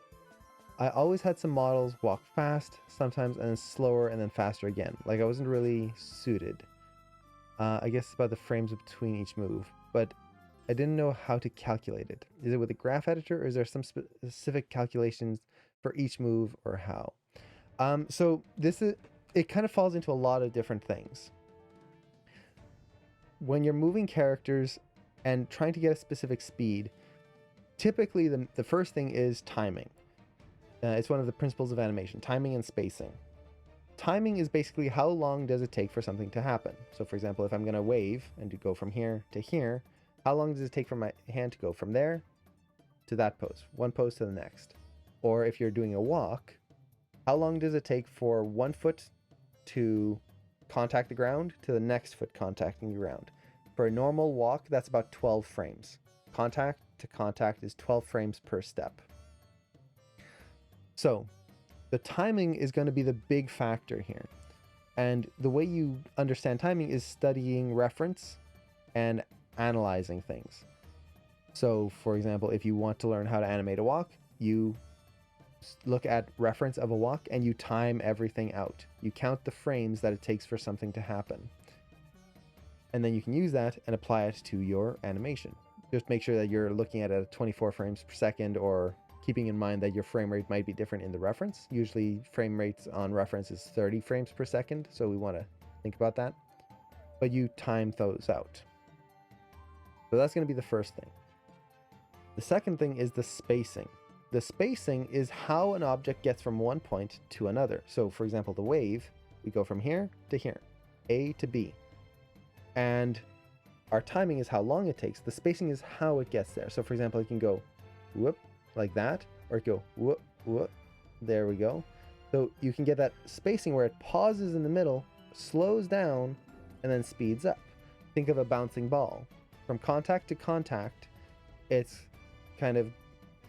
[SPEAKER 1] I always had some models walk fast sometimes and then slower and then faster again. Like I wasn't really suited. I guess it's about the frames between each move, but I didn't know how to calculate it. Is it with a graph editor or is there some specific calculations for each move or how? So it kind of falls into a lot of different things. When you're moving characters and trying to get a specific speed, typically the first thing is timing. It's one of the principles of animation, timing and spacing. Timing is basically how long does it take for something to happen. So for example, if I'm going to wave and to go from here to here, how long does it take for my hand to go from there to that pose, one pose to the next? Or if you're doing a walk, how long does it take for one foot to contact the ground to the next foot contacting the ground? For a normal walk, that's about 12 frames. Contact to contact is 12 frames per step. So the timing is going to be the big factor here. And the way you understand timing is studying reference and analyzing things. So for example, if you want to learn how to animate a walk, you look at reference of a walk and you time everything out. You count the frames that it takes for something to happen. And then you can use that and apply it to your animation. Just make sure that you're looking at it at 24 frames per second, or keeping in mind that your frame rate might be different in the reference. Usually frame rates on reference is 30 frames per second, so we want to think about that. But you time those out. So that's going to be the first thing. The second thing is the spacing. The spacing is how an object gets from one point to another. So for example, the wave, we go from here to here, A to B. And our timing is how long it takes. The spacing is how it gets there. So for example, it can go whoop like that, or it go whoop, whoop. There we go. So you can get that spacing where it pauses in the middle, slows down, and then speeds up. Think of a bouncing ball. From contact to contact, it's kind of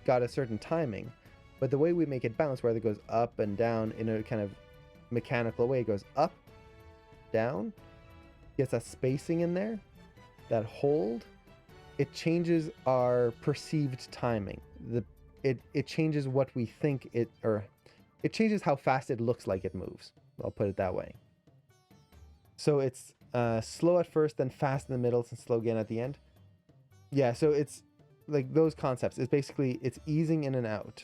[SPEAKER 1] got a certain timing, but the way we make it bounce, where it goes up and down in a kind of mechanical way, it goes up, down, gets that spacing in there, that hold, it changes our perceived timing. It changes what we think it, or it changes how fast it looks like it moves. I'll put it that way. So it's slow at first, then fast in the middle, and slow again at the end. Yeah, so it's like those concepts. It's basically, it's easing in and out.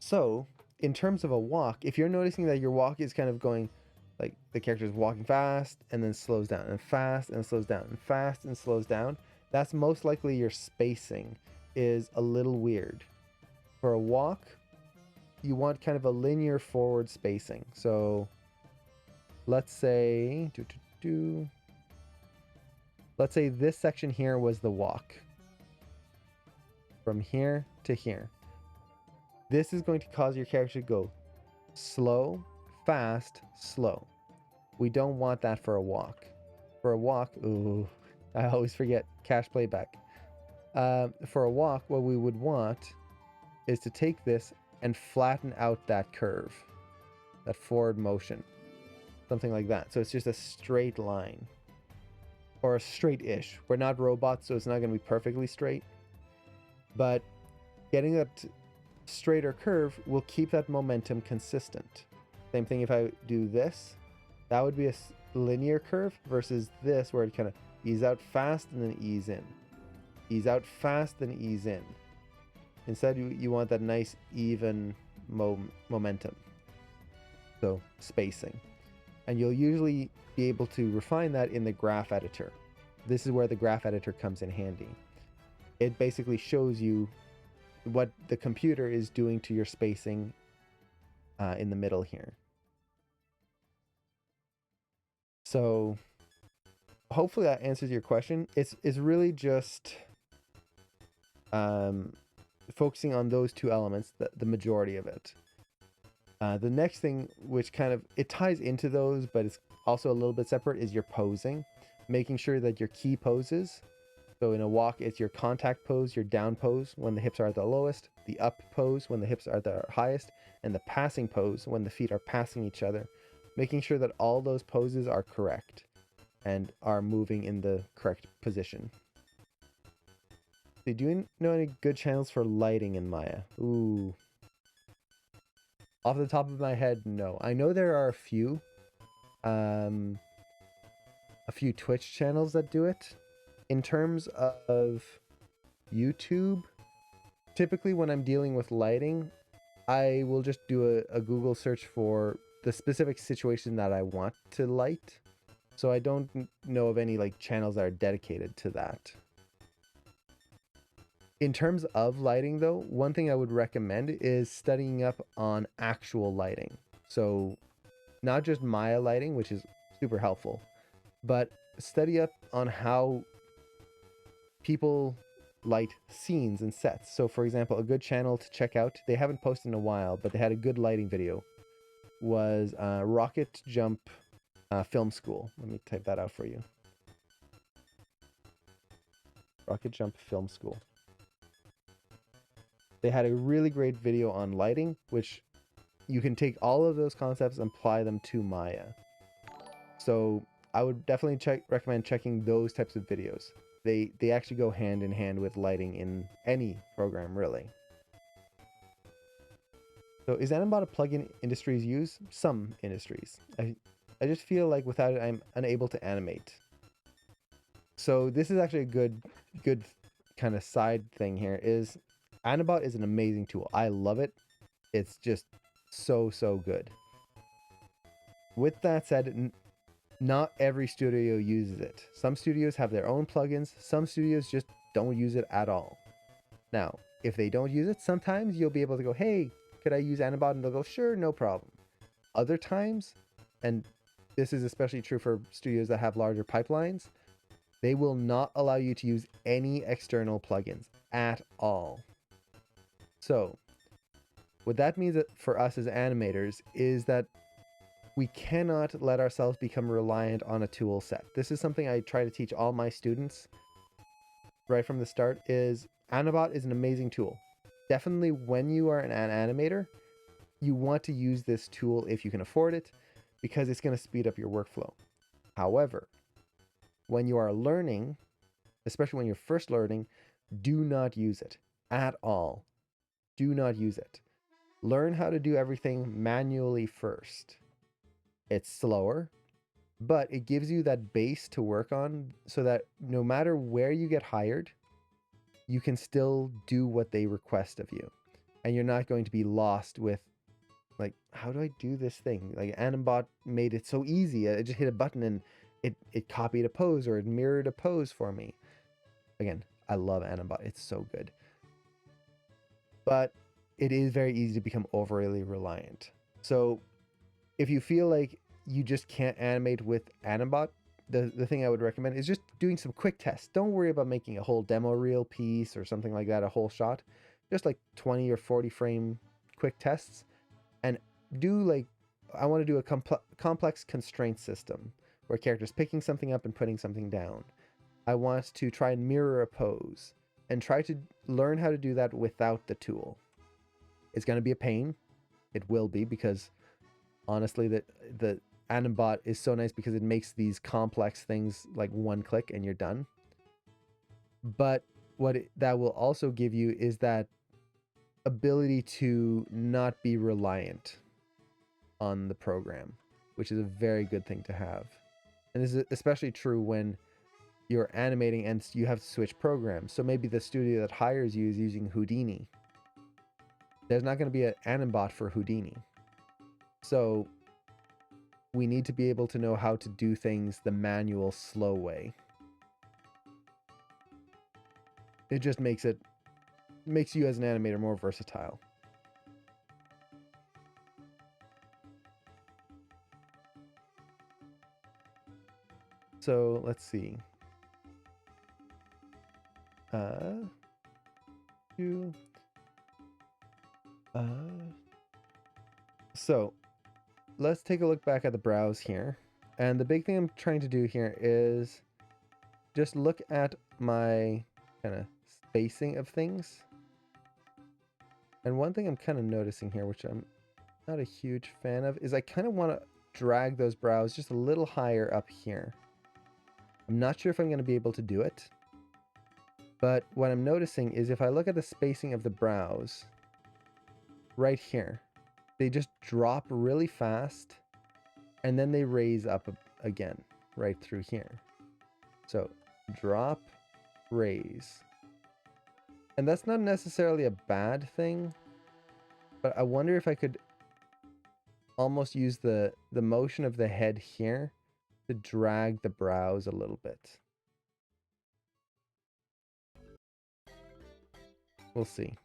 [SPEAKER 1] So in terms of a walk, if you're noticing that your walk is kind of going, like the character is walking fast and then slows down, and fast and slows down, and fast and slows down, that's most likely your spacing is a little weird. For a walk, you want kind of a linear forward spacing. So let's say, let's say this section here was the walk. From here to here. This is going to cause your character to go slow, fast, slow. We don't want that for a walk. For a walk, ooh, I always forget cache playback. For a walk, what we would want is to take this and flatten out that curve, that forward motion, something like that. So it's just a straight line, or a straight-ish. We're not robots, so it's not going to be perfectly straight. But getting that straighter curve will keep that momentum consistent. Same thing if I do this, that would be a linear curve versus this where it kind of ease out fast and then ease in. Ease out fast, then ease in. Instead, you want that nice even momentum. So spacing. And you'll usually be able to refine that in the graph editor. This is where the graph editor comes in handy. It basically shows you what the computer is doing to your spacing in the middle here. So hopefully that answers your question. It's really just focusing on those two elements, the majority of it. The next thing, which kind of, it ties into those, but it's also a little bit separate, is your posing. Making sure that your key poses, so in a walk, it's your contact pose, your down pose when the hips are at the lowest, the up pose when the hips are at the highest, and the passing pose when the feet are passing each other. making sure that all those poses are correct and are moving in the correct position. Do you know any good channels for lighting in Maya? Ooh. Off the top of my head, no. I know there are a few Twitch channels that do it. In terms of YouTube, typically when I'm dealing with lighting, I will just do a Google search for the specific situation that I want to light. So I don't know of any like channels that are dedicated to that. In terms of lighting though, one thing I would recommend is studying up on actual lighting. So not just Maya lighting, which is super helpful, but study up on how people light scenes and sets. So for example, a good channel to check out, they haven't posted in a while, but they had a good lighting video, was Rocket Jump Film School. Let me type that out for you. Rocket Jump Film School. They had a really great video on lighting, which you can take all of those concepts and apply them to Maya. So I would definitely recommend checking those types of videos. They actually go hand in hand with lighting in any program, really. So is Animbot a plugin industries use? Some industries. I just feel like without it, I'm unable to animate. So this is actually a good kind of side thing here is Animbot is an amazing tool. I love it. It's just so good. With that said, not every studio uses it. Some studios have their own plugins. Some studios just don't use it at all. Now, if they don't use it, sometimes you'll be able to go, hey, could I use Animbot? And they'll go, sure, no problem. Other times, and this is especially true for studios that have larger pipelines, they will not allow you to use any external plugins at all. So what that means for us as animators is that we cannot let ourselves become reliant on a tool set. This is something I try to teach all my students right from the start is Animbot is an amazing tool. Definitely when you are an animator, you want to use this tool if you can afford it because it's going to speed up your workflow. However, when you are learning, especially when you're first learning, do not use it at all. Do not use it. Learn how to do everything manually first. It's slower, but it gives you that base to work on so that no matter where you get hired, you can still do what they request of you. And you're not going to be lost with like, how do I do this thing? Like Animbot made it so easy. I just hit a button and it copied a pose or it mirrored a pose for me. Again, I love Animbot. It's so good. But it is very easy to become overly reliant. So if you feel like you just can't animate with Animbot, the thing I would recommend is just doing some quick tests. Don't worry about making a whole demo reel piece or something like that, a whole shot. Just like 20 or 40 frame quick tests. And do like, I want to do a complex constraint system where character's picking something up and putting something down. I want to try and mirror a pose and try to learn how to do that without the tool. It's going to be a pain. It will be, because honestly, the Animbot is so nice because it makes these complex things like one click and you're done. But that will also give you is that ability to not be reliant on the program, which is a very good thing to have. And this is especially true when you're animating and you have to switch programs. So maybe the studio that hires you is using Houdini. There's not going to be an Animbot for Houdini. So we need to be able to know how to do things the manual, slow way. It just makes you as an animator more versatile. So let's see. So let's take a look back at the browse here. And the big thing I'm trying to do here is just look at my kind of spacing of things. And one thing I'm kind of noticing here, which I'm not a huge fan of, is I kind of want to drag those brows just a little higher up here. I'm not sure if I'm going to be able to do it, but what I'm noticing is if I look at the spacing of the brows right here, they just drop really fast and then they raise up again right through here. So drop, raise. And that's not necessarily a bad thing, but I wonder if I could almost use the motion of the head here to drag the brows a little bit. We'll see.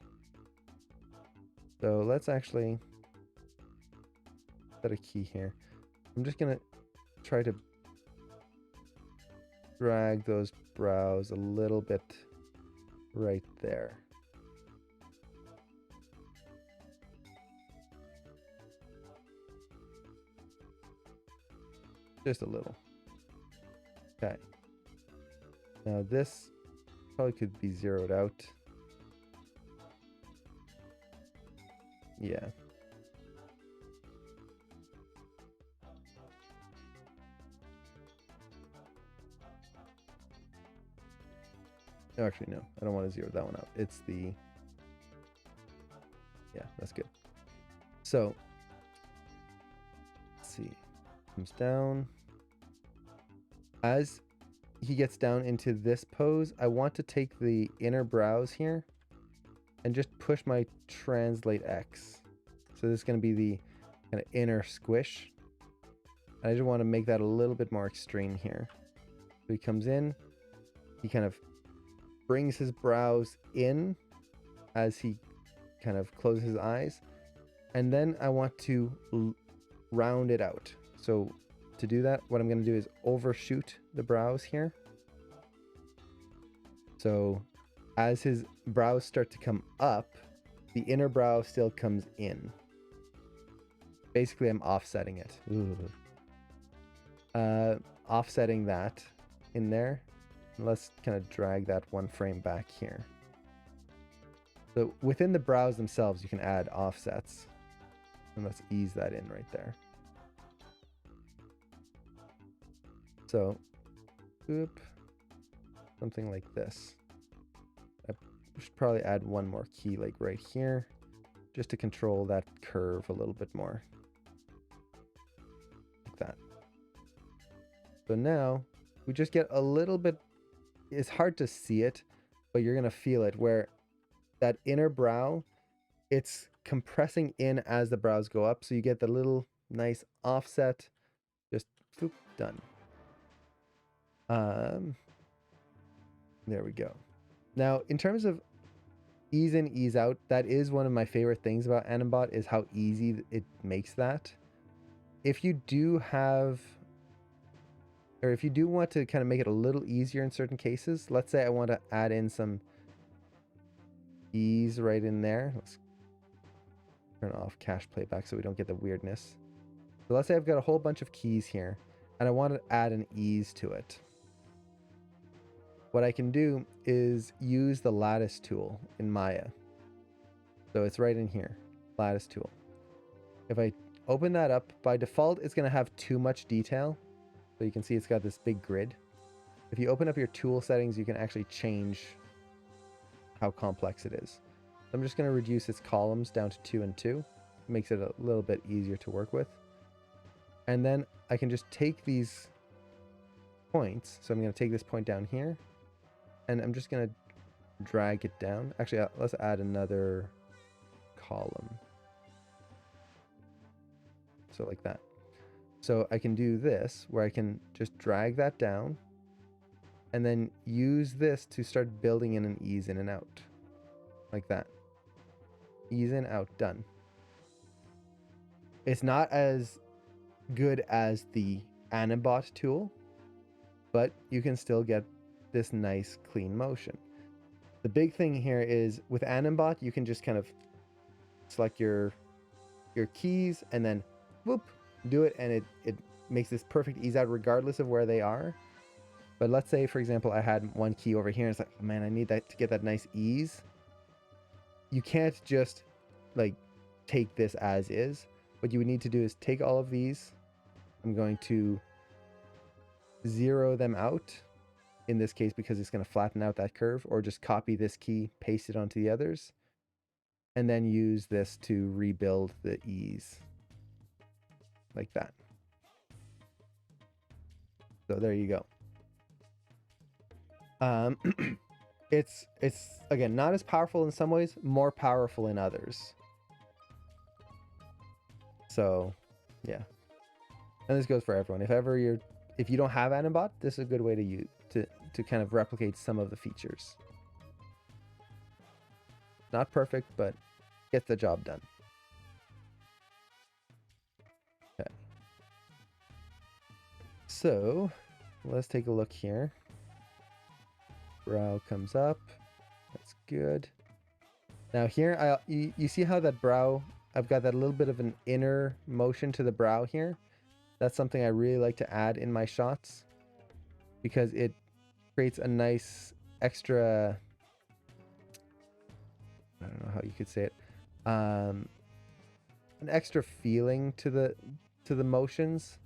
[SPEAKER 1] So let's actually set a key here. I'm just gonna try to drag those brows a little bit right there. Just a little. Okay. Now this probably could be zeroed out. Yeah. No, actually, no. I don't want to zero that one out. It's the... Yeah, that's good. So, let's see. Comes down. As he gets down into this pose, I want to take the inner brows here and just push my translate X. So this is going to be the kind of inner squish. I just want to make that a little bit more extreme here. So he comes in, he kind of brings his brows in as he kind of closes his eyes. And then I want to round it out. So to do that, what I'm going to do is overshoot the brows here. So as his brows start to come up, the inner brow still comes in. Basically, I'm offsetting it. Offsetting that in there. Let's kind of drag that one frame back here. So within the brows themselves, you can add offsets. And let's ease that in right there. So, oop, something like this. I should probably add one more key like right here, just to control that curve a little bit more. Like that. So now, we just get a little bit, it's hard to see it, but you're going to feel it, where that inner brow, it's compressing in as the brows go up. So you get the little nice offset, just boop, done. There we go. Now, in terms of ease in, ease out, that is one of my favorite things about Animbot, is how easy it makes that. If you do have, or if you do want to kind of make it a little easier in certain cases, let's say I want to add in some ease right in there. Let's turn off cache playback so we don't get the weirdness. So let's say I've got a whole bunch of keys here and I want to add an ease to it. What I can do is use the lattice tool in Maya. So it's right in here, lattice tool. If I open that up, by default, it's going to have too much detail. So you can see it's got this big grid. If you open up your tool settings, you can actually change how complex it is. I'm just going to reduce its columns down to 2 and 2. It makes it a little bit easier to work with. And then I can just take these points. So I'm going to take this point down here. And I'm just going to drag it down. Actually, let's add another column. So like that. So I can do this, where I can just drag that down and then use this to start building in an ease in and out. Like that. Ease in, out, done. It's not as good as the Animbot tool, but you can still get this nice clean motion. The big thing here is with Animbot, you can just kind of select your keys and then whoop, do it, and it makes this perfect ease out regardless of where they are. But let's say, for example, I had one key over here and it's like, oh man, I need that to get that nice ease. You can't just like take this as is. What you would need to do is take all of these I'm going to zero them out, in this case because it's going to flatten out that curve, or just copy this key, paste it onto the others, and then use this to rebuild the ease like that. So there you go. It's again not as powerful in some ways, more powerful in others. So yeah, and this goes for everyone. If you don't have Animbot, this is a good way to use to kind of replicate some of the features. Not perfect, but get the job done. Okay. So let's take a look here. Brow comes up. That's good. Now here, you see how that brow, I've got that little bit of an inner motion to the brow here. That's something I really like to add in my shots because it creates a nice extra, I don't know how you could say it, an extra feeling to the motions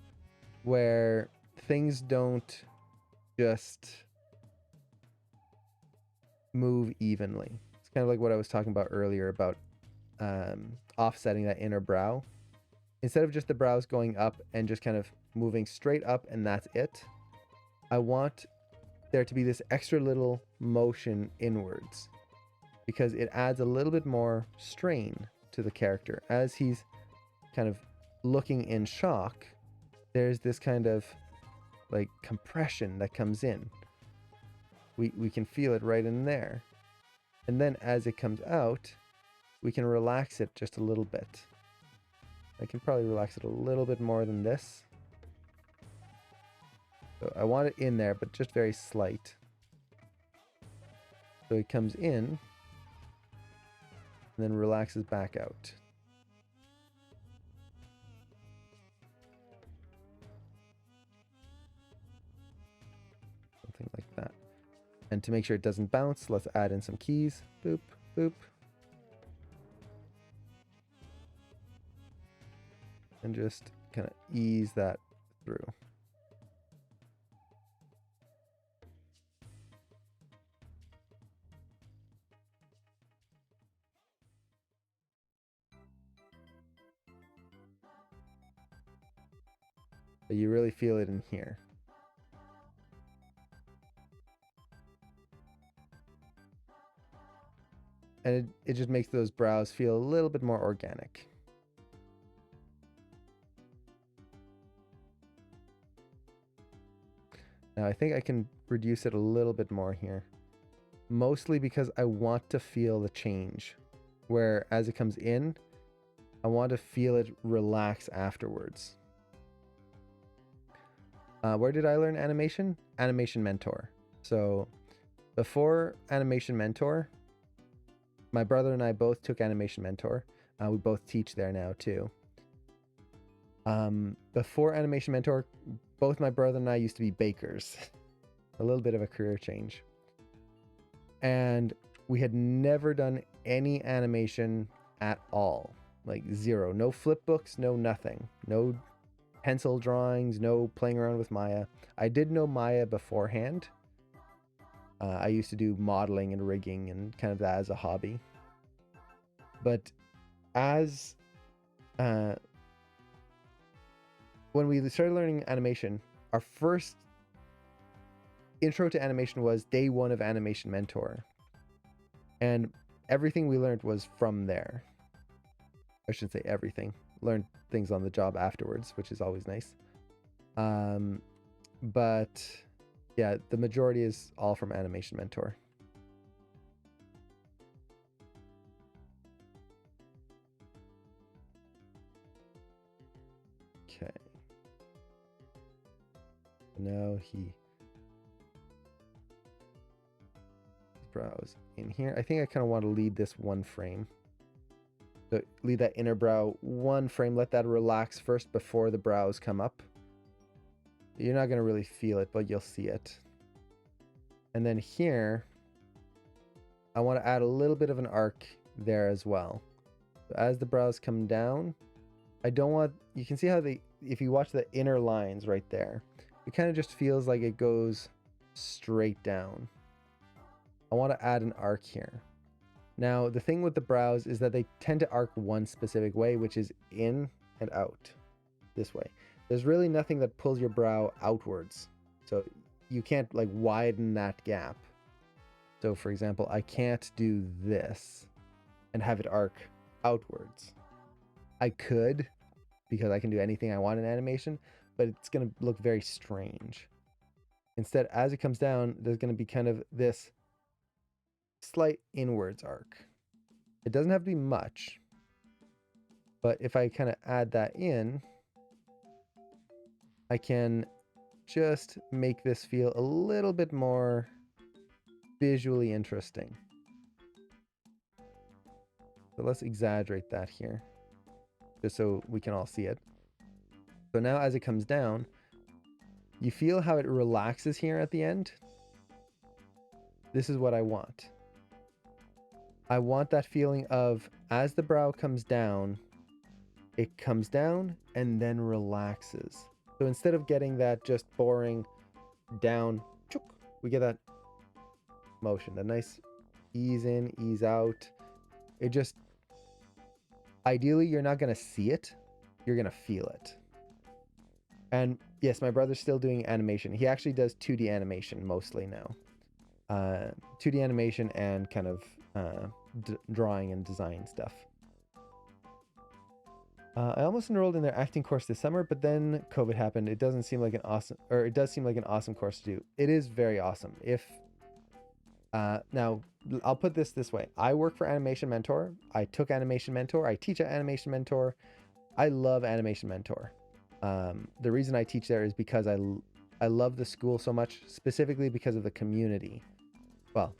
[SPEAKER 1] where things don't just move evenly. It's kind of like what I was talking about earlier about offsetting that inner brow. Instead of just the brows going up and just kind of moving straight up and that's it, I want there to be this extra little motion inwards because it adds a little bit more strain to the character. As he's kind of looking in shock, there's this kind of like compression that comes in. We can feel it right in there. And then as it comes out, we can relax it just a little bit. I can probably relax it a little bit more than this. So I want it in there, but just very slight. So it comes in and then relaxes back out. Something like that. And to make sure it doesn't bounce, let's add in some keys. Boop, boop. And just kind of ease that through. But you really feel it in here. And it just makes those brows feel a little bit more organic. Now I think I can reduce it a little bit more here. Mostly because I want to feel the change. Where as it comes in, I want to feel it relax afterwards. Where did I learn animation? Animation Mentor. So before Animation Mentor, my brother and I both took Animation Mentor. We both teach there now too. Before Animation Mentor, both my brother and I used to be bakers. A little bit of a career change. And we had never done any animation at all. Like zero. No flip books, no nothing. No pencil drawings, no playing around with Maya. I did know Maya beforehand. I used to do modeling and rigging and kind of that as a hobby. But as when we started learning animation, our first intro to animation was day one of Animation Mentor. And everything we learned was from there. I shouldn't say everything. Learned things on the job afterwards, which is always nice. But yeah, the majority is all from Animation Mentor. Okay. Now his brows in here. I think I kind of want to lead this one frame. So leave that inner brow one frame. Let that relax first before the brows come up. You're not going to really feel it, but you'll see it. And then here, I want to add a little bit of an arc there as well. So as the brows come down, I don't want, you can see how if you watch the inner lines right there, it kind of just feels like it goes straight down. I want to add an arc here. Now, the thing with the brows is that they tend to arc one specific way, which is in and out this way. There's really nothing that pulls your brow outwards. So you can't like widen that gap. So for example, I can't do this and have it arc outwards. I could, because I can do anything I want in animation, but it's going to look very strange. Instead, as it comes down, there's going to be kind of this slight inwards arc. It doesn't have to be much, but if I kind of add that in, I can just make this feel a little bit more visually interesting. So let's exaggerate that here, just so we can all see it. So now as it comes down, you feel how it relaxes here at the end? This is what I want. I want that feeling of, as the brow comes down, it comes down and then relaxes. So instead of getting that just boring down, we get that motion, that nice ease in, ease out. It just, ideally, you're not going to see it. You're going to feel it. And yes, my brother's still doing animation. He actually does 2D animation mostly now. 2D animation and kind of drawing and design stuff. I almost enrolled in their acting course this summer, but then COVID happened. It doesn't seem like an awesome, or it does seem like an awesome course to do. It is very awesome. If now I'll put this way. I work for Animation Mentor. I took Animation Mentor. I teach at Animation Mentor. I love Animation Mentor. The reason I teach there is because I love the school so much, specifically because of the community. Well,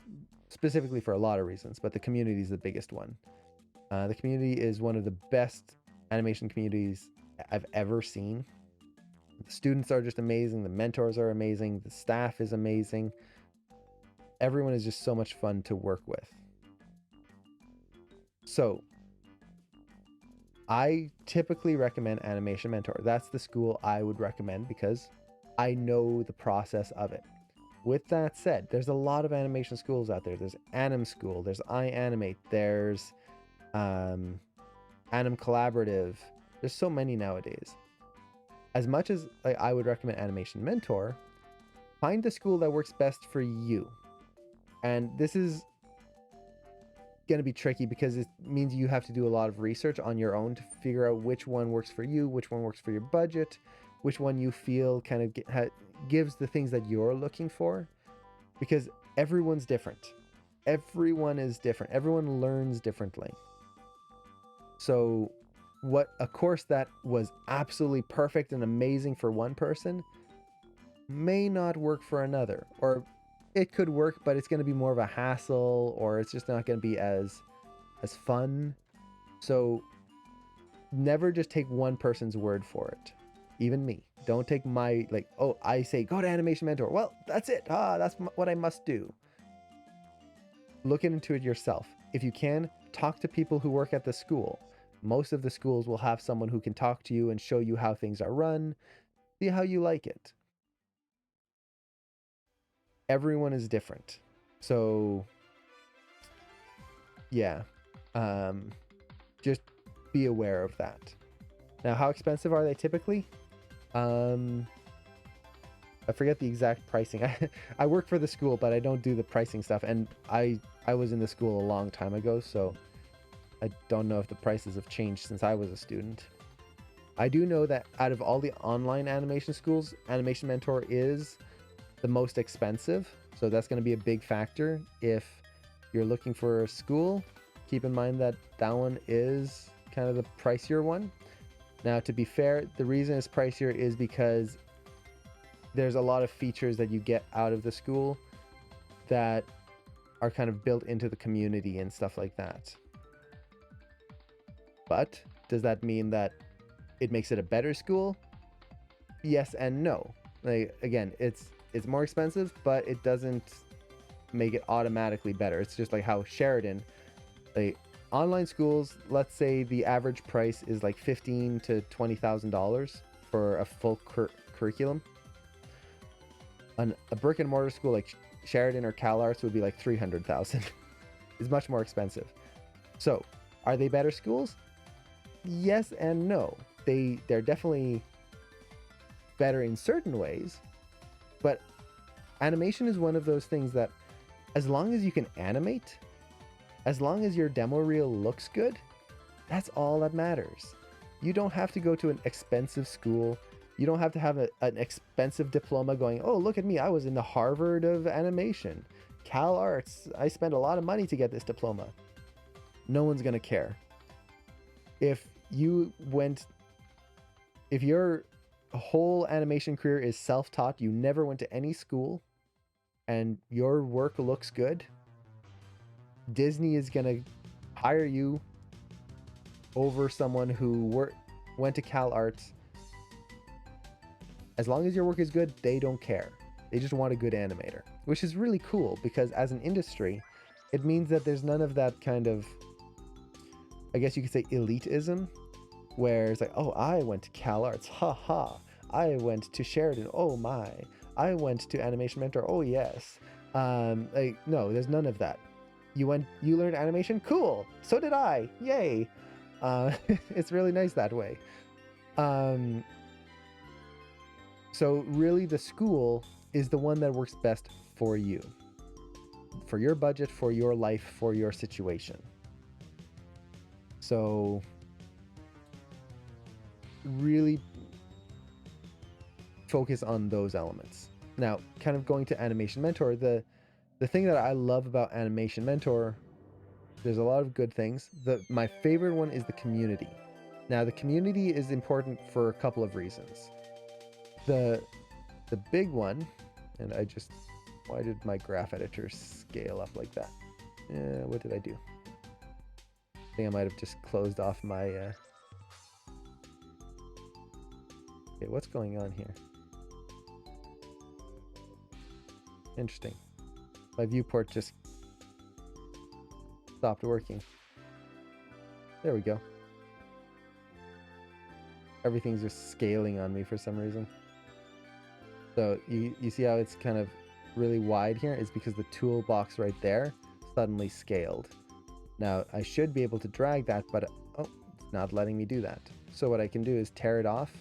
[SPEAKER 1] specifically for a lot of reasons, but the community is the biggest one. The community is one of the best animation communities I've ever seen. The students are just amazing. The mentors are amazing. The staff is amazing. Everyone is just so much fun to work with. So I typically recommend Animation Mentor. That's the school I would recommend because I know the process of it. With that said, there's a lot of animation schools out there. There's Anim School, there's iAnimate, there's Anim Collaborative. There's so many nowadays. As much as I would recommend Animation Mentor, find the school that works best for you. And this is going to be tricky because it means you have to do a lot of research on your own to figure out which one works for you, which one works for your budget, which one you feel kind of gives the things that you're looking for, because everyone's different. Everyone is different. Everyone learns differently. So what a course that was absolutely perfect and amazing for one person may not work for another, or it could work, but it's going to be more of a hassle, or it's just not going to be as fun. So never just take one person's word for it. Even me. Don't take my, oh, I say, go to Animation Mentor. Well, that's it. That's what I must do. Look into it yourself. If you can, talk to people who work at the school. Most of the schools will have someone who can talk to you and show you how things are run. See how you like it. Everyone is different. So, yeah. Just be aware of that. Now, how expensive are they typically? I forget the exact pricing. I work for the school, but I don't do the pricing stuff. And I was in the school a long time ago, so I don't know if the prices have changed since I was a student. I do know that out of all the online animation schools, Animation Mentor is the most expensive. So that's going to be a big factor. If you're looking for a school, keep in mind that that one is kind of the pricier one. Now, to be fair, the reason it's pricier is because there's a lot of features that you get out of the school that are kind of built into the community and stuff like that. But does that mean that it makes it a better school? Yes and no. Again, it's more expensive, but it doesn't make it automatically better. It's just like how Sheridan, online schools, let's say the average price is like $15,000 to $20,000 for a full curriculum. A brick and mortar school like Sheridan or CalArts would be like $300,000. It's much more expensive. So, are they better schools? Yes and no. They're definitely better in certain ways, but animation is one of those things that, as long as you can animate, as long as your demo reel looks good, that's all that matters. You don't have to go to an expensive school. You don't have to have an expensive diploma going, oh, look at me, I was in the Harvard of animation. CalArts, I spent a lot of money to get this diploma. No one's going to care. If your whole animation career is self-taught, you never went to any school, and your work looks good, Disney is going to hire you over someone who went to CalArts. As long as your work is good, they don't care. They just want a good animator, which is really cool because as an industry, it means that there's none of that kind of, I guess you could say, elitism, where it's like, oh, I went to CalArts, ha. I went to Sheridan, oh my. I went to Animation Mentor, oh yes. No, there's none of that. You learned animation? Cool. So did I. Yay. It's really nice that way. So really the school is the one that works best for you, for your budget, for your life, for your situation. So really focus on those elements. Now, kind of going to Animation Mentor, the thing that I love about Animation Mentor, there's a lot of good things. My favorite one is the community. Now, the community is important for a couple of reasons. The big one, and why did my graph editor scale up like that? What did I do? I think I might have just closed off my... Okay, what's going on here? Interesting. My viewport just stopped working. There we go. Everything's just scaling on me for some reason. So you see how it's kind of really wide here? It's because the toolbox right there suddenly scaled. Now I should be able to drag that, but it's not letting me do that. So what I can do is tear it off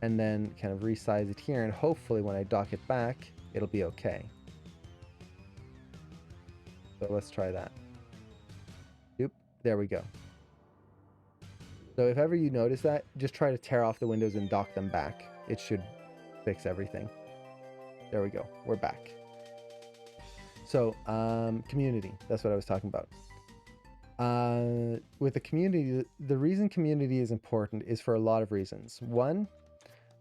[SPEAKER 1] and then kind of resize it here, and hopefully when I dock it back, it'll be okay. So let's try that. Oop, there we go. So if ever you notice that, just try to tear off the windows and dock them back. It should fix everything. There we go. We're back. So, community. That's what I was talking about. With the community, the reason community is important is for a lot of reasons. One,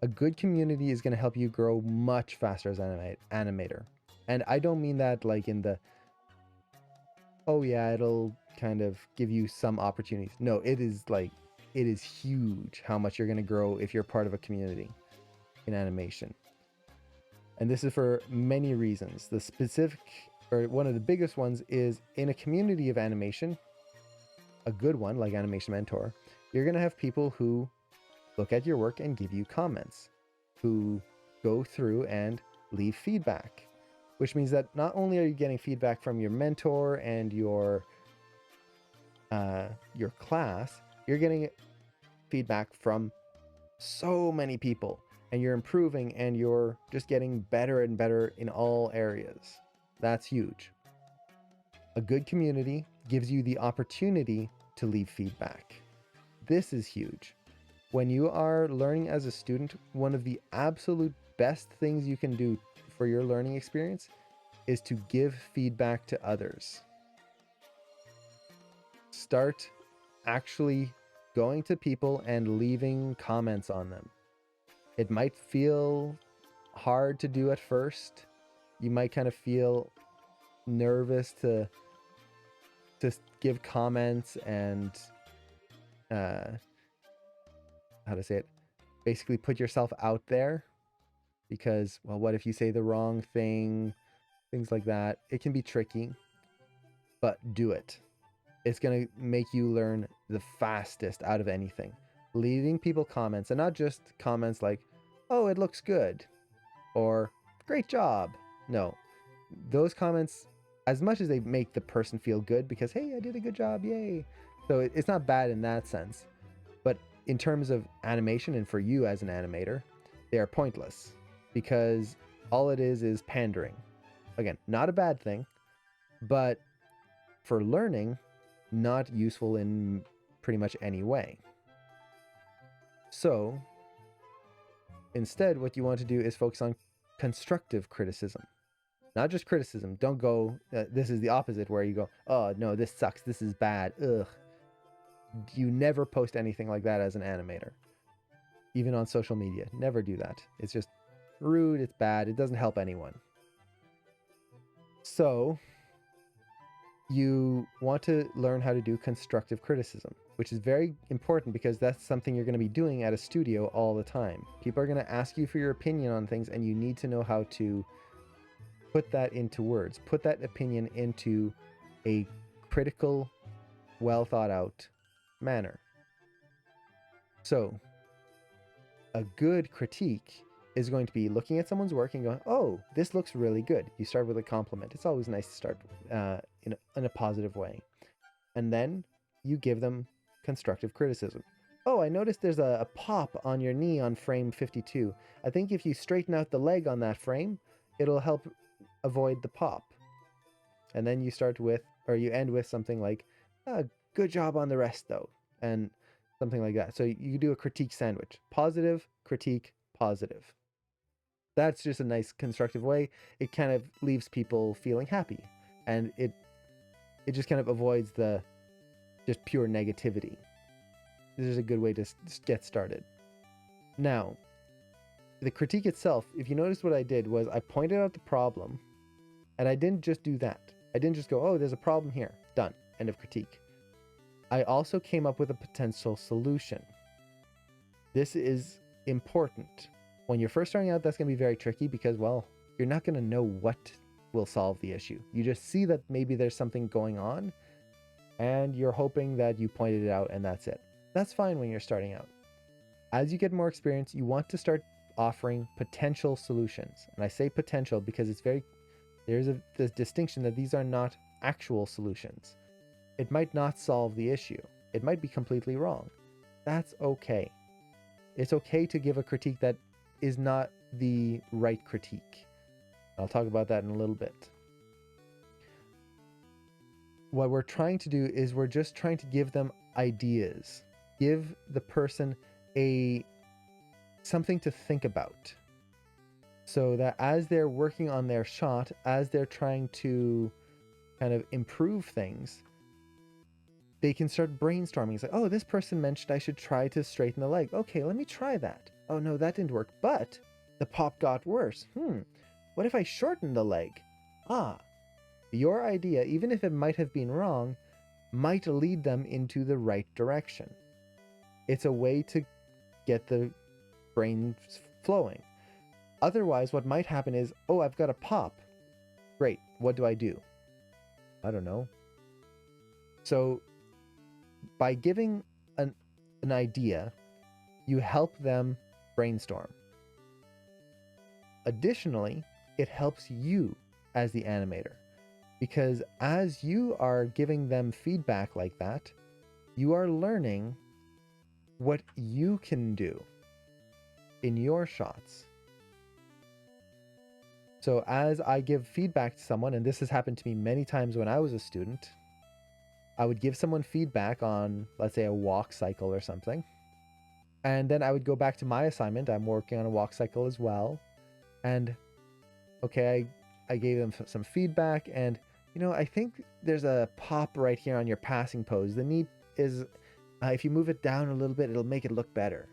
[SPEAKER 1] a good community is going to help you grow much faster as an animator. And I don't mean that like in the, oh yeah, it'll kind of give you some opportunities. No, it is huge how much you're going to grow if you're part of a community in animation. And this is for many reasons. The specific, or one of the biggest ones, is in a community of animation, a good one like Animation Mentor, you're going to have people who look at your work and give you comments, who go through and leave feedback, which means that not only are you getting feedback from your mentor and your class, you're getting feedback from so many people, and you're improving, and you're just getting better and better in all areas. That's huge. A good community gives you the opportunity to leave feedback. This is huge. When you are learning as a student, one of the absolute best things you can do for your learning experience is to give feedback to others. Start actually going to people and leaving comments on them. It might feel hard to do at first. You might kind of feel nervous to give comments and how to say it, basically put yourself out there, because, well, what if you say the wrong thing, things like that. It can be tricky, but do it. It's going to make you learn the fastest out of anything. leaving people comments, and not just comments like, oh, it looks good, or great job. No, those comments, as much as they make the person feel good because, hey, I did a good job, yay. So it's not bad in that sense. But in terms of animation and for you as an animator, they are pointless because all it is pandering. Again, not a bad thing, but for learning, not useful in pretty much any way. So instead, what you want to do is focus on constructive criticism. Not just criticism. Don't go, this is the opposite where you go, oh no, this sucks, this is bad, ugh. You never post anything like that as an animator. Even on social media, never do that. It's just rude, it's bad, it doesn't help anyone. So you want to learn how to do constructive criticism, which is very important because that's something you're going to be doing at a studio all the time. People are going to ask you for your opinion on things, and you need to know how to put that into words, put that opinion into a critical, well thought out manner. So a good critique is going to be looking at someone's work and going, oh, this looks really good. You start with a compliment. It's always nice to start in a positive way. And then you give them constructive criticism. Oh, I noticed there's a pop on your knee on frame 52. I think if you straighten out the leg on that frame, it'll help avoid the pop. And then you start with, or you end with something like, good job on the rest though. And something like that. So you do a critique sandwich. Positive, critique, positive. That's just a nice constructive way. It kind of leaves people feeling happy. And it just kind of avoids the just pure negativity. This is a good way to get started. Now, the critique itself, if you notice what I did was I pointed out the problem, and I didn't just do that. I didn't just go, oh, there's a problem here. Done. End of critique. I also came up with a potential solution. This is important. When you're first starting out, that's going to be very tricky because, well, you're not going to know what will solve the issue. You just see that maybe there's something going on, and you're hoping that you pointed it out and that's it. That's fine when you're starting out. As you get more experience, you want to start offering potential solutions. And I say potential because there's this distinction that these are not actual solutions. It might not solve the issue. It might be completely wrong. That's okay. It's okay to give a critique that is not the right critique. I'll talk about that in a little bit. What we're trying to do is we're just trying to give them ideas. Give the person something to think about. So that as they're working on their shot, as they're trying to kind of improve things, they can start brainstorming. It's like, oh, this person mentioned I should try to straighten the leg. Okay, let me try that. Oh no, that didn't work, but the pop got worse. What if I shorten the leg? Your idea, even if it might have been wrong, might lead them into the right direction. It's a way to get the brain flowing. Otherwise, what might happen is, oh, I've got a pop. Great, what do? I don't know. So by giving an idea, you help them brainstorm. Additionally, it helps you as the animator, because as you are giving them feedback like that, you are learning what you can do in your shots. So as I give feedback to someone, and this has happened to me many times when I was a student, I would give someone feedback on, let's say, a walk cycle or something. And then I would go back to my assignment. I'm working on a walk cycle as well. And okay, I gave them some feedback, and I think there's a pop right here on your passing pose. The knee is, if you move it down a little bit, it'll make it look better.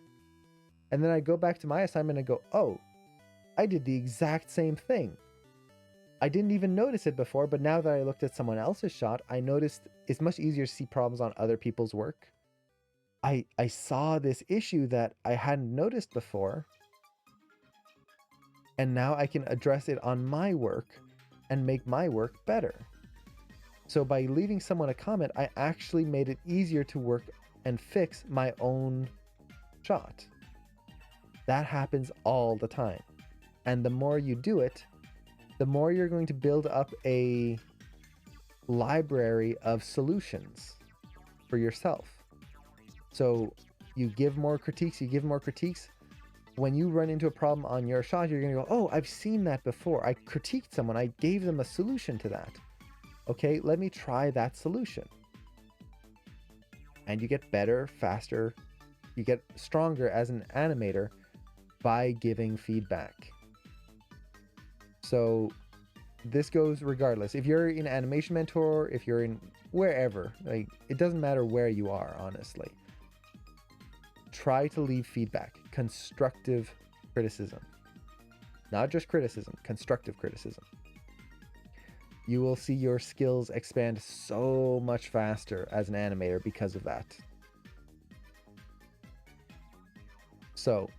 [SPEAKER 1] And then I go back to my assignment and go, oh, I did the exact same thing. I didn't even notice it before, but now that I looked at someone else's shot, I noticed it's much easier to see problems on other people's work. I saw this issue that I hadn't noticed before, and now I can address it on my work and make my work better. So by leaving someone a comment, I actually made it easier to work and fix my own shot. That happens all the time. And the more you do it, the more you're going to build up a library of solutions for yourself. So you give more critiques, When you run into a problem on your shot, you're going to go, oh, I've seen that before. I critiqued someone. I gave them a solution to that. Okay, let me try that solution. And you get better, faster. You get stronger as an animator by giving feedback. So this goes regardless. If you're in Animation Mentor, if you're in wherever, like, it doesn't matter where you are, honestly. Try to leave feedback, constructive criticism. Not just criticism, constructive criticism. You will see your skills expand so much faster as an animator because of that. So,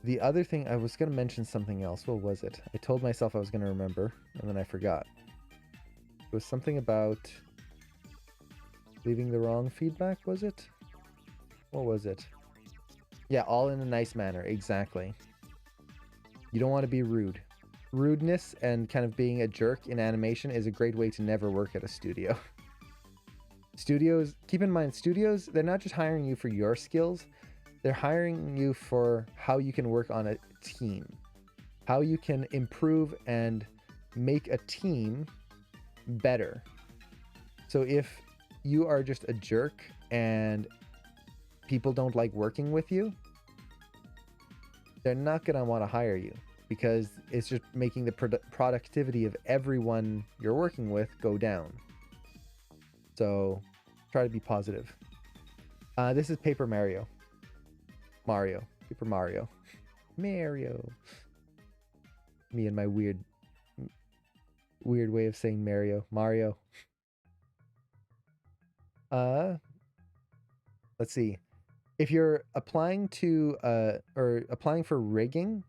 [SPEAKER 1] the other thing, I was going to mention something else. What was it? I told myself I was going to remember, and then I forgot. It was something about leaving the wrong feedback, was it? What was it? Yeah, all in a nice manner. Exactly. You don't want to be rude. Rudeness and kind of being a jerk in animation is a great way to never work at a studio. Studios, keep in mind, studios, they're not just hiring you for your skills. They're hiring you for how you can work on a team. How you can improve and make a team better. So if you are just a jerk and people don't like working with you, they're not going to want to hire you, because it's just making the productivity of everyone you're working with go down. So try to be positive. This is Paper Mario. Paper Mario. Mario. Me and my weird way of saying Mario. Let's see. If you're applying to or applying for rigging,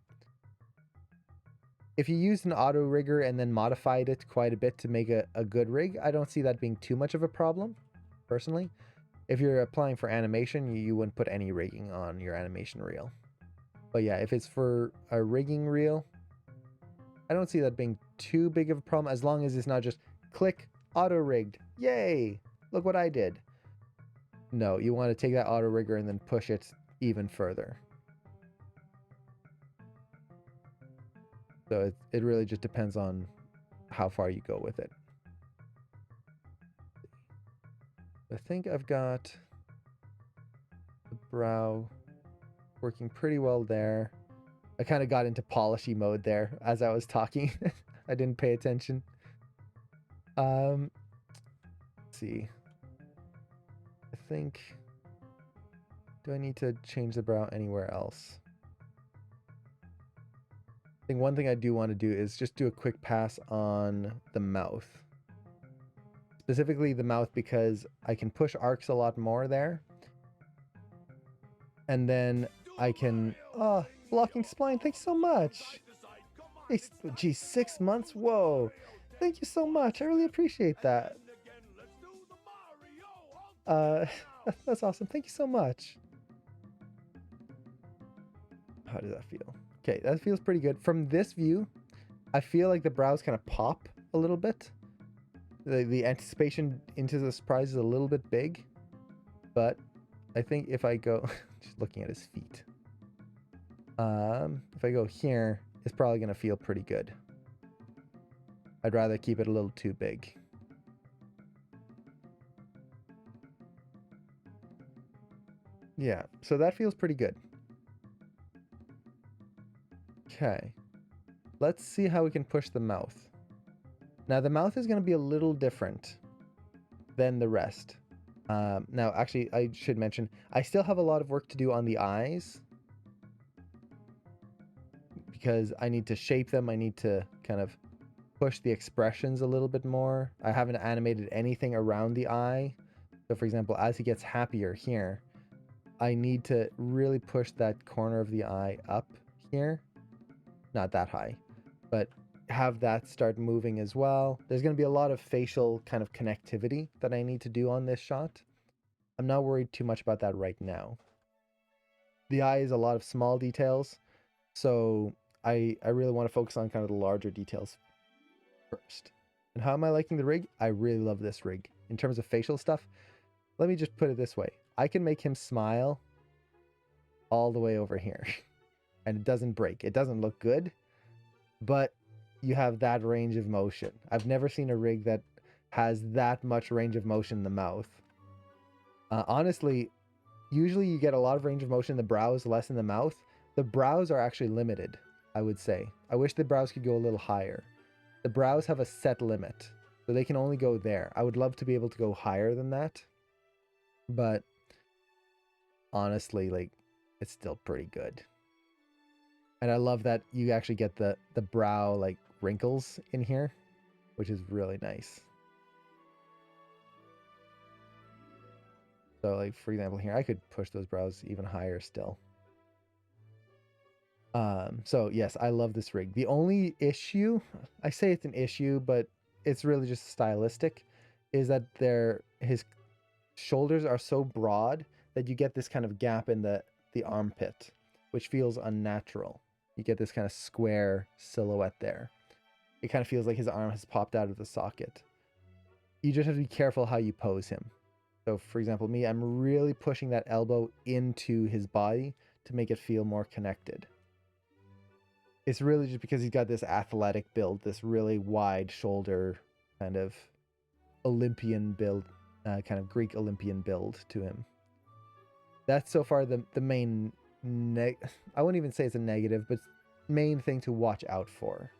[SPEAKER 1] if you used an auto rigger and then modified it quite a bit to make a good rig, I don't see that being too much of a problem, personally. If you're applying for animation, you wouldn't put any rigging on your animation reel. But yeah, if it's for a rigging reel, I don't see that being too big of a problem, as long as it's not just click, auto rigged, yay, look what I did. No, you want to take that auto rigger and then push it even further. So it really just depends on how far you go with it. I think I've got the brow working pretty well there. I kind of got into polishy mode there as I was talking. I didn't pay attention. Let's see. I think, do I need to change the brow anywhere else? I think one thing I do want to do is just do a quick pass on the mouth. Specifically the mouth, because I can push arcs a lot more there. And then I can... Oh, blocking spline, thanks so much! Hey, geez, 6 months? Whoa! Thank you so much, I really appreciate that. That's awesome, thank you so much. How does that feel? Okay, that feels pretty good. From this view, I feel like the brows kind of pop a little bit. The anticipation into the surprise is a little bit big, but I think if I go, just looking at his feet, if I go here, it's probably going to feel pretty good. I'd rather keep it a little too big. Yeah, so that feels pretty good. Okay, let's see how we can push the mouth. Now the mouth is going to be a little different than the rest. Now actually I should mention, I still have a lot of work to do on the eyes, because I need to shape them. I need to kind of push the expressions a little bit more. I haven't animated anything around the eye. So for example, as he gets happier here, I need to really push that corner of the eye up here. Not that high, but have that start moving as well. There's going to be a lot of facial kind of connectivity that I need to do on this shot. I'm not worried too much about that right now. The eye is a lot of small details, so I really want to focus on kind of the larger details first. And how am I liking the rig? I really love this rig. In terms of facial stuff, let me just put it this way. I can make him smile all the way over here. And it doesn't break. It doesn't look good, but you have that range of motion. I've never seen a rig that has that much range of motion in the mouth. Honestly, usually you get a lot of range of motion in the brows, less in the mouth. The brows are actually limited, I would say. I wish the brows could go a little higher. The brows have a set limit, so they can only go there. I would love to be able to go higher than that, but honestly, like, it's still pretty good. And I love that you actually get the brow like wrinkles in here, which is really nice. So like, for example, here, I could push those brows even higher still. So yes, I love this rig. The only issue, I say it's an issue, but it's really just stylistic, is that his shoulders are so broad that you get this kind of gap in the armpit, which feels unnatural. You get this kind of square silhouette there. It kind of feels like his arm has popped out of the socket. You just have to be careful how you pose him. So for example, me, I'm really pushing that elbow into his body to make it feel more connected. It's really just because he's got this athletic build, this really wide shoulder kind of Olympian build, kind of Greek Olympian build to him. That's so far the main, I wouldn't even say it's a negative, but main thing to watch out for.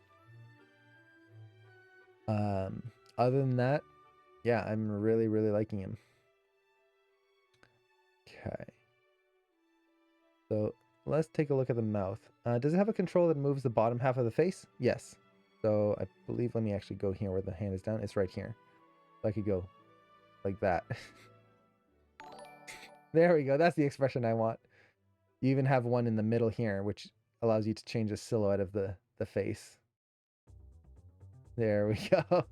[SPEAKER 1] Other than that, yeah, I'm really, really liking him. Okay. So let's take a look at the mouth. Does it have a control that moves the bottom half of the face? Yes. So I believe, let me actually go here where the hand is down. It's right here. So I could go like that. There we go. That's the expression I want. You even have one in the middle here, which allows you to change the silhouette of the face. There we go.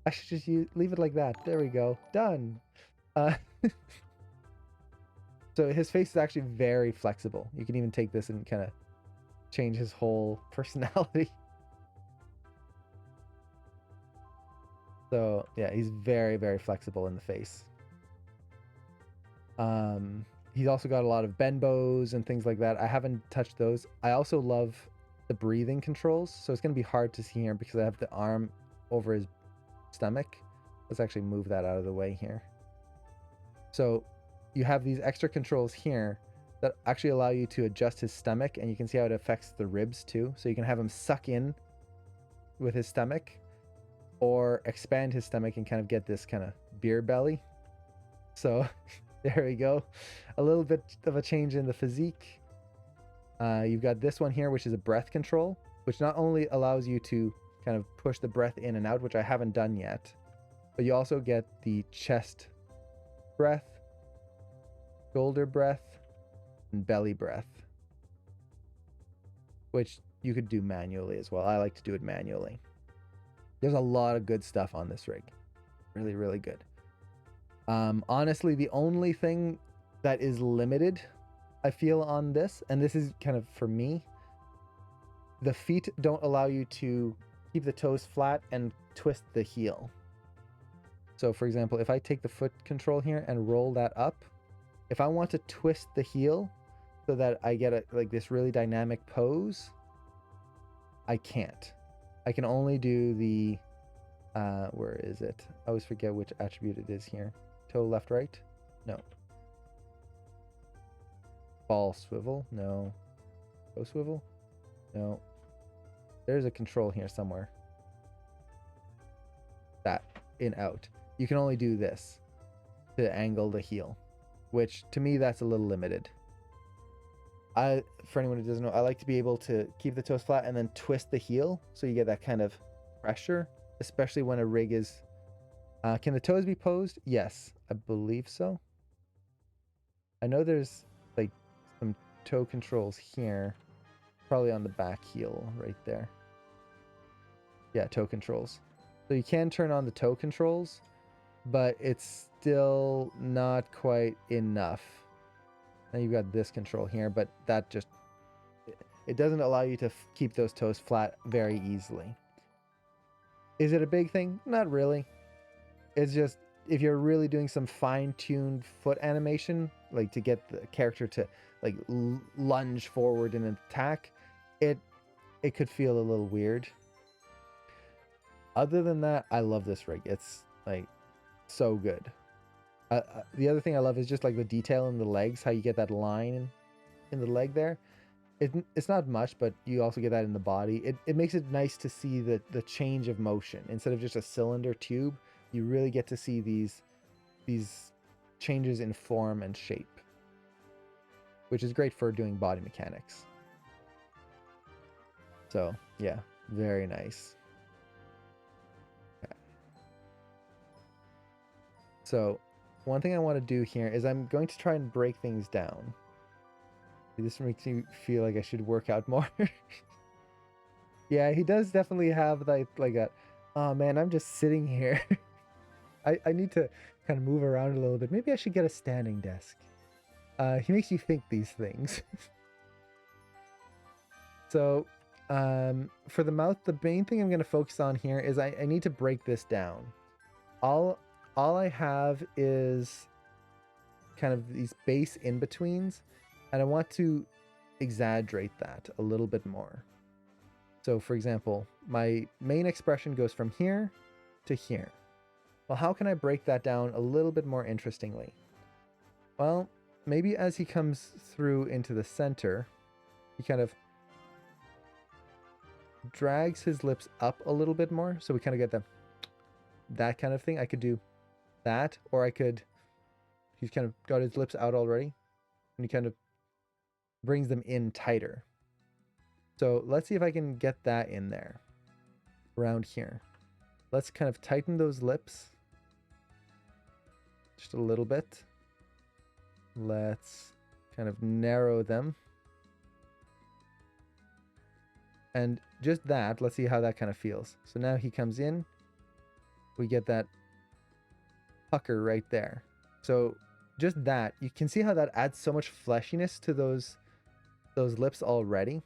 [SPEAKER 1] I should just leave it like that. There we go. Done. So his face is actually very flexible. You can even take this and kind of change his whole personality. So yeah, he's very, very flexible in the face. He's also got a lot of benbows and things like that. I haven't touched those. I also love the breathing controls. So it's going to be hard to see here because I have the arm over his stomach. Let's actually move that out of the way here. So you have these extra controls here that actually allow you to adjust his stomach, and you can see how it affects the ribs too. So you can have him suck in with his stomach or expand his stomach and kind of get this kind of beer belly. So there we go. A little bit of a change in the physique. You've got this one here, which is a breath control, which not only allows you to kind of push the breath in and out, which I haven't done yet, but you also get the chest breath, shoulder breath, and belly breath, which you could do manually as well. I like to do it manually. There's a lot of good stuff on this rig. Really, really good. Honestly, the only thing that is limited, I feel, on this, and this is kind of for me, the feet don't allow you to keep the toes flat and twist the heel. So for example, if I take the foot control here and roll that up, if I want to twist the heel so that I get like this really dynamic pose, I can't. I can only do the, where is it? I always forget which attribute it is here. Toe left, right? No. Ball swivel? No. Toe swivel? No. There's a control here somewhere. That, in, out. You can only do this to angle the heel, which to me, that's a little limited. For anyone who doesn't know, I like to be able to keep the toes flat and then twist the heel so you get that kind of pressure, especially when a rig is... can the toes be posed? Yes, I believe so. I know there's like some toe controls here, probably on the back heel right there. Yeah, toe controls. So you can turn on the toe controls, but it's still not quite enough. Now you've got this control here, but that just, it doesn't allow you to keep those toes flat very easily. Is it a big thing? Not really. It's just, if you're really doing some fine-tuned foot animation, like to get the character to like lunge forward in an attack, it could feel a little weird. Other than that, I love this rig. It's like so good. The other thing I love is just like the detail in the legs, how you get that line in the leg there. It's not much, but you also get that in the body. It makes it nice to see the change of motion. Instead of just a cylinder tube, you really get to see these changes in form and shape, which is great for doing body mechanics. So yeah, very nice. Okay. So one thing I want to do here is I'm going to try and break things down. This makes me feel like I should work out more. Yeah, he does definitely have like a, oh man, I'm just sitting here. I need to kind of move around a little bit. Maybe I should get a standing desk. He makes you think these things. So for the mouth, the main thing I'm going to focus on here is I need to break this down. All I have is kind of these base in-betweens, and I want to exaggerate that a little bit more. So for example, my main expression goes from here to here. Well, how can I break that down a little bit more interestingly? Well, maybe as he comes through into the center, he kind of drags his lips up a little bit more, so we kind of get that kind of thing. I could do that, or I could, he's kind of got his lips out already, and he kind of brings them in tighter. So let's see if I can get that in there, around here. Let's kind of tighten those lips just a little bit. Let's kind of narrow them. And just that, let's see how that kind of feels. So now he comes in, we get that pucker right there. So just that, you can see how that adds so much fleshiness to those lips already.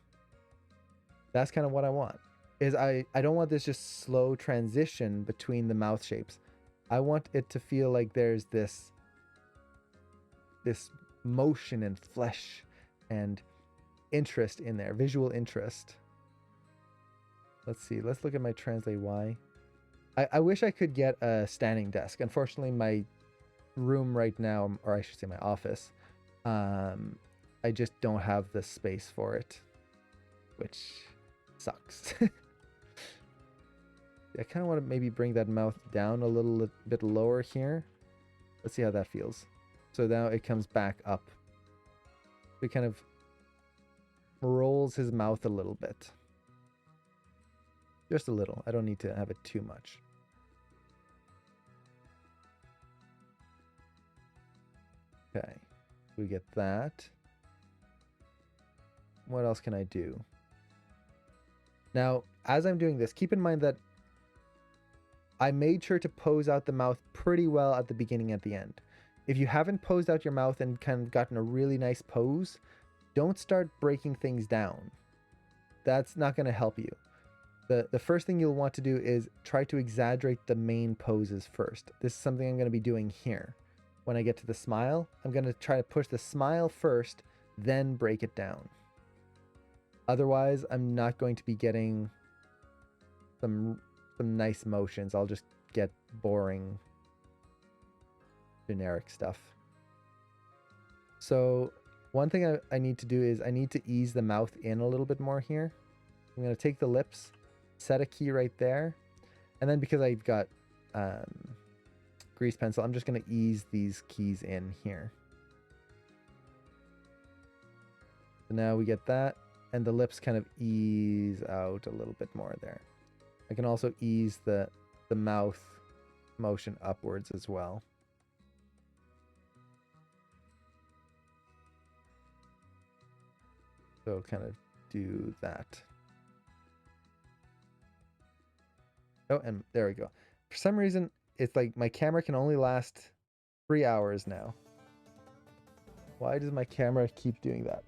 [SPEAKER 1] That's kind of what I want. Is I don't want this just slow transition between the mouth shapes. I want it to feel like there's this motion and flesh and interest in there, visual interest. Let's see. Let's look at my Translate Y. I wish I could get a standing desk. Unfortunately, my room right now, or I should say my office, I just don't have the space for it, which sucks. I kind of want to maybe bring that mouth down a little bit lower here. Let's see how that feels. So now it comes back up. It kind of rolls his mouth a little bit. Just a little. I don't need to have it too much. Okay. We get that. What else can I do? Now, as I'm doing this, keep in mind that I made sure to pose out the mouth pretty well at the beginning and at the end. If you haven't posed out your mouth and kind of gotten a really nice pose, don't start breaking things down. That's not going to help you. The first thing you'll want to do is try to exaggerate the main poses first. This is something I'm going to be doing here. When I get to the smile, I'm going to try to push the smile first, then break it down. Otherwise, I'm not going to be getting some nice motions. I'll just get boring, generic stuff. So one thing I need to do is I need to ease the mouth in a little bit more here. I'm going to take the lips, set a key right there, and then because I've got grease pencil, I'm just going to ease these keys in here. So now we get that, and the lips kind of ease out a little bit more there. I can also ease the mouth motion upwards as well. So kind of do that. Oh, and there we go. For some reason, it's like my camera can only last 3 hours now. Why does my camera keep doing that?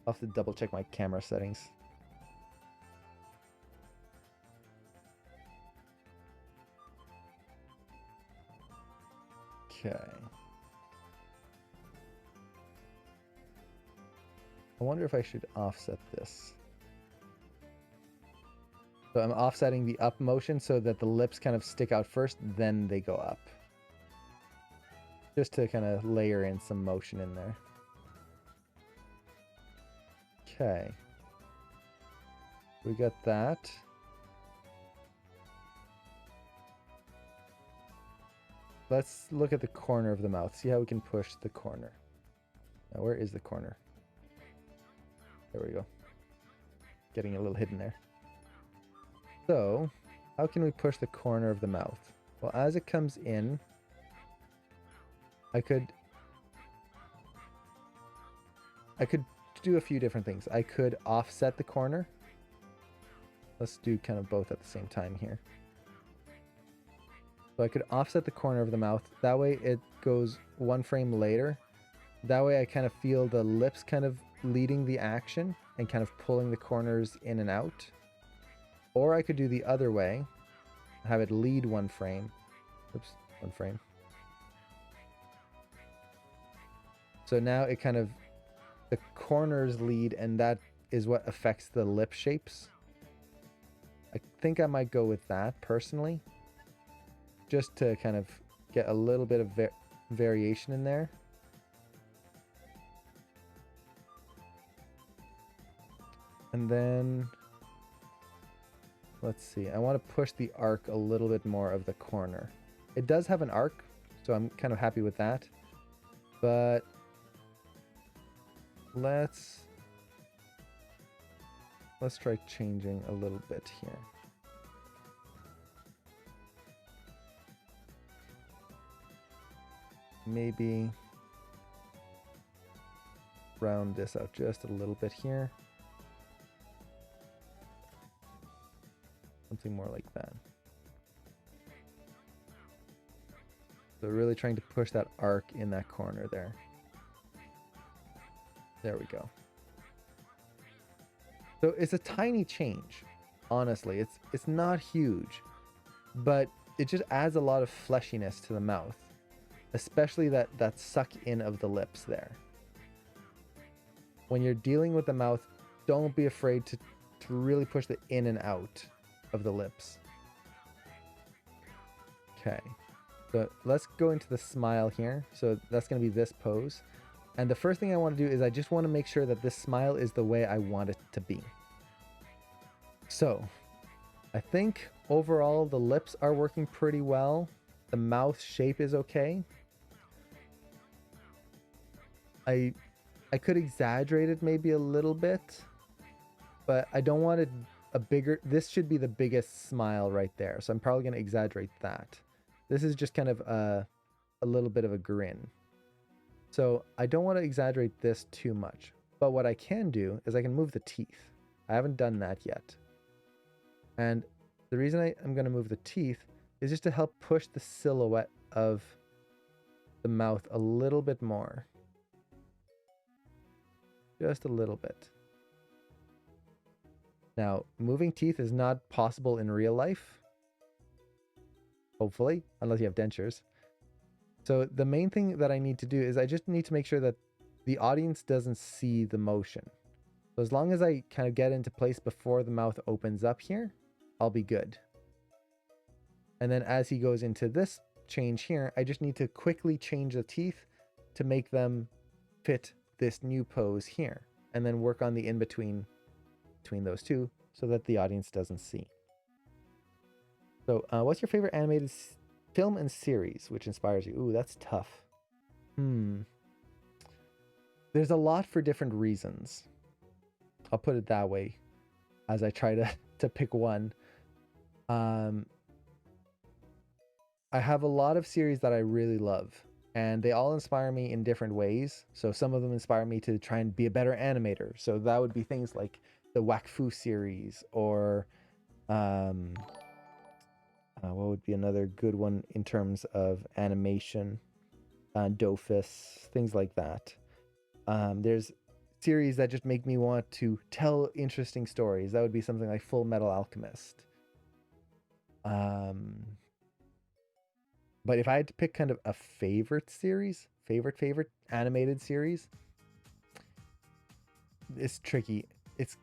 [SPEAKER 1] I'll have to double check my camera settings. Okay. I wonder if I should offset this. So I'm offsetting the up motion so that the lips kind of stick out first, then they go up. Just to kind of layer in some motion in there. Okay. We got that. Let's look at the corner of the mouth. See how we can push the corner. Now, where is the corner? There we go. Getting a little hidden there. So, how can we push the corner of the mouth? Well, as it comes in, I could do a few different things. I could offset the corner. Let's do kind of both at the same time here. So I could offset the corner of the mouth. That way it goes one frame later. That way I kind of feel the lips kind of leading the action and kind of pulling the corners in and out. Or I could do the other way, have it lead one frame. Oops, one frame. So now it kind of, the corners lead, and that is what affects the lip shapes. I think I might go with that personally, just to kind of get a little bit of variation in there. And then, let's see, I want to push the arc a little bit more of the corner. It does have an arc, so I'm kind of happy with that. But let's try changing a little bit here. Maybe round this out just a little bit here. Something more like that. So really trying to push that arc in that corner there. There we go. So it's a tiny change, honestly. It's not huge, but it just adds a lot of fleshiness to the mouth, especially that suck in of the lips there. When you're dealing with the mouth, don't be afraid to really push the in and out of the lips. Okay, so let's go into the smile here. So that's going to be this pose. And the first thing I want to do is I just want to make sure that this smile is the way I want it to be. So I think overall the lips are working pretty well. The mouth shape is okay. I could exaggerate it maybe a little bit, but I don't want it a bigger, this should be the biggest smile right there. So I'm probably going to exaggerate that. This is just kind of a little bit of a grin. So I don't want to exaggerate this too much, but what I can do is I can move the teeth. I haven't done that yet. And the reason I'm going to move the teeth is just to help push the silhouette of the mouth a little bit more. Just a little bit. Now, moving teeth is not possible in real life. Hopefully, unless you have dentures. So the main thing that I need to do is I just need to make sure that the audience doesn't see the motion. So as long as I kind of get into place before the mouth opens up here, I'll be good. And then as he goes into this change here, I just need to quickly change the teeth to make them fit this new pose here. And then work on the in-between between those two so that the audience doesn't see. So what's your favorite animated film and series which inspires you? Ooh, that's tough. There's a lot for different reasons. I'll put it that way as I try to pick one. I have a lot of series that I really love, and they all inspire me in different ways. So some of them inspire me to try and be a better animator. So that would be things like the Wakfu series, or what would be another good one in terms of animation? Dofus, things like that. There's series that just make me want to tell interesting stories. That would be something like Full Metal Alchemist. But if I had to pick kind of a favorite series, favorite animated series, it's tricky. It's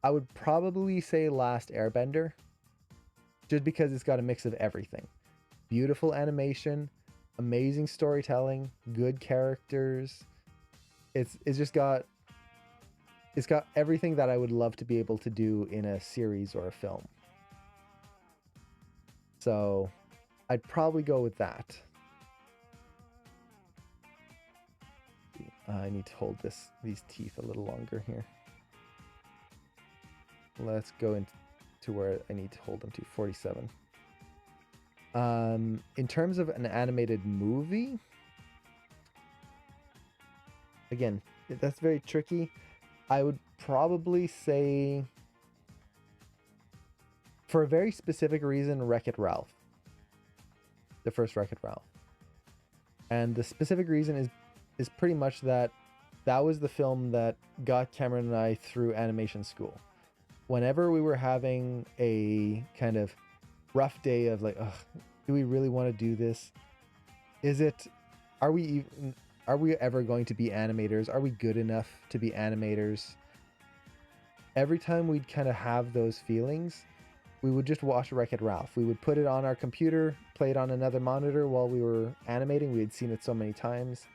[SPEAKER 1] I would probably say Last Airbender, just because it's got a mix of everything. Beautiful animation, amazing storytelling, good characters. It's just got everything that I would love to be able to do in a series or a film. So I'd probably go with that. I need to hold these teeth a little longer here. Let's go into where I need to hold them to, 47. In terms of an animated movie, again, that's very tricky. I would probably say, for a very specific reason, Wreck-It Ralph. The first Wreck-It Ralph. And the specific reason is pretty much that was the film that got Cameron and I through animation school. Whenever we were having a kind of rough day of like, ugh, do we really want to do this? Are we ever going to be animators? Are we good enough to be animators? Every time we'd kind of have those feelings, we would just watch Wreck-It Ralph. We would put it on our computer, play it on another monitor while we were animating. We had seen it so many times.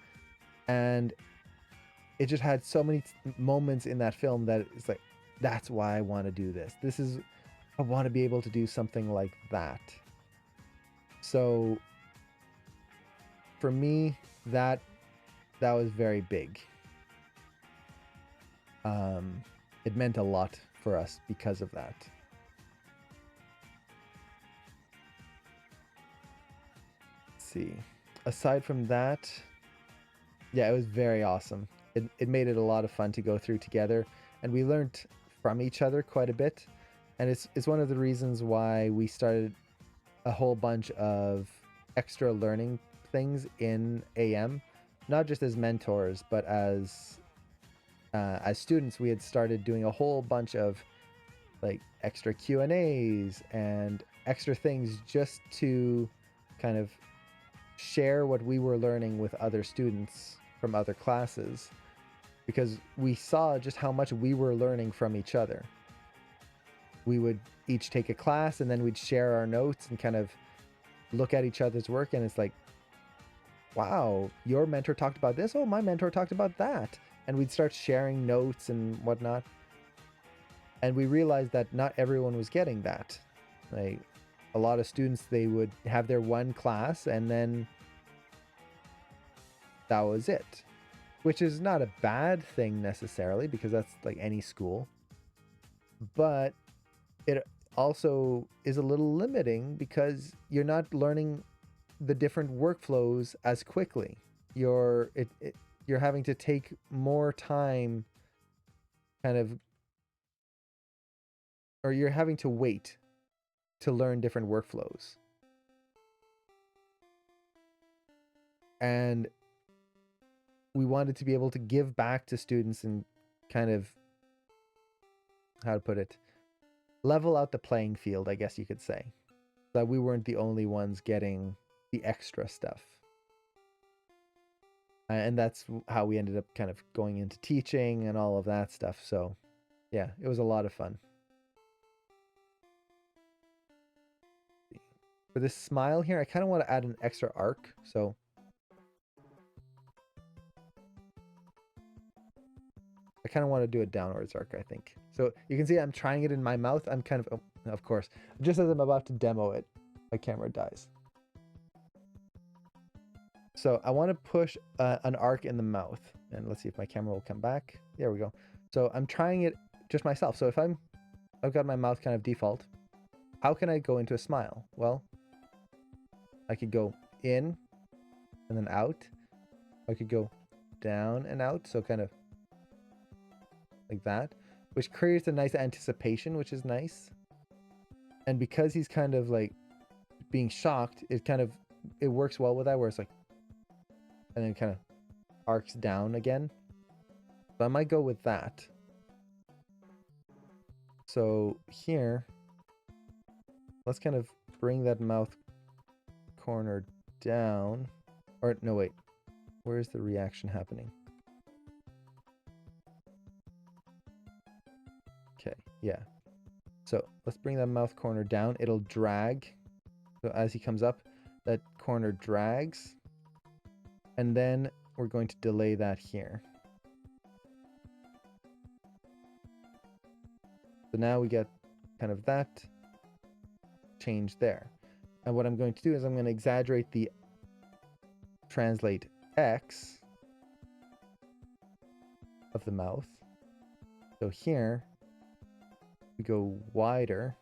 [SPEAKER 1] And it just had so many moments in that film that it's like, that's why I want to do this. I want to be able to do something like that. So for me, that was very big. It meant a lot for us because of that. Let's see. Aside from that, yeah, it was very awesome. It made it a lot of fun to go through together, and we learned from each other quite a bit. And it's one of the reasons why we started a whole bunch of extra learning things in AM, not just as mentors, but as students. We had started doing a whole bunch of like extra Q&As and extra things just to kind of share what we were learning with other students from other classes, because we saw just how much we were learning from each other. We would each take a class and then we'd share our notes and kind of look at each other's work, and it's like, wow, your mentor talked about this, oh, my mentor talked about that, and we'd start sharing notes and whatnot. And we realized that not everyone was getting that. Like, a lot of students, they would have their one class and then that was it, which is not a bad thing necessarily, because that's like any school, but it also is a little limiting because you're not learning the different workflows as quickly. You're having to take more time, kind of, or you're having to wait to learn different workflows. And we wanted to be able to give back to students and kind of, how to put it, level out the playing field, I guess you could say, that we weren't the only ones getting the extra stuff. And that's how we ended up kind of going into teaching and all of that stuff. So yeah, it was a lot of fun. For this smile here, I kind of want to add an extra arc. So I kind of want to do a downwards arc, I think. So you can see I'm trying it in my mouth. I'm kind of course, just as I'm about to demo it, my camera dies. So I want to push an arc in the mouth, and let's see if my camera will come back. There we go. So I'm trying it just myself. So if I've got my mouth kind of default, how can I go into a smile? Well, I could go in and then out. I could go down and out. So kind of like that, which creates a nice anticipation, which is nice. And because he's kind of like being shocked, it works well with that, where it's like, and then kind of arcs down again. So I might go with that. So here, let's kind of bring that mouth corner down. Or no, wait. Where's the reaction happening? Okay, yeah. So let's bring that mouth corner down. It'll drag. So as he comes up, that corner drags. And then we're going to delay that here. So now we get kind of that change there. And what I'm going to do is I'm going to exaggerate the translate X of the mouth. So here we go wider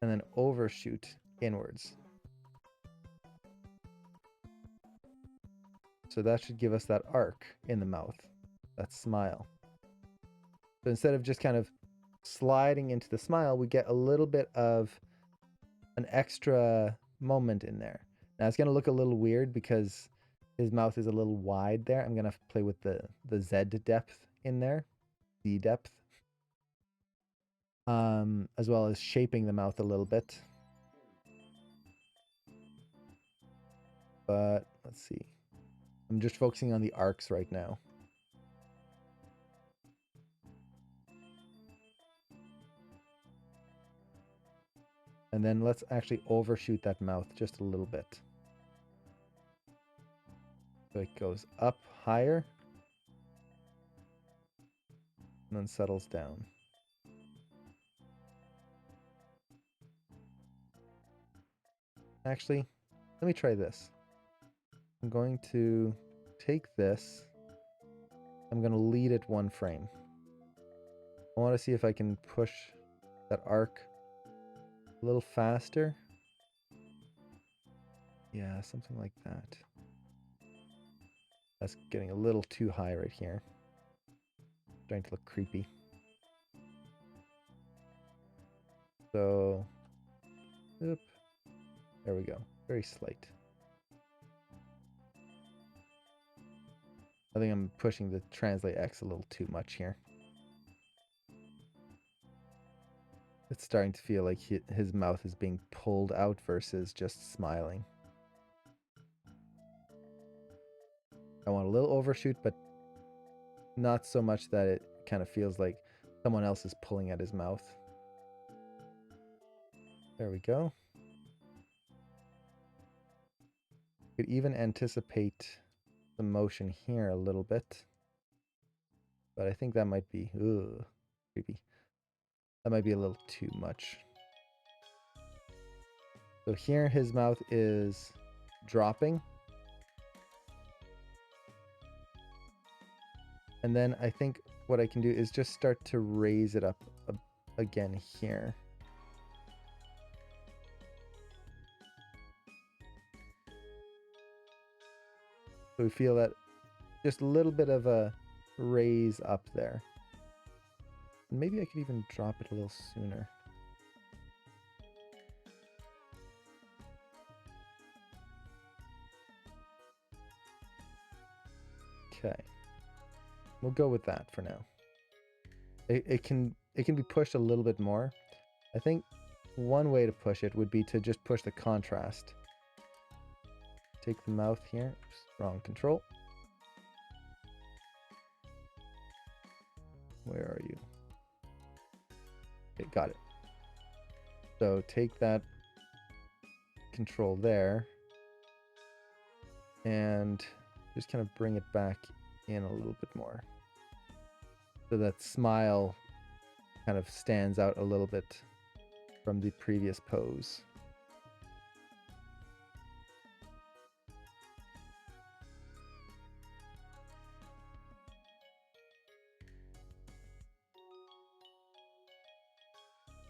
[SPEAKER 1] and then overshoot inwards. So that should give us that arc in the mouth, that smile. So instead of just kind of sliding into the smile, we get a little bit of an extra moment in there. Now it's going to look a little weird because his mouth is a little wide there. I'm going to play with the Z depth in there, Z depth, as well as shaping the mouth a little bit. But let's see. I'm just focusing on the arcs right now. And then let's actually overshoot that mouth just a little bit. So it goes up higher and then settles down. Actually, let me try this. I'm going to take this. I'm going to lead it one frame. I want to see if I can push that arc a little faster. Yeah, something like that. That's getting a little too high right here. Starting to look creepy. So, oop. There we go. Very slight. I think I'm pushing the translate X a little too much here. It's starting to feel like his mouth is being pulled out versus just smiling. I want a little overshoot, but not so much that it kind of feels like someone else is pulling at his mouth. There we go. Could even anticipate the motion here a little bit. But I think that might be creepy. That might be a little too much. So here his mouth is dropping. And then I think what I can do is just start to raise it up again here. So we feel that just a little bit of a raise up there. And maybe I could even drop it a little sooner. Okay. We'll go with that for now. It can be pushed a little bit more. I think one way to push it would be to just push the contrast. Take the mouth here. Wrong control. Where are you? Okay, got it. So take that control there and just kind of bring it back in a little bit more. So that smile kind of stands out a little bit from the previous pose.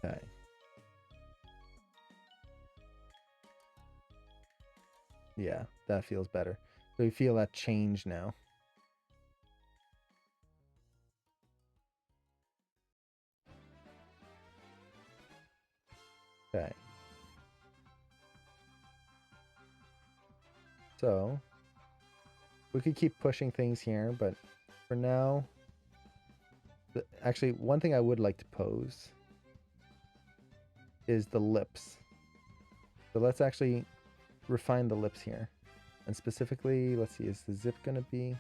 [SPEAKER 1] Okay. Yeah, that feels better. So you feel that change now. Okay. So we could keep pushing things here, but for now, actually, one thing I would like to pose is the lips. So let's actually refine the lips here. And specifically, let's see, is the zip going to be...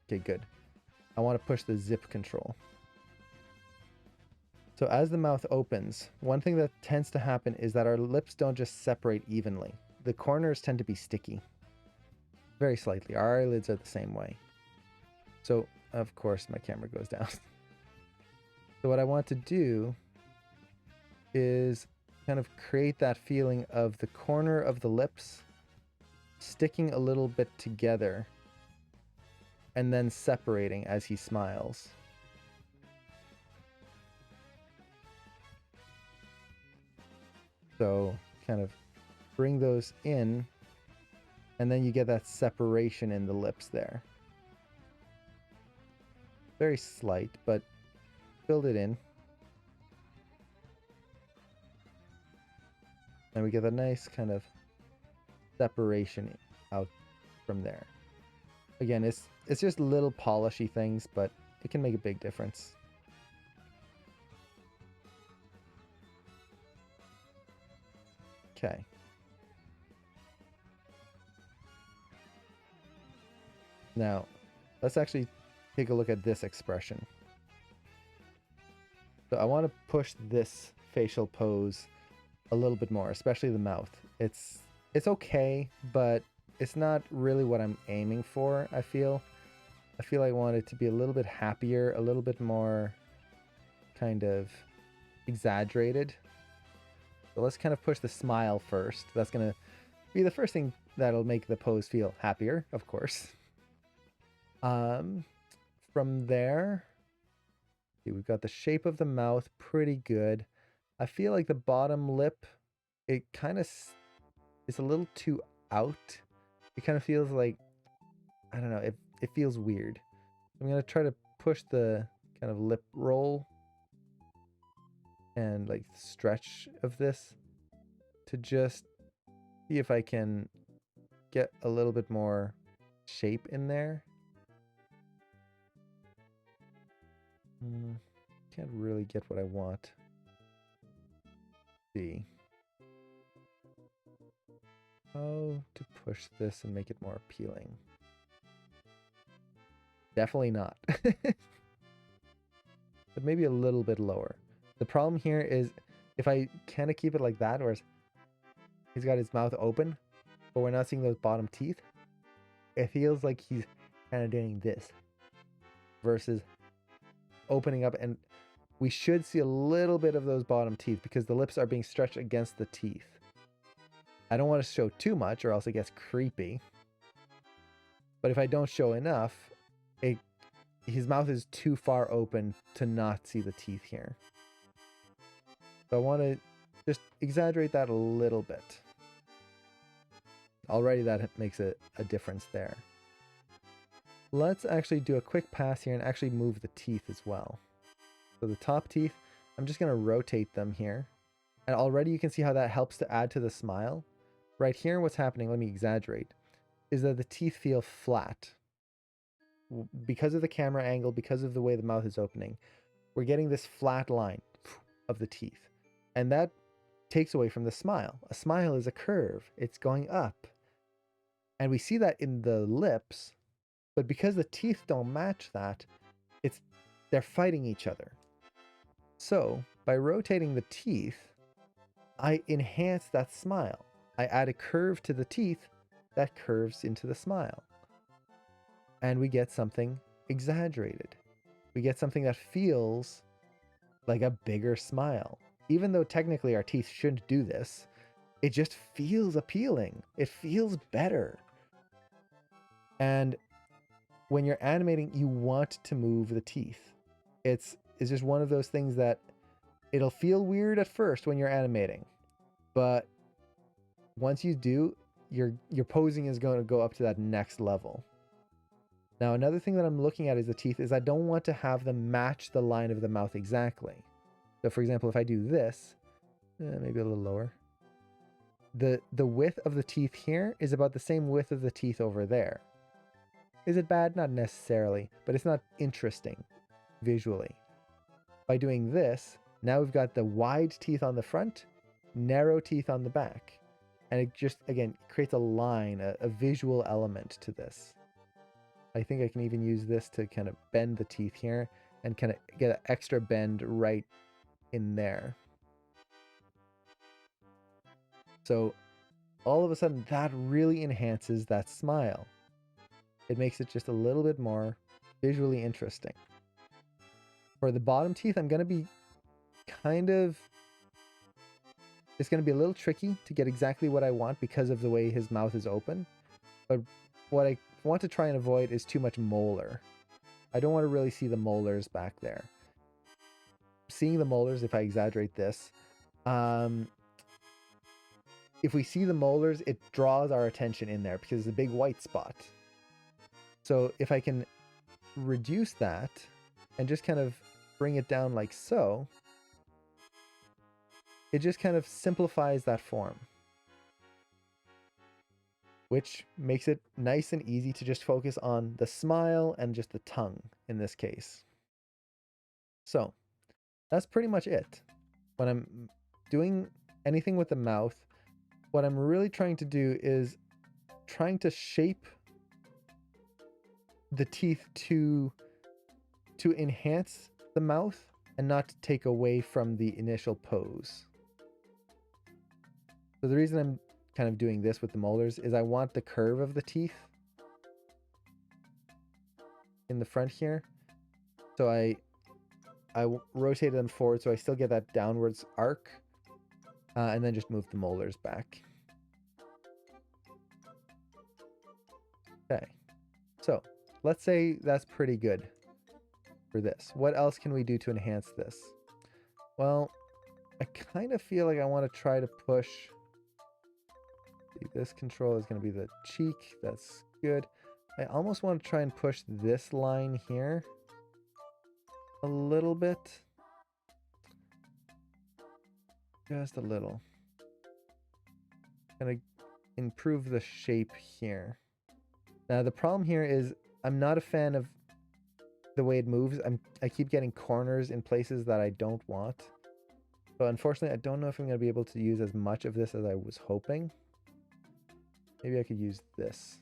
[SPEAKER 1] Okay, good. I want to push the zip control. So as the mouth opens, one thing that tends to happen is that our lips don't just separate evenly. The corners tend to be sticky. Very slightly. Our eyelids are the same way. So, of course, my camera goes down. So what I want to do is kind of create that feeling of the corner of the lips sticking a little bit together and then separating as he smiles. So kind of bring those in, and then you get that separation in the lips there. Very slight, but build it in. And we get a nice kind of separation out from there. Again, it's just little polishy things, but it can make a big difference. Okay. Now, let's actually take a look at this expression. So I want to push this facial pose a little bit more, especially the mouth. It's okay, but it's not really what I'm aiming for, I feel. I want it to be a little bit happier, a little bit more kind of exaggerated. So let's kind of push the smile first. That's going to be the first thing that'll make the pose feel happier, of course. From there, we've got the shape of the mouth pretty good. I feel like the bottom lip, it kind of is a little too out. It kind of feels like, I don't know, it feels weird. I'm going to try to push the kind of lip roll and like stretch of this to just see if I can get a little bit more shape in there. Can't really get what I want. See how to push this and make it more appealing. Definitely not. But maybe a little bit lower. The problem here is if I kind of keep it like that, where he's got his mouth open, but we're not seeing those bottom teeth, it feels like he's kind of doing this versus opening up, and we should see a little bit of those bottom teeth because the lips are being stretched against the teeth. I don't want to show too much or else it gets creepy. But if I don't show enough, his mouth is too far open to not see the teeth here. So I want to just exaggerate that a little bit. Already that makes a difference there. Let's actually do a quick pass here and actually move the teeth as well. So the top teeth, I'm just going to rotate them here. And already you can see how that helps to add to the smile. Right here, what's happening, let me exaggerate, is that the teeth feel flat. Because of the camera angle, because of the way the mouth is opening, we're getting this flat line of the teeth. And that takes away from the smile. A smile is a curve. It's going up. And we see that in the lips, but because the teeth don't match that, they're fighting each other. So by rotating the teeth, I enhance that smile. I add a curve to the teeth that curves into the smile. And we get something exaggerated. We get something that feels like a bigger smile. Even though technically our teeth shouldn't do this, it just feels appealing. It feels better. And when you're animating, you want to move the teeth. It's just one of those things that it'll feel weird at first when you're animating, but once you do, your posing is going to go up to that next level. Now, another thing that I'm looking at is the teeth, is I don't want to have them match the line of the mouth exactly. So for example, if I do this, maybe a little lower,
[SPEAKER 2] the width of the teeth here is about the same width of the teeth over there. Is it bad? Not necessarily, but it's not interesting visually. By doing this, now we've got the wide teeth on the front, narrow teeth on the back. And it just, again, creates a line, a visual element to this. I think I can even use this to kind of bend the teeth here and kind of get an extra bend right in there. So all of a sudden that really enhances that smile. It makes it just a little bit more visually interesting. For the bottom teeth, I'm going to be it's going to be a little tricky to get exactly what I want because of the way his mouth is open. But what I want to try and avoid is too much molar. I don't want to really see the molars back there. Seeing the molars, if I exaggerate this, if we see the molars, it draws our attention in there because it's a big white spot. So if I can reduce that and just kind of bring it down like so, it just kind of simplifies that form, which makes it nice and easy to just focus on the smile and just the tongue in this case. So that's pretty much it. When I'm doing anything with the mouth, what I'm really trying to do is trying to shape the teeth to enhance the mouth and not to take away from the initial pose. So the reason I'm kind of doing this with the molars is I want the curve of the teeth in the front here. So I rotated them forward so I still get that downwards arc, and then just move the molars back. Okay, so let's say that's pretty good for this. What else can we do to enhance this? Well, I kind of feel like I want to try to push. This control is going to be the cheek. That's good. I almost want to try and push this line here a little bit. Just a little. Gonna improve the shape here. Now the problem here is I'm not a fan of the way it moves. I keep getting corners in places that I don't want. So unfortunately, I don't know if I'm going to be able to use as much of this as I was hoping. Maybe I could use this.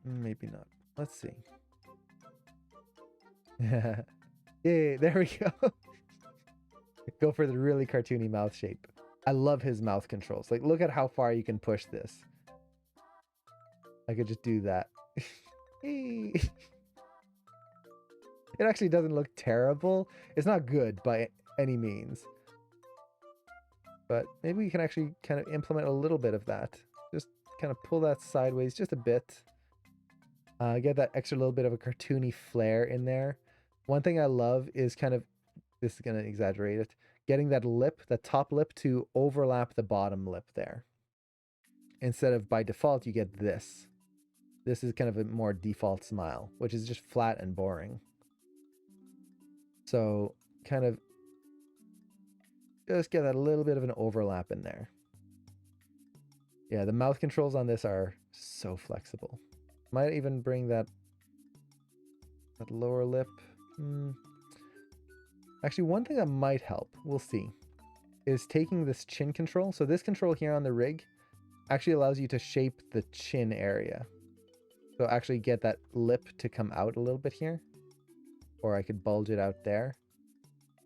[SPEAKER 2] Maybe not. Let's see. Yay, there we go. Go for the really cartoony mouth shape. I love his mouth controls. Like, look at how far you can push this. I could just do that. It actually doesn't look terrible. It's not good by any means. But maybe we can actually kind of implement a little bit of that. Just kind of pull that sideways just a bit. Get that extra little bit of a cartoony flair in there. One thing I love is kind of, this is going to exaggerate it, getting that lip, that top lip, to overlap the bottom lip there. Instead of by default, you get this. This is kind of a more default smile, which is just flat and boring. So kind of just get that little bit of an overlap in there. Yeah, the mouth controls on this are so flexible. Might even bring that lower lip. Actually, one thing that might help, we'll see, is taking this chin control. So this control here on the rig actually allows you to shape the chin area. So actually get that lip to come out a little bit here. Or I could bulge it out there.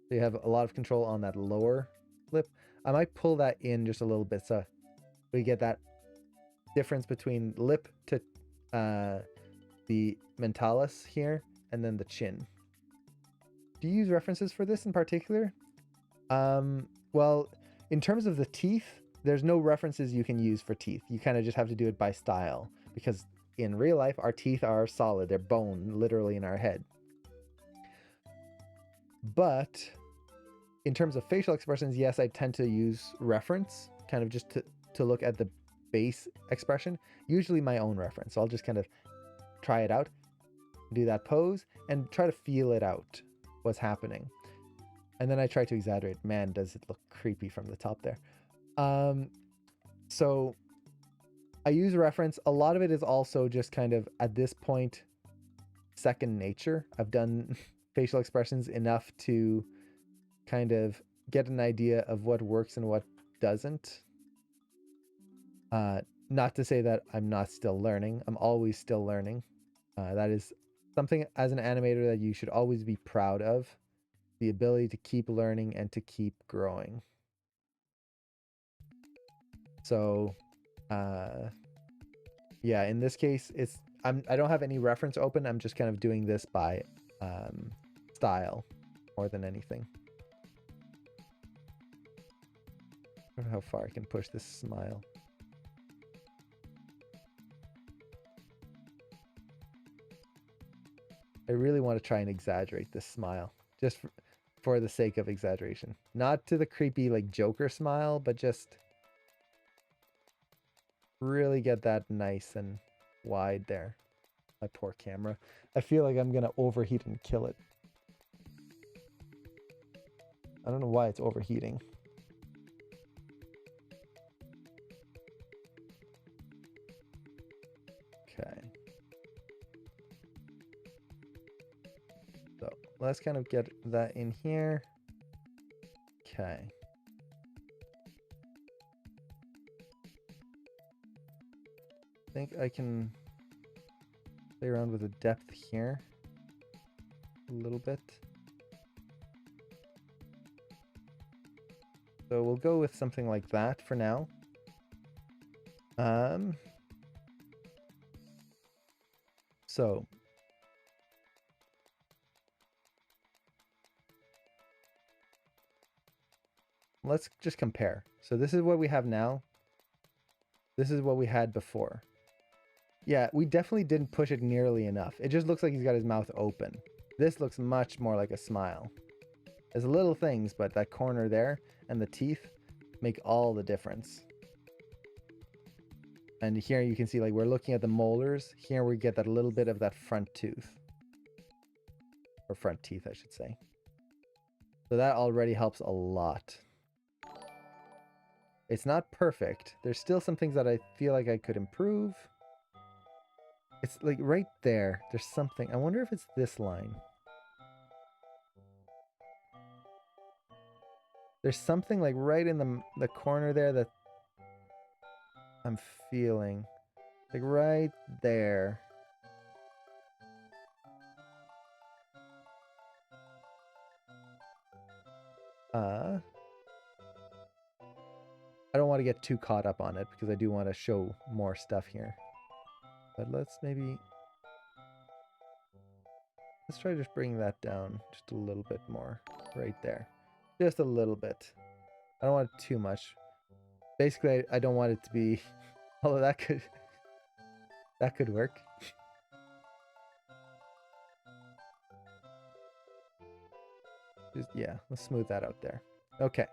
[SPEAKER 2] So you have a lot of control on that lower lip. I might pull that in just a little bit so we get that difference between lip to the mentalis here and then the chin. Do you use references for this in particular? Well, in terms of the teeth, there's no references you can use for teeth. You kind of just have to do it by style because in real life, our teeth are solid. They're bone, literally in our head. But in terms of facial expressions, yes, I tend to use reference, kind of just to look at the base expression, usually my own reference. So I'll just kind of try it out, do that pose, and try to feel it out. was happening. And then I tried to exaggerate. Man, does it look creepy from the top there. So I use reference. A lot of it is also just kind of, at this point, second nature. I've done facial expressions enough to kind of get an idea of what works and what doesn't. Not to say that I'm not still learning. I'm always still learning. That is something as an animator that you should always be proud of. The ability to keep learning and to keep growing. So, yeah, in this case, I don't have any reference open. I'm just kind of doing this by style more than anything. I don't know how far I can push this smile. I really want to try and exaggerate this smile, just for the sake of exaggeration. Not to the creepy like Joker smile, but just really get that nice and wide there. My poor camera. I feel like I'm gonna overheat and kill it. I don't know why it's overheating. Okay. So let's kind of get that in here. Okay. I think I can play around with the depth here a little bit. So we'll go with something like that for now. So let's just compare. So this is what we have now. This is what we had before. Yeah, we definitely didn't push it nearly enough. It just looks like he's got his mouth open. This looks much more like a smile. There's little things, but that corner there and the teeth make all the difference. And here you can see, like, we're looking at the molars. Here we get that little bit of that front tooth. Or front teeth, I should say. So that already helps a lot. It's not perfect. There's still some things that I feel like I could improve. It's like right there. There's something. I wonder if it's this line. There's something like right in the corner there that I'm feeling. Like right there. I don't want to get too caught up on it because I do want to show more stuff here. But let's try just bringing that down just a little bit more right there. Just a little bit. I don't want it too much. Basically, I don't want it to be, although that could work. Yeah, let's smooth that out there. Okay.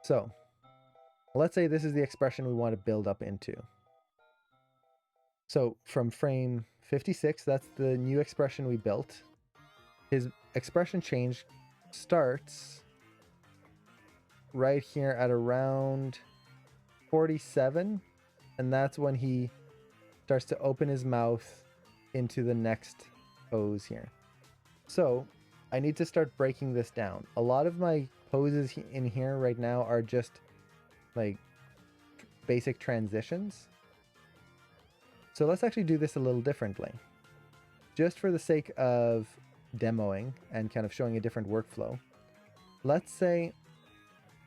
[SPEAKER 2] So, let's say this is the expression we want to build up into. So, from frame 56, that's the new expression we built. His expression change starts right here at around 47, and that's when he starts to open his mouth into the next pose here. So I need to start breaking this down. A lot of my poses in here right now are just like basic transitions. So let's actually do this a little differently. Just for the sake of demoing and kind of showing a different workflow. Let's say,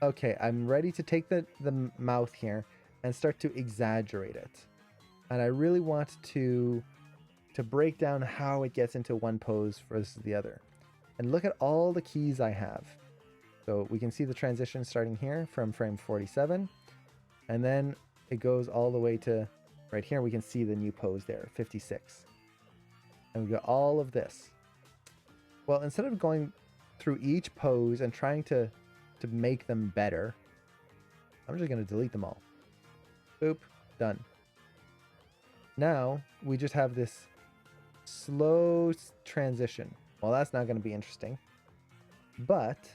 [SPEAKER 2] okay, I'm ready to take the mouth here and start to exaggerate it. And I really want to break down how it gets into one pose versus the other. And look at all the keys I have. So we can see the transition starting here from frame 47. And then it goes all the way to right here. We can see the new pose there, 56. And we got all of this. Well, instead of going through each pose and trying to make them better, I'm just going to delete them all. Boop, done. Now we just have this slow transition. Well, that's not going to be interesting. But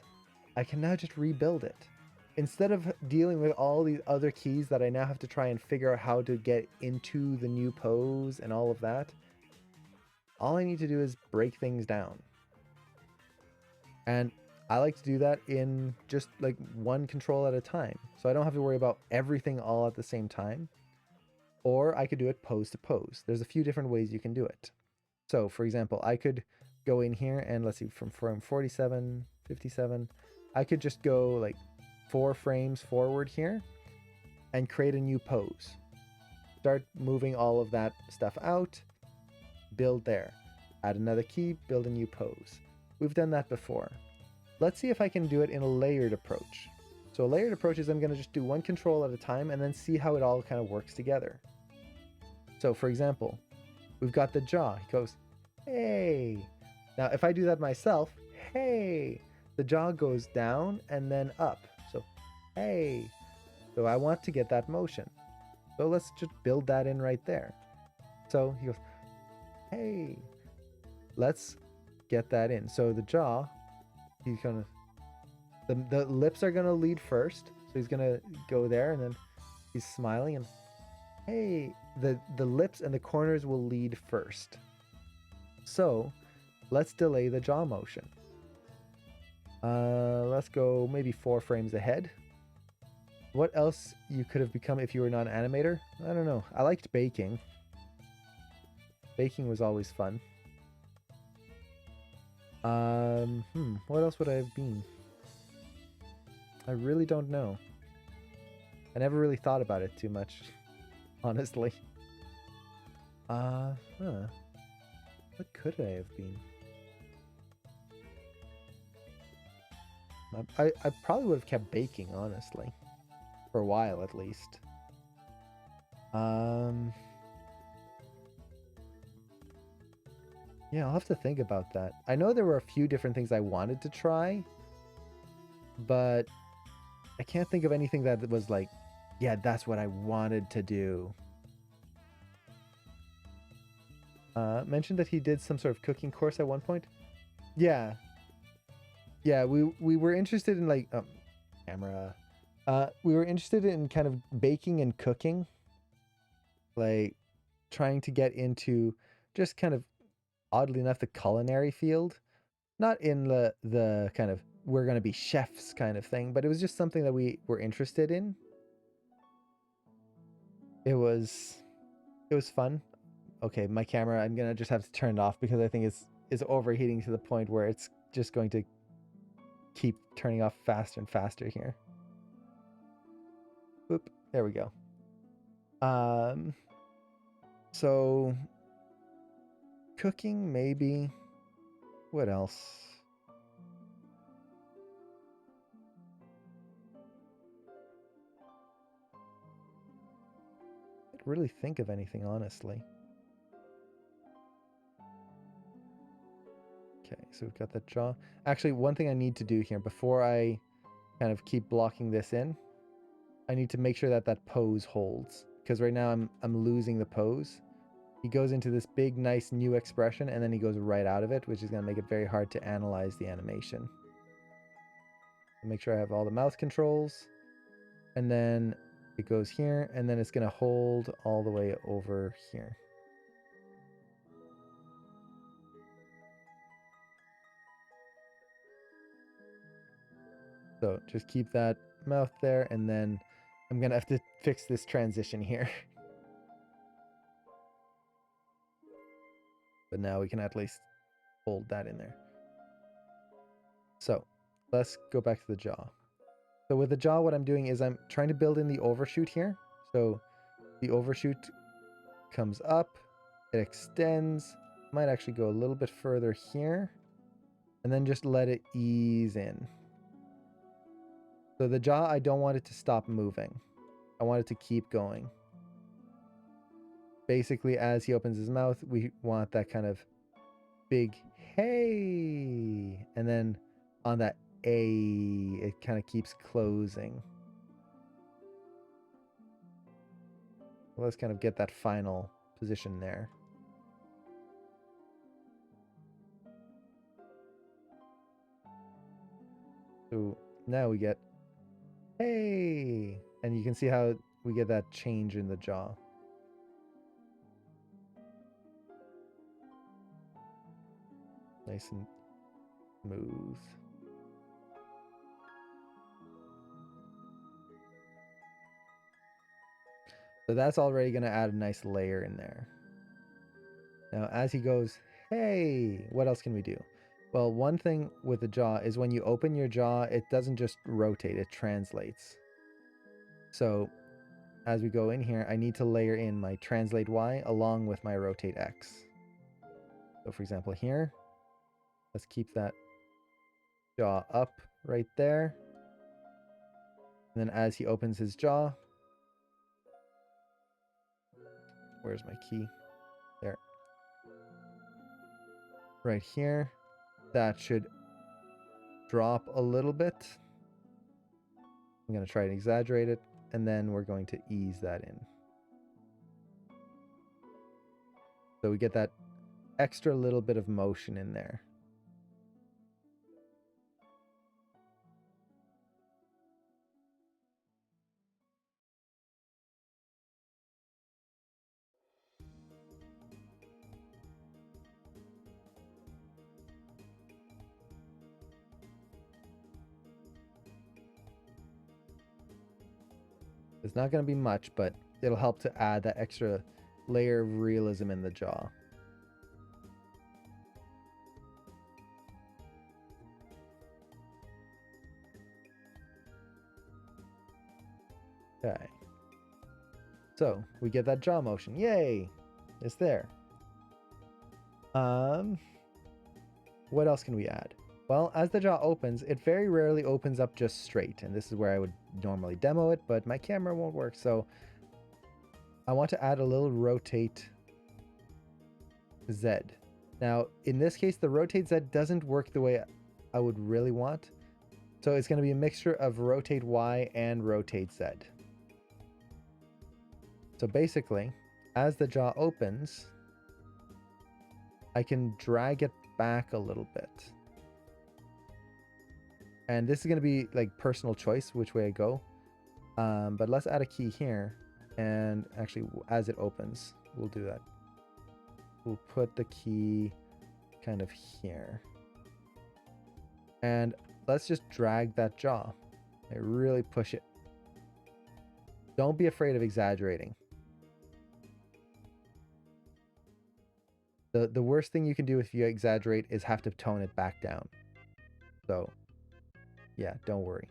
[SPEAKER 2] I can now just rebuild it. Instead of dealing with all these other keys that I now have to try and figure out how to get into the new pose and all of that, all I need to do is break things down. And I like to do that in just like one control at a time. So I don't have to worry about everything all at the same time. Or I could do it pose to pose. There's a few different ways you can do it. So for example, I could go in here and let's see, from 47, 57, I could just go like 4 frames forward here and create a new pose. Start moving all of that stuff out, build there, add another key, build a new pose. We've done that before. Let's see if I can do it in a layered approach. So a layered approach is I'm going to just do one control at a time and then see how it all kind of works together. So for example, we've got the jaw. He goes, hey. Now if I do that myself, hey, the jaw goes down and then up. So, hey. So I want to get that motion. So let's just build that in right there. So he goes, hey. Let's get that in. So the jaw, he's gonna, the lips are gonna lead first. So he's gonna go there and then he's smiling and hey, the lips and the corners will lead first. So let's delay the jaw motion. Let's go maybe 4 frames ahead. What else you could have become if you were not an animator? I don't know. I liked baking. Baking was always fun. What else would I have been? I really don't know. I never really thought about it too much, honestly. What could I have been? I probably would have kept baking, honestly. For a while, at least. Yeah, I'll have to think about that. I know there were a few different things I wanted to try, but I can't think of anything that was like, yeah, that's what I wanted to do. Mentioned that he did some sort of cooking course at one point. Yeah. Yeah, we were interested in like camera. We were interested in kind of baking and cooking. Like trying to get into just kind of oddly enough the culinary field. Not in the kind of we're going to be chefs kind of thing, but it was just something that we were interested in. It was fun. Okay, my camera, I'm gonna just have to turn it off because I think it's overheating to the point where it's just going to keep turning off faster and faster here. Oop, there we go. So cooking maybe. What else? I can't really think of anything, honestly. Okay, so we've got that jaw. Actually, one thing I need to do here before I kind of keep blocking this in, I need to make sure that that pose holds. Because right now I'm losing the pose. He goes into this big, nice new expression, and then he goes right out of it, which is going to make it very hard to analyze the animation. Make sure I have all the mouth controls. And then it goes here, and then it's going to hold all the way over here. So just keep that mouth there, and then I'm going to have to fix this transition here. But now we can at least hold that in there. So let's go back to the jaw. So with the jaw, what I'm doing is I'm trying to build in the overshoot here. So the overshoot comes up, it extends, might actually go a little bit further here, and then just let it ease in. So the jaw, I don't want it to stop moving. I want it to keep going. Basically, as he opens his mouth, we want that kind of big, hey, and then on that A, it kind of keeps closing. Well, let's kind of get that final position there. So now we get, hey! And you can see how we get that change in the jaw. Nice and smooth. So that's already going to add a nice layer in there. Now, as he goes, hey, what else can we do? Well, one thing with the jaw is when you open your jaw, it doesn't just rotate, it translates. So as we go in here, I need to layer in my translate Y along with my rotate X. So for example here, let's keep that jaw up right there. And then as he opens his jaw, where's my key? There. Right here, that should drop a little bit. I'm going to try and exaggerate it, and then we're going to ease that in. So we get that extra little bit of motion in there. It's not going to be much, but it'll help to add that extra layer of realism in the jaw. Okay. So we get that jaw motion. Yay! It's there. What else can we add? Well, as the jaw opens, it very rarely opens up just straight, and this is where I would normally demo it, but my camera won't work, so I want to add a little rotate Z. Now, in this case, the rotate Z doesn't work the way I would really want, so it's going to be a mixture of rotate Y and rotate Z. So basically, as the jaw opens, I can drag it back a little bit. And this is going to be like personal choice which way I go. But let's add a key here. And actually, as it opens, we'll do that. We'll put the key kind of here. And let's just drag that jaw. I really push it. Don't be afraid of exaggerating. The worst thing you can do if you exaggerate is have to tone it back down. So yeah, don't worry.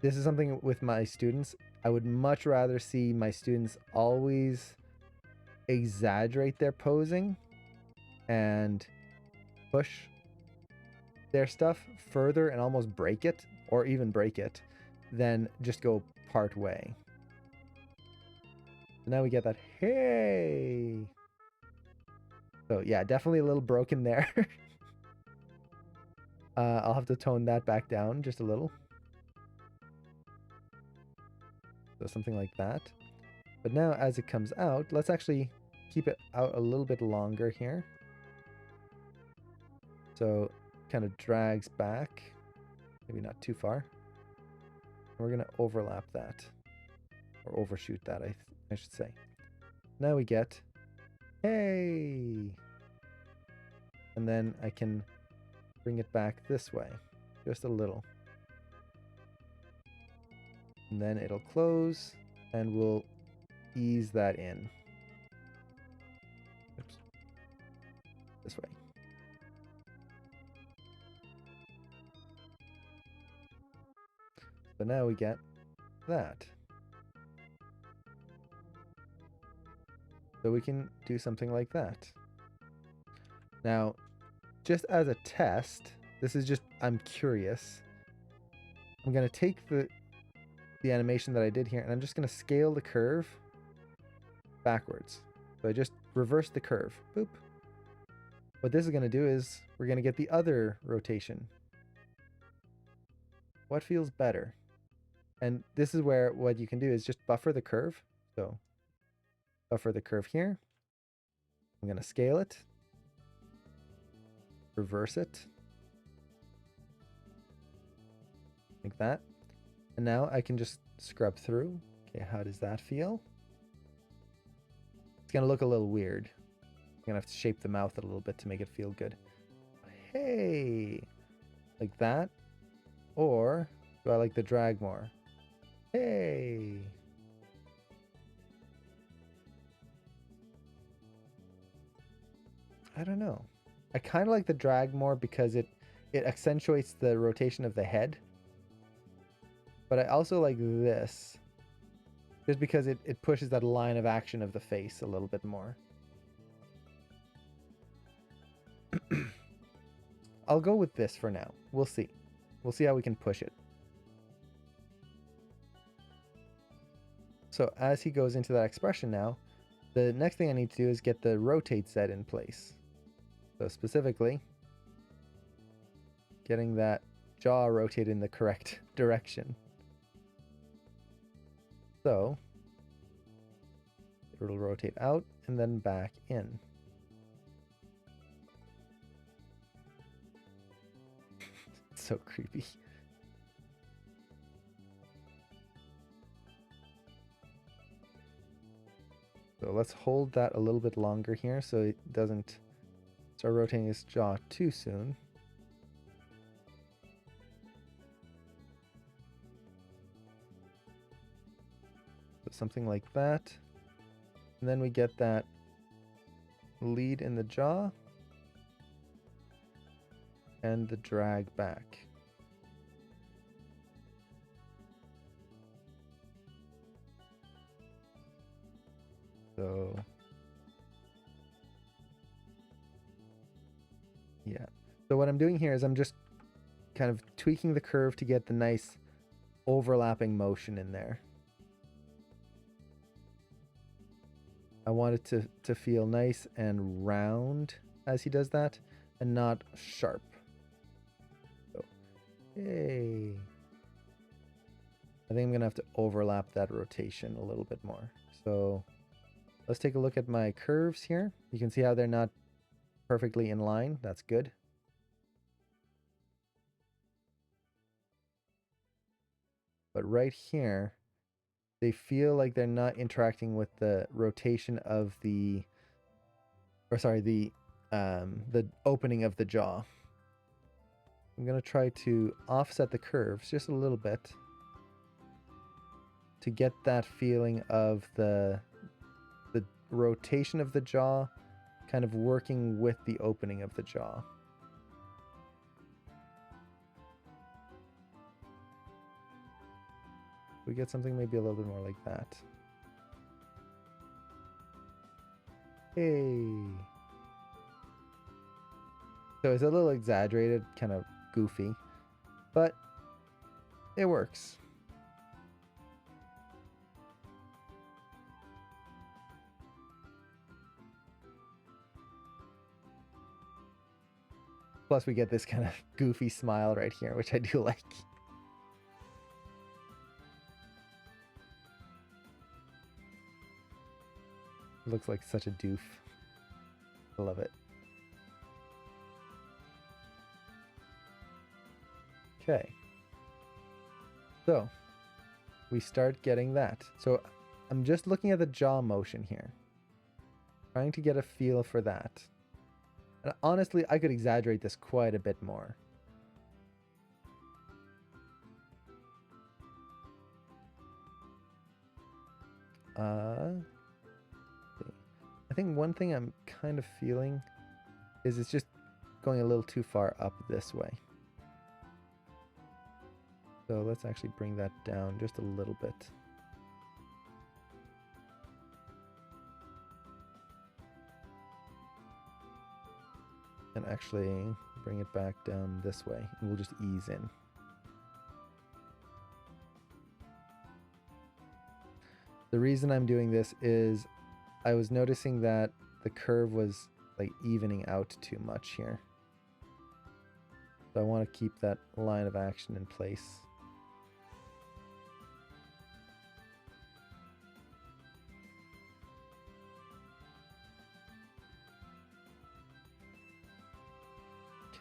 [SPEAKER 2] This is something with my students. I would much rather see my students always exaggerate their posing and push their stuff further and almost break it, or even break it, than just go part way. So now we get that, hey! So yeah, definitely a little broken there. I'll have to tone that back down just a little. So something like that. But now as it comes out, let's actually keep it out a little bit longer here. So kind of drags back, maybe not too far. And we're going to overlap that, or overshoot that, I should say. Now we get, hey! And then I can bring it back this way, just a little. And then it'll close, and we'll ease that in. Oops. This way. So now we get that. So we can do something like that. Now, just as a test, this is just, I'm curious. I'm going to take the animation that I did here, and I'm just going to scale the curve backwards. So I just reverse the curve. Boop. What this is going to do is we're going to get the other rotation. What feels better? And this is where what you can do is just buffer the curve. So buffer the curve here. I'm going to scale it. Reverse it. like that. And now I can just scrub through. Okay, how does that feel? It's gonna look a little weird. I'm gonna have to shape the mouth a little bit to make it feel good. Hey, like that. Or do I like the drag more? Hey. I don't know. I kind of like the drag more because it accentuates the rotation of the head. But I also like this just because it pushes that line of action of the face a little bit more. I'll go with this for now. We'll see. We'll see how we can push it. So as he goes into that expression now, the next thing I need to do is get the rotate set in place. So specifically, getting that jaw rotated in the correct direction. So it'll rotate out and then back in. It's so creepy. So let's hold that a little bit longer here so it doesn't start rotating his jaw too soon. So something like that. And then we get that lead in the jaw and the drag back. So yeah. So what I'm doing here is I'm just kind of tweaking the curve to get the nice overlapping motion in there. I want it to feel nice and round as he does that and not sharp. So, hey. I think I'm going to have to overlap that rotation a little bit more. So let's take a look at my curves here. You can see how they're not perfectly in line. That's good. But right here, they feel like they're not interacting with the rotation of the, or sorry, the opening of the jaw. I'm going to try to offset the curves just a little bit to get that feeling of the rotation of the jaw kind of working with the opening of the jaw. We get something maybe a little bit more like that. Hey. So it's a little exaggerated, kind of goofy, but it works. Plus we get this kind of goofy smile right here, which I do like. Looks like such a doof. I love it. Okay. So we start getting that. So I'm just looking at the jaw motion here, trying to get a feel for that. And honestly, I could exaggerate this quite a bit more. I think one thing I'm kind of feeling is it's just going a little too far up this way. So let's actually bring that down just a little bit. And actually bring it back down this way, and we'll just ease in. The reason I'm doing this is I was noticing that the curve was like evening out too much here. So I want to keep that line of action in place.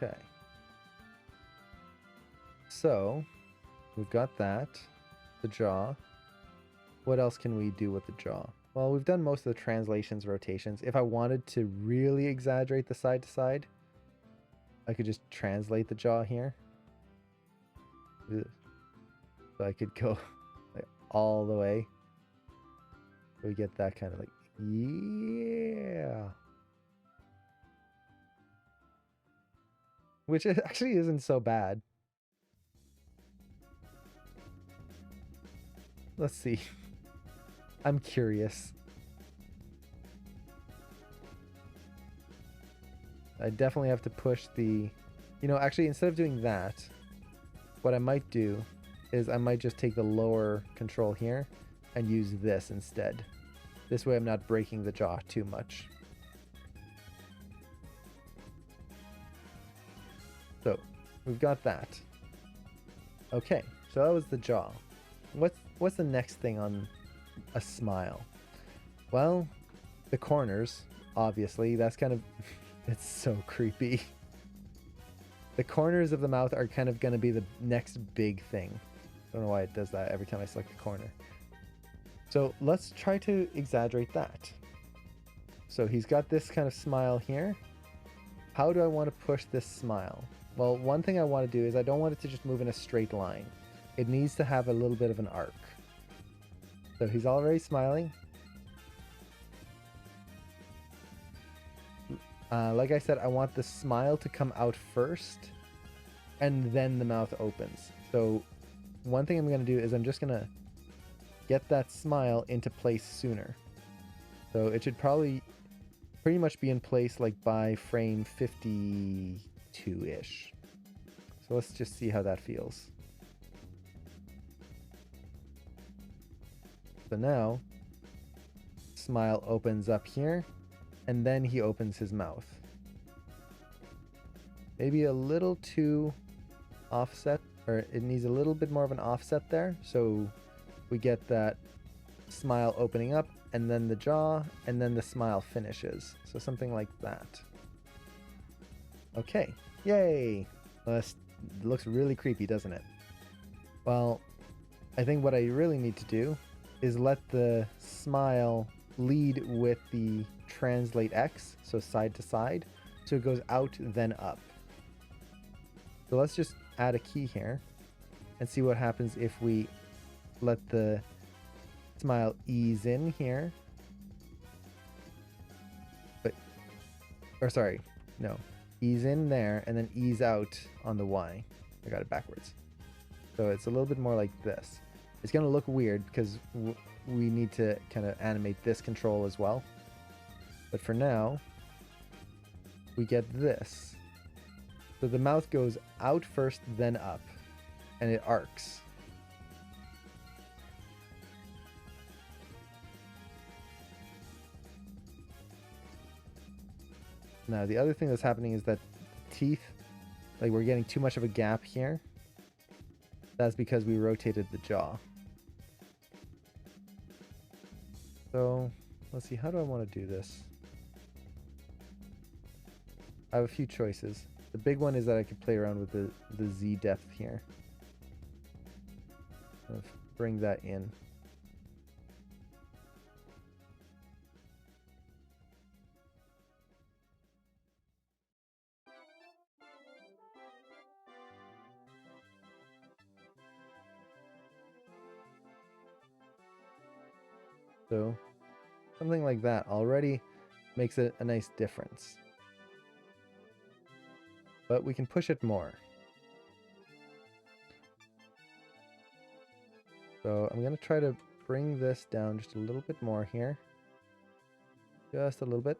[SPEAKER 2] Okay. So we've got that. The jaw. What else can we do with the jaw? Well, we've done most of the translations, rotations. If I wanted to really exaggerate the side to side, I could just translate the jaw here. Ugh. So I could go like all the way. So we get that kind of like, yeah. Which actually isn't so bad. Let's see. I'm curious. I definitely have to push the... You know, actually, instead of doing that, what I might do is I might just take the lower control here and use this instead. This way I'm not breaking the jaw too much. So, we've got that. Okay, so that was the jaw. What's the next thing on a smile? Well, the corners, obviously. That's kind of... It's so creepy. The corners of the mouth are kind of going to be the next big thing. I don't know why it does that every time I select the corner. So let's try to exaggerate that. So he's got this kind of smile here. How do I want to push this smile? Well, one thing I want to do is I don't want it to just move in a straight line. It needs to have a little bit of an arc. So he's already smiling. Like I said, I want the smile to come out first and then the mouth opens. So one thing I'm going to do is I'm just going to get that smile into place sooner. So it should probably pretty much be in place like by frame 52-ish. So let's just see how that feels. So now, smile opens up here, and then he opens his mouth. Maybe a little too offset, or it needs a little bit more of an offset there. So we get that smile opening up, and then the jaw, and then the smile finishes. So something like that. Okay, yay! This looks really creepy, doesn't it? Well, I think what I really need to do is let the smile lead with the translate X, so side to side, so it goes out then up. So let's just add a key here and see what happens if we let the smile ease in here. Ease in there and then ease out on the Y. I got it backwards. So it's a little bit more like this. It's going to look weird because we need to kind of animate this control as well. But for now, we get this. So the mouth goes out first, then up, and it arcs. Now, the other thing that's happening is that teeth, like we're getting too much of a gap here. That's because we rotated the jaw. So let's see, how do I want to do this? I have a few choices. The big one is that I could play around with the Z depth here. Kind of bring that in. So something like that already makes it a nice difference. But we can push it more. So I'm going to try to bring this down just a little bit more here. Just a little bit.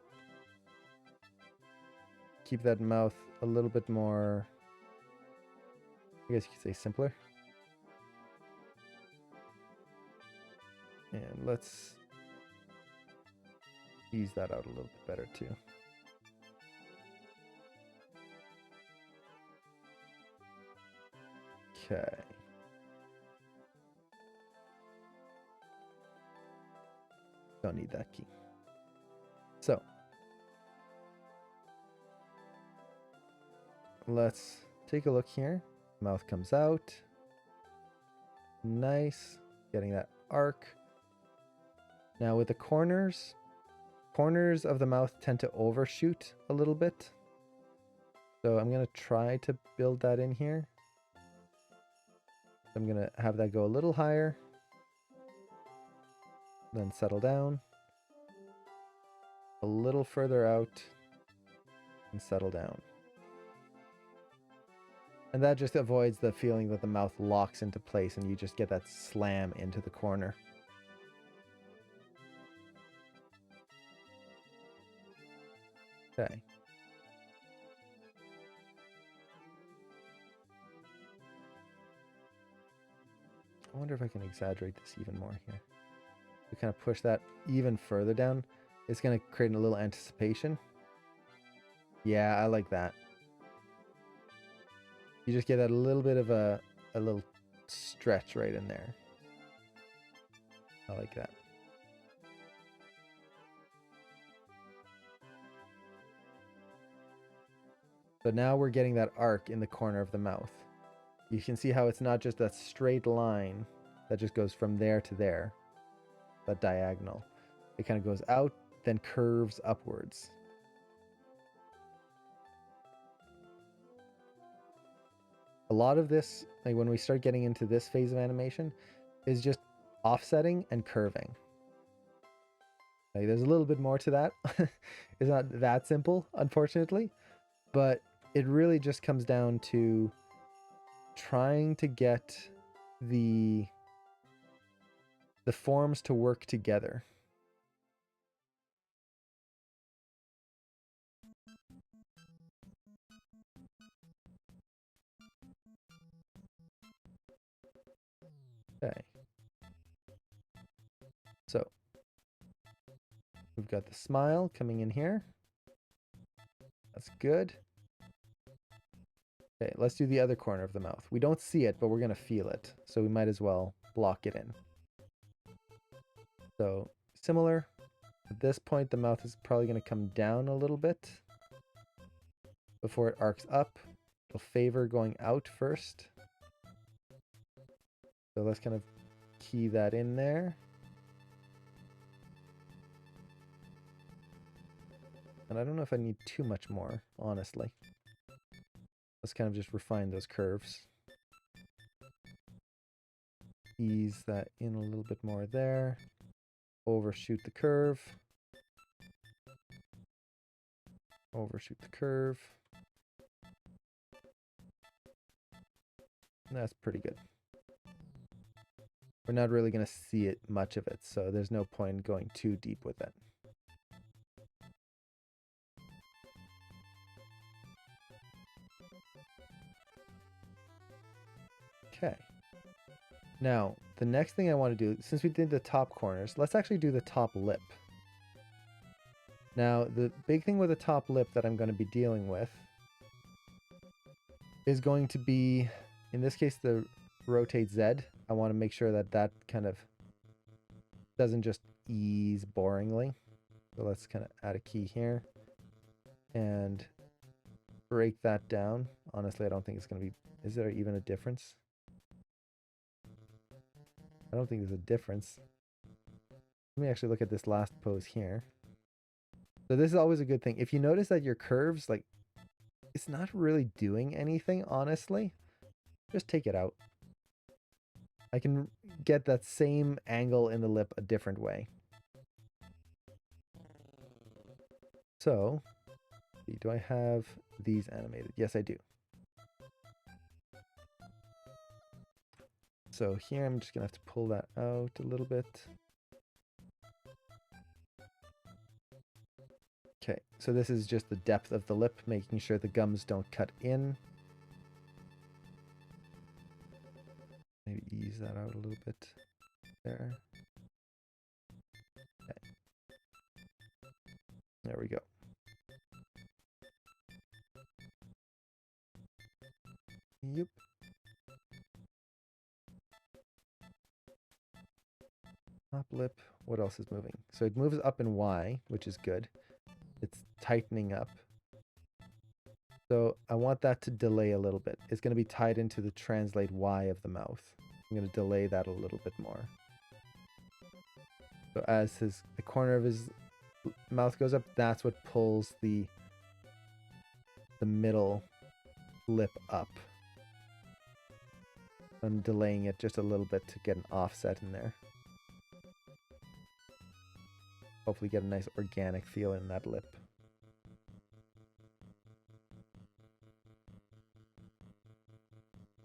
[SPEAKER 2] Keep that mouth a little bit more, I guess you could say simpler. And let's ease that out a little bit better too. Okay. Don't need that key. So let's take a look here. Mouth comes out. Nice. Getting that arc. Now with the corners of the mouth tend to overshoot a little bit. So I'm going to try to build that in here. I'm going to have that go a little higher. Then settle down. A little further out. And settle down. And that just avoids the feeling that the mouth locks into place and you just get that slam into the corner. Okay. I wonder if I can exaggerate this even more here. To kind of push that even further down, it's going to create a little anticipation. Yeah, I like that. You just get that little bit of a little stretch right in there. I like that. So now we're getting that arc in the corner of the mouth. You can see how it's not just a straight line that just goes from there to there, that diagonal. It kind of goes out, then curves upwards. A lot of this, like when we start getting into this phase of animation, is just offsetting and curving. Like there's a little bit more to that. It's not that simple, unfortunately, but it really just comes down to trying to get the forms to work together. Okay. So we've got the smile coming in here. That's good. Okay, let's do the other corner of the mouth. We don't see it, but we're going to feel it. So we might as well block it in. So similar. At this point, the mouth is probably going to come down a little bit before it arcs up. It'll favor going out first. So let's kind of key that in there. And I don't know if I need too much more, honestly. Let's kind of just refine those curves. Ease that in a little bit more there. Overshoot the curve. Overshoot the curve. That's pretty good. We're not really going to see it, much of it, so there's no point going too deep with it. Okay. Now, the next thing I want to do, since we did the top corners, let's actually do the top lip. Now, the big thing with the top lip that I'm going to be dealing with is going to be, in this case, the rotate Z. I want to make sure that that kind of doesn't just ease boringly. So let's kind of add a key here and break that down. Honestly, I don't think it's going to be, is there even a difference? I don't think there's a difference. Let me actually look at this last pose here. So this is always a good thing. If you notice that your curves, like, it's not really doing anything, honestly, just take it out. I can get that same angle in the lip a different way. So, do I have these animated? Yes, I do. So here I'm just going to have to pull that out a little bit. Okay, so this is just the depth of the lip, making sure the gums don't cut in. Maybe ease that out a little bit there. Okay. There we go. Yep. Top lip. What else is moving? So it moves up in Y, which is good. It's tightening up. So I want that to delay a little bit. It's going to be tied into the translate Y of the mouth. I'm going to delay that a little bit more. So as the corner of his mouth goes up, that's what pulls the middle lip up. I'm delaying it just a little bit to get an offset in there. Hopefully get a nice organic feel in that lip.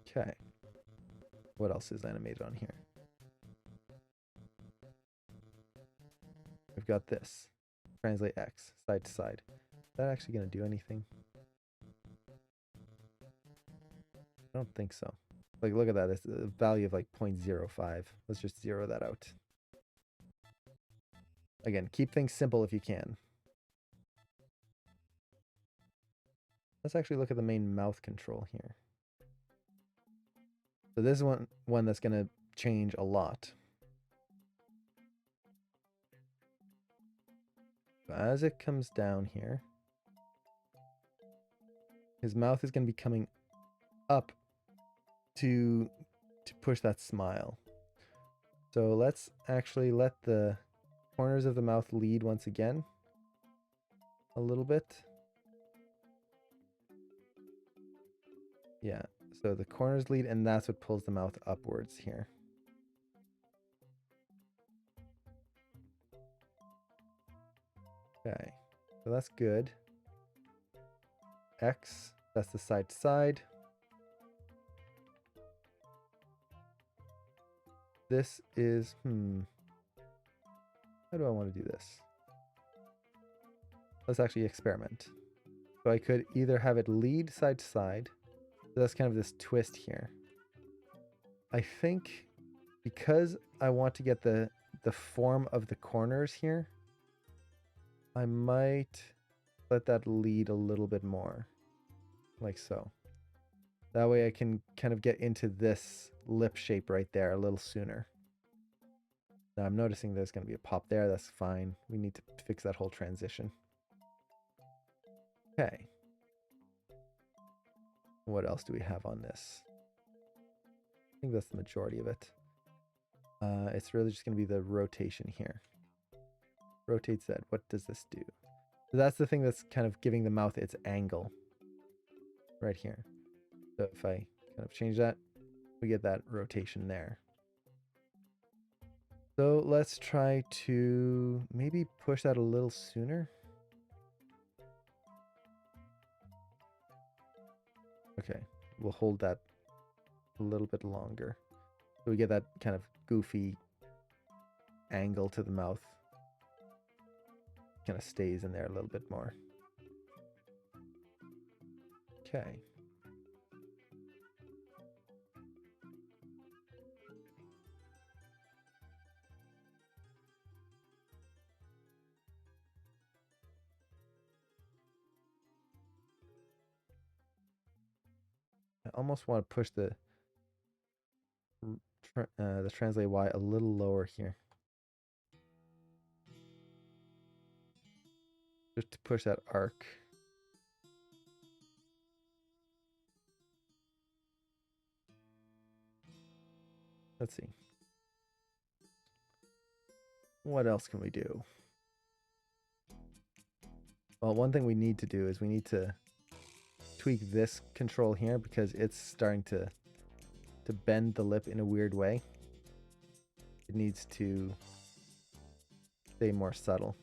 [SPEAKER 2] Okay. What else is animated on here? We've got this. Translate X, side to side. Is that actually going to do anything? I don't think so. Like, look at that. It's a value of like 0.05. Let's just zero that out. Again, keep things simple if you can. Let's actually look at the main mouth control here. So this is one that's going to change a lot. As it comes down here, his mouth is going to be coming up to push that smile. So let's actually let the corners of the mouth lead once again a little bit. Yeah, so the corners lead, and that's what pulls the mouth upwards here. Okay, so that's good. X, that's the side to side. This is, how do I want to do this? Let's actually experiment. So I could either have it lead side to side. So that's kind of this twist here. I think because I want to get the form of the corners here, I might let that lead a little bit more, like so. That way I can kind of get into this lip shape right there a little sooner. Now I'm noticing there's going to be a pop there. That's fine. We need to fix that whole transition. Okay. What else do we have on this? I think that's the majority of it. It's really just going to be the rotation here. Rotate Z. What does this do? So that's the thing that's kind of giving the mouth its angle. Right here. So if I kind of change that, we get that rotation there. So let's try to maybe push that a little sooner. Okay, we'll hold that a little bit longer. So we get that kind of goofy angle to the mouth. Kind of stays in there a little bit more. Okay. I almost want to push the translate Y a little lower here. Just to push that arc. Let's see. What else can we do? Well, one thing we need to do is we need to tweak this control here because it's starting to bend the lip in a weird way. It needs to stay more subtle.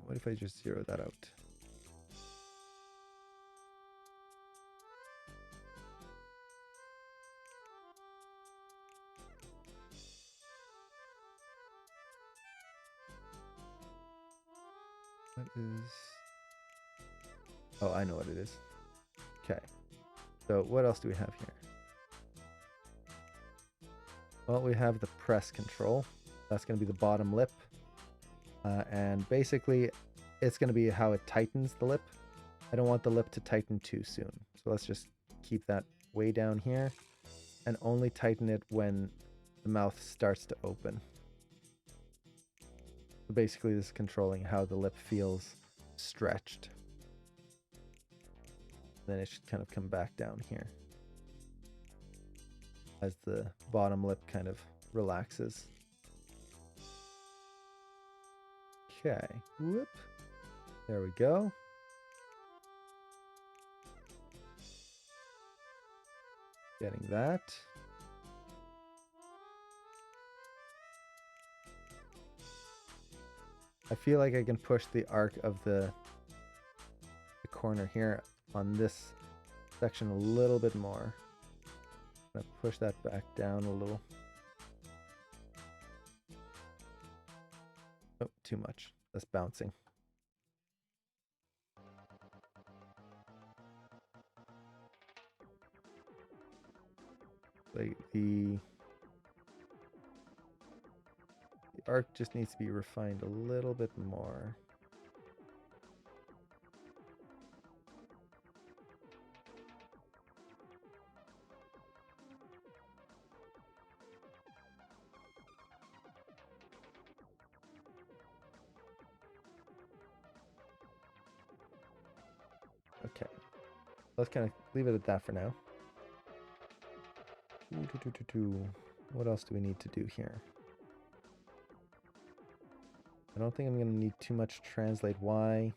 [SPEAKER 2] What if I just zero that out? What is... Oh, I know what it is. Okay. So what else do we have here? Well, we have the press control. That's going to be the bottom lip. And basically, it's going to be how it tightens the lip. I don't want the lip to tighten too soon. So let's just keep that way down here and only tighten it when the mouth starts to open. So basically, this is controlling how the lip feels stretched. Then it should kind of come back down here as the bottom lip kind of relaxes. Okay, whoop. There we go. Getting that. I feel like I can push the arc of the corner here on this section a little bit more. I'm gonna push that back down a little. Oh, too much. That's bouncing. Like the arc just needs to be refined a little bit more. Okay, let's kind of leave it at that for now. What else do we need to do here? I don't think I'm going to need too much translate Y.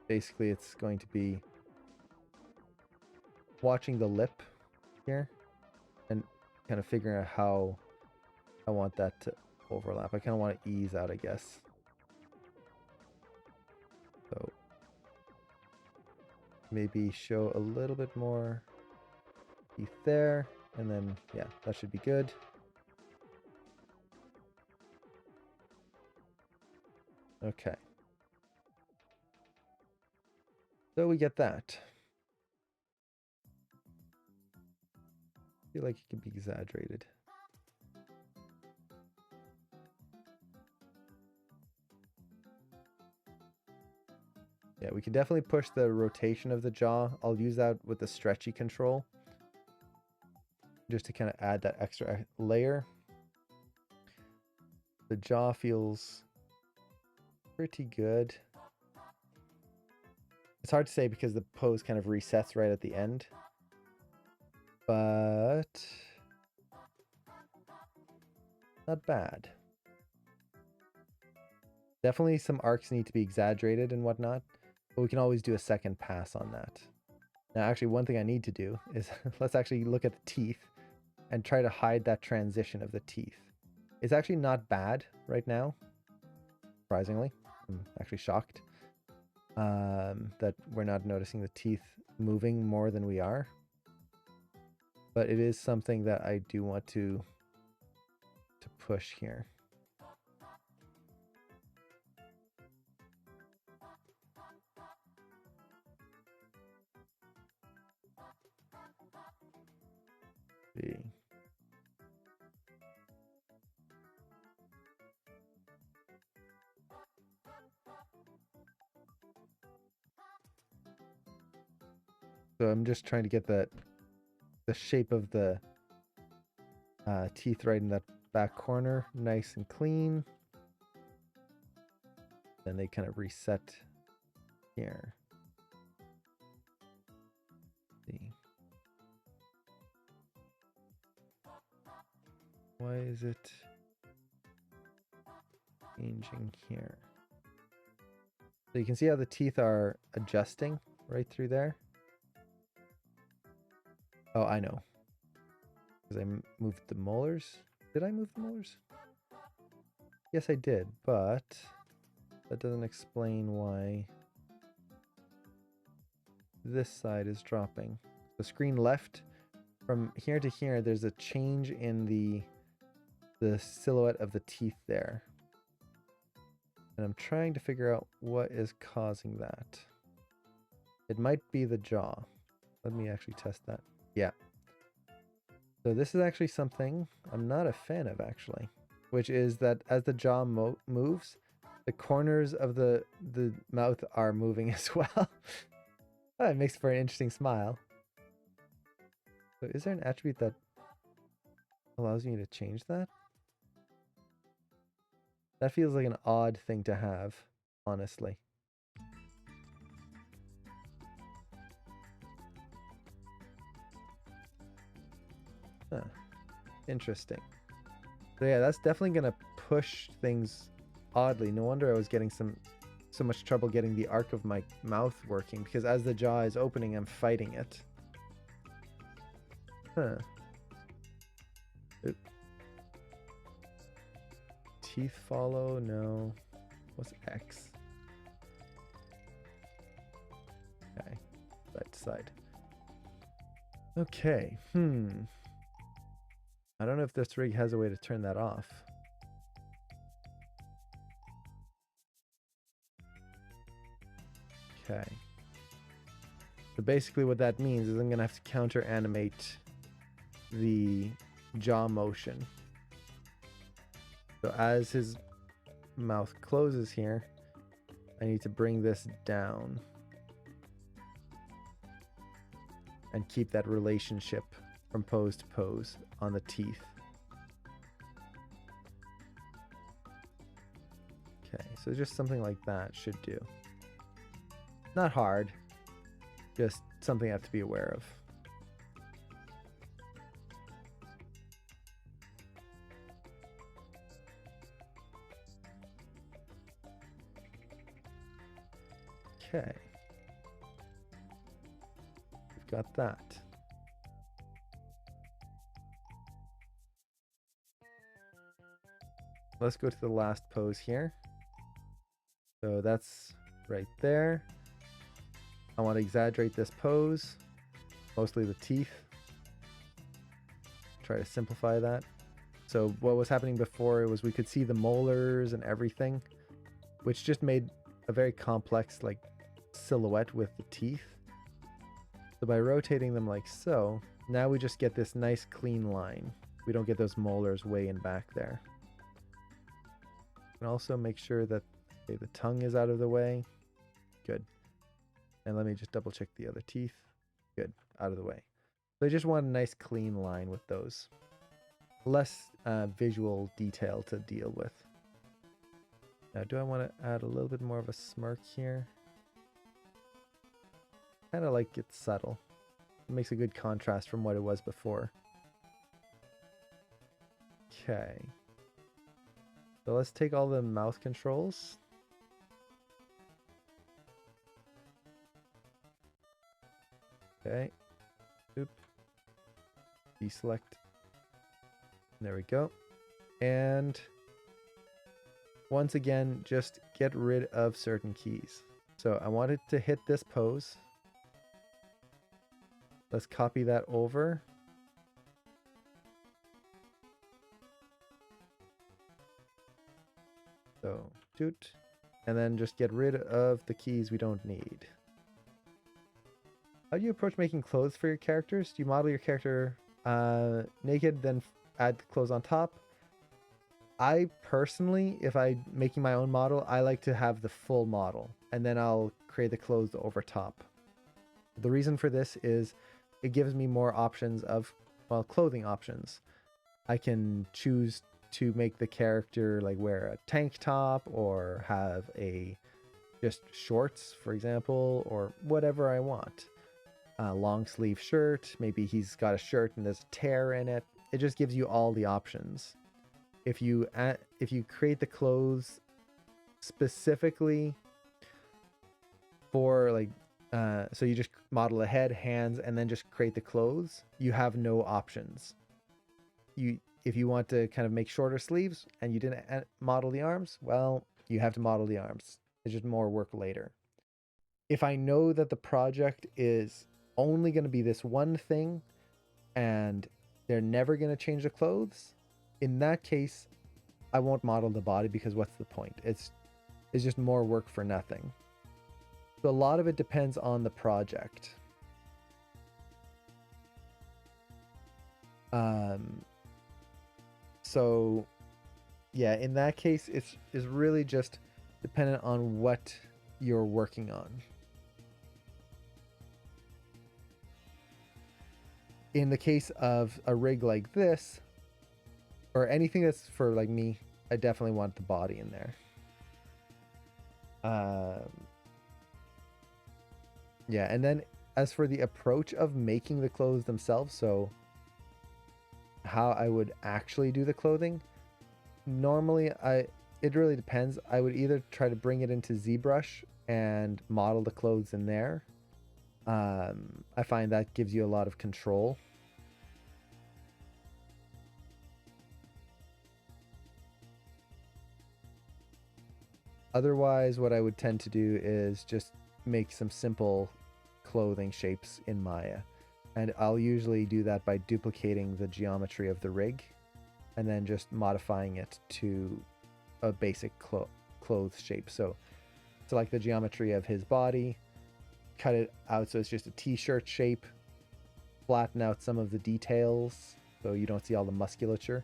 [SPEAKER 2] Basically, it's going to be watching the lip here and kind of figuring out how I want that to overlap. I kind of want to ease out, I guess. So maybe show a little bit more teeth there, and then yeah, that should be good. Okay. So we get that. I feel like it can be exaggerated. Yeah, we can definitely push the rotation of the jaw. I'll use that with the stretchy control, just to kind of add that extra layer. The jaw feels pretty good. It's hard to say because the pose kind of resets right at the end. But not bad. Definitely some arcs need to be exaggerated and whatnot, but we can always do a second pass on that. Now, actually, one thing I need to do is let's actually look at the teeth and try to hide that transition of the teeth. It's actually not bad right now, surprisingly. I'm actually shocked that we're not noticing the teeth moving more than we are. But it is something that I do want to push here. See. So I'm just trying to get the shape of the teeth right in that back corner, nice and clean. Then they kind of reset here. See. Why is it changing here? So you can see how the teeth are adjusting right through there. Oh, I know. Because I moved the molars. Did I move the molars? Yes, I did, but that doesn't explain why this side is dropping. The screen left, from here to here, there's a change in the silhouette of the teeth there. And I'm trying to figure out what is causing that. It might be the jaw. Let me actually test that. Yeah. So this is actually something I'm not a fan of, actually, which is that as the jaw moves, the corners of the mouth are moving as well. Oh, it makes for an interesting smile. So is there an attribute that allows me to change that? That feels like an odd thing to have, honestly. Interesting. So yeah, that's definitely gonna push things oddly. No wonder I was getting so much trouble getting the arc of my mouth working, because as the jaw is opening, I'm fighting it. Huh. Oop. Teeth follow? No. What's X? Okay. Side to side. Okay. I don't know if this rig has a way to turn that off. Okay. So basically what that means is I'm going to have to counter animate the jaw motion. So as his mouth closes here, I need to bring this down and keep that relationship from pose to pose on the teeth. Okay, so just something like that should do. Not hard, just something I have to be aware of. Okay. We've got that. Let's go to the last pose here. So that's right there. I want to exaggerate this pose, mostly the teeth. Try to simplify that. So what was happening before was we could see the molars and everything, which just made a very complex like silhouette with the teeth. So by rotating them like so, now we just get this nice clean line. We don't get those molars way in back there. And also make sure that the tongue is out of the way. Good. And let me just double check the other teeth. Good, out of the way. So I just want a nice clean line with those. Less visual detail to deal with. Now, do I want to add a little bit more of a smirk here? Kind of like it's subtle. It makes a good contrast from what it was before. Okay. So let's take all the mouth controls. Okay. Oop. Deselect. There we go. And once again, just get rid of certain keys. So I wanted to hit this pose. Let's copy that over. So, toot. And then just get rid of the keys we don't need. How do you approach making clothes for your characters? Do you model your character naked, then add the clothes on top? I personally, if I'm making my own model, I like to have the full model, and then I'll create the clothes over top. The reason for this is it gives me more options of, well, clothing options. I can choose to make the character like wear a tank top or have a just shorts, for example, or whatever I want. A long sleeve shirt, maybe he's got a shirt and there's a tear in it. It just gives you all the options. If you create the clothes specifically for like so you just model a head, hands, and then just create the clothes, you have no options. If you want to kind of make shorter sleeves and you didn't model the arms, well, you have to model the arms. It's just more work later. If I know that the project is only going to be this one thing and they're never going to change the clothes, in that case, I won't model the body, because what's the point? It's just more work for nothing. So a lot of it depends on the project. So yeah, in that case, it's really just dependent on what you're working on. In the case of a rig like this, or anything that's for like me, I definitely want the body in there. Yeah, and then as for the approach of making the clothes themselves, so how I would actually do the clothing. Normally, it really depends. I would either try to bring it into ZBrush and model the clothes in there. I find that gives you a lot of control. Otherwise, what I would tend to do is just make some simple clothing shapes in Maya. And I'll usually do that by duplicating the geometry of the rig and then just modifying it to a basic clothes shape. So select the geometry of his body, cut it out so it's just a t-shirt shape, flatten out some of the details so you don't see all the musculature,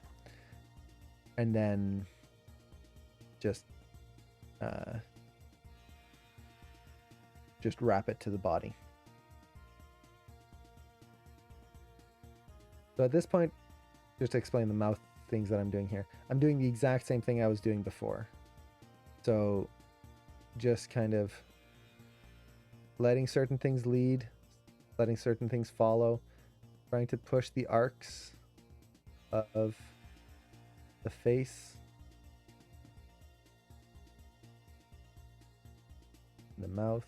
[SPEAKER 2] and then just wrap it to the body. So at this point, just to explain the mouth things that I'm doing here, I'm doing the exact same thing I was doing before. So just kind of letting certain things lead, letting certain things follow, trying to push the arcs of the face, the mouth.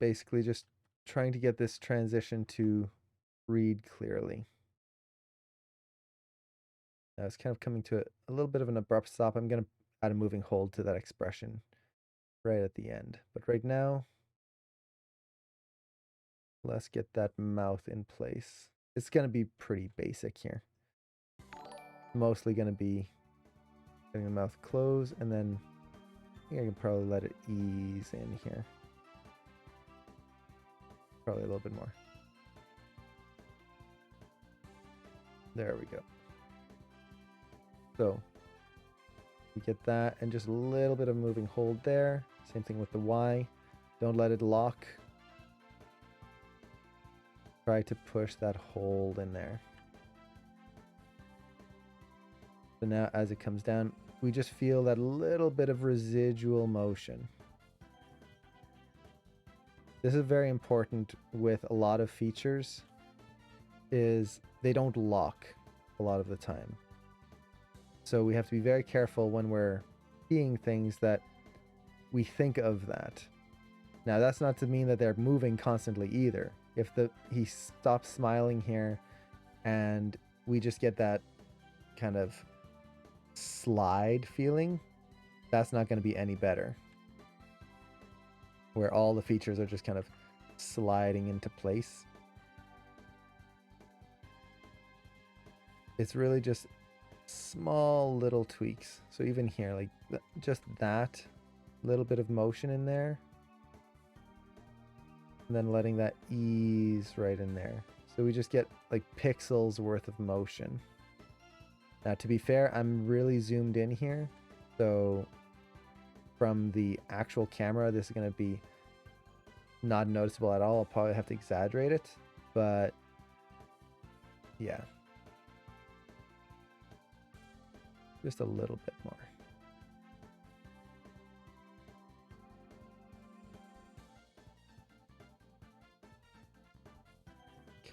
[SPEAKER 2] Basically just trying to get this transition to read clearly. Now it's kind of coming to a little bit of an abrupt stop. I'm going to add a moving hold to that expression right at the end. But right now, let's get that mouth in place. It's going to be pretty basic here. Mostly going to be getting the mouth closed, and then I think I can probably let it ease in here. Probably a little bit more. There we go. So we get that, and just a little bit of moving hold there. Same thing with the Y. Don't let it lock. Try to push that hold in there. So now as it comes down, we just feel that little bit of residual motion. This is very important with a lot of features, is they don't lock a lot of the time. So we have to be very careful when we're seeing things that we think of that. Now that's not to mean that they're moving constantly either. If he stops smiling here and we just get that kind of slide feeling, that's not going to be any better. Where all the features are just kind of sliding into place. It's really just small little tweaks. So even here, like just that little bit of motion in there, and then letting that ease right in there. So we just get like pixels worth of motion. Now, to be fair, I'm really zoomed in here. So from the actual camera, this is going to be not noticeable at all. I'll probably have to exaggerate it, but yeah. Just a little bit more.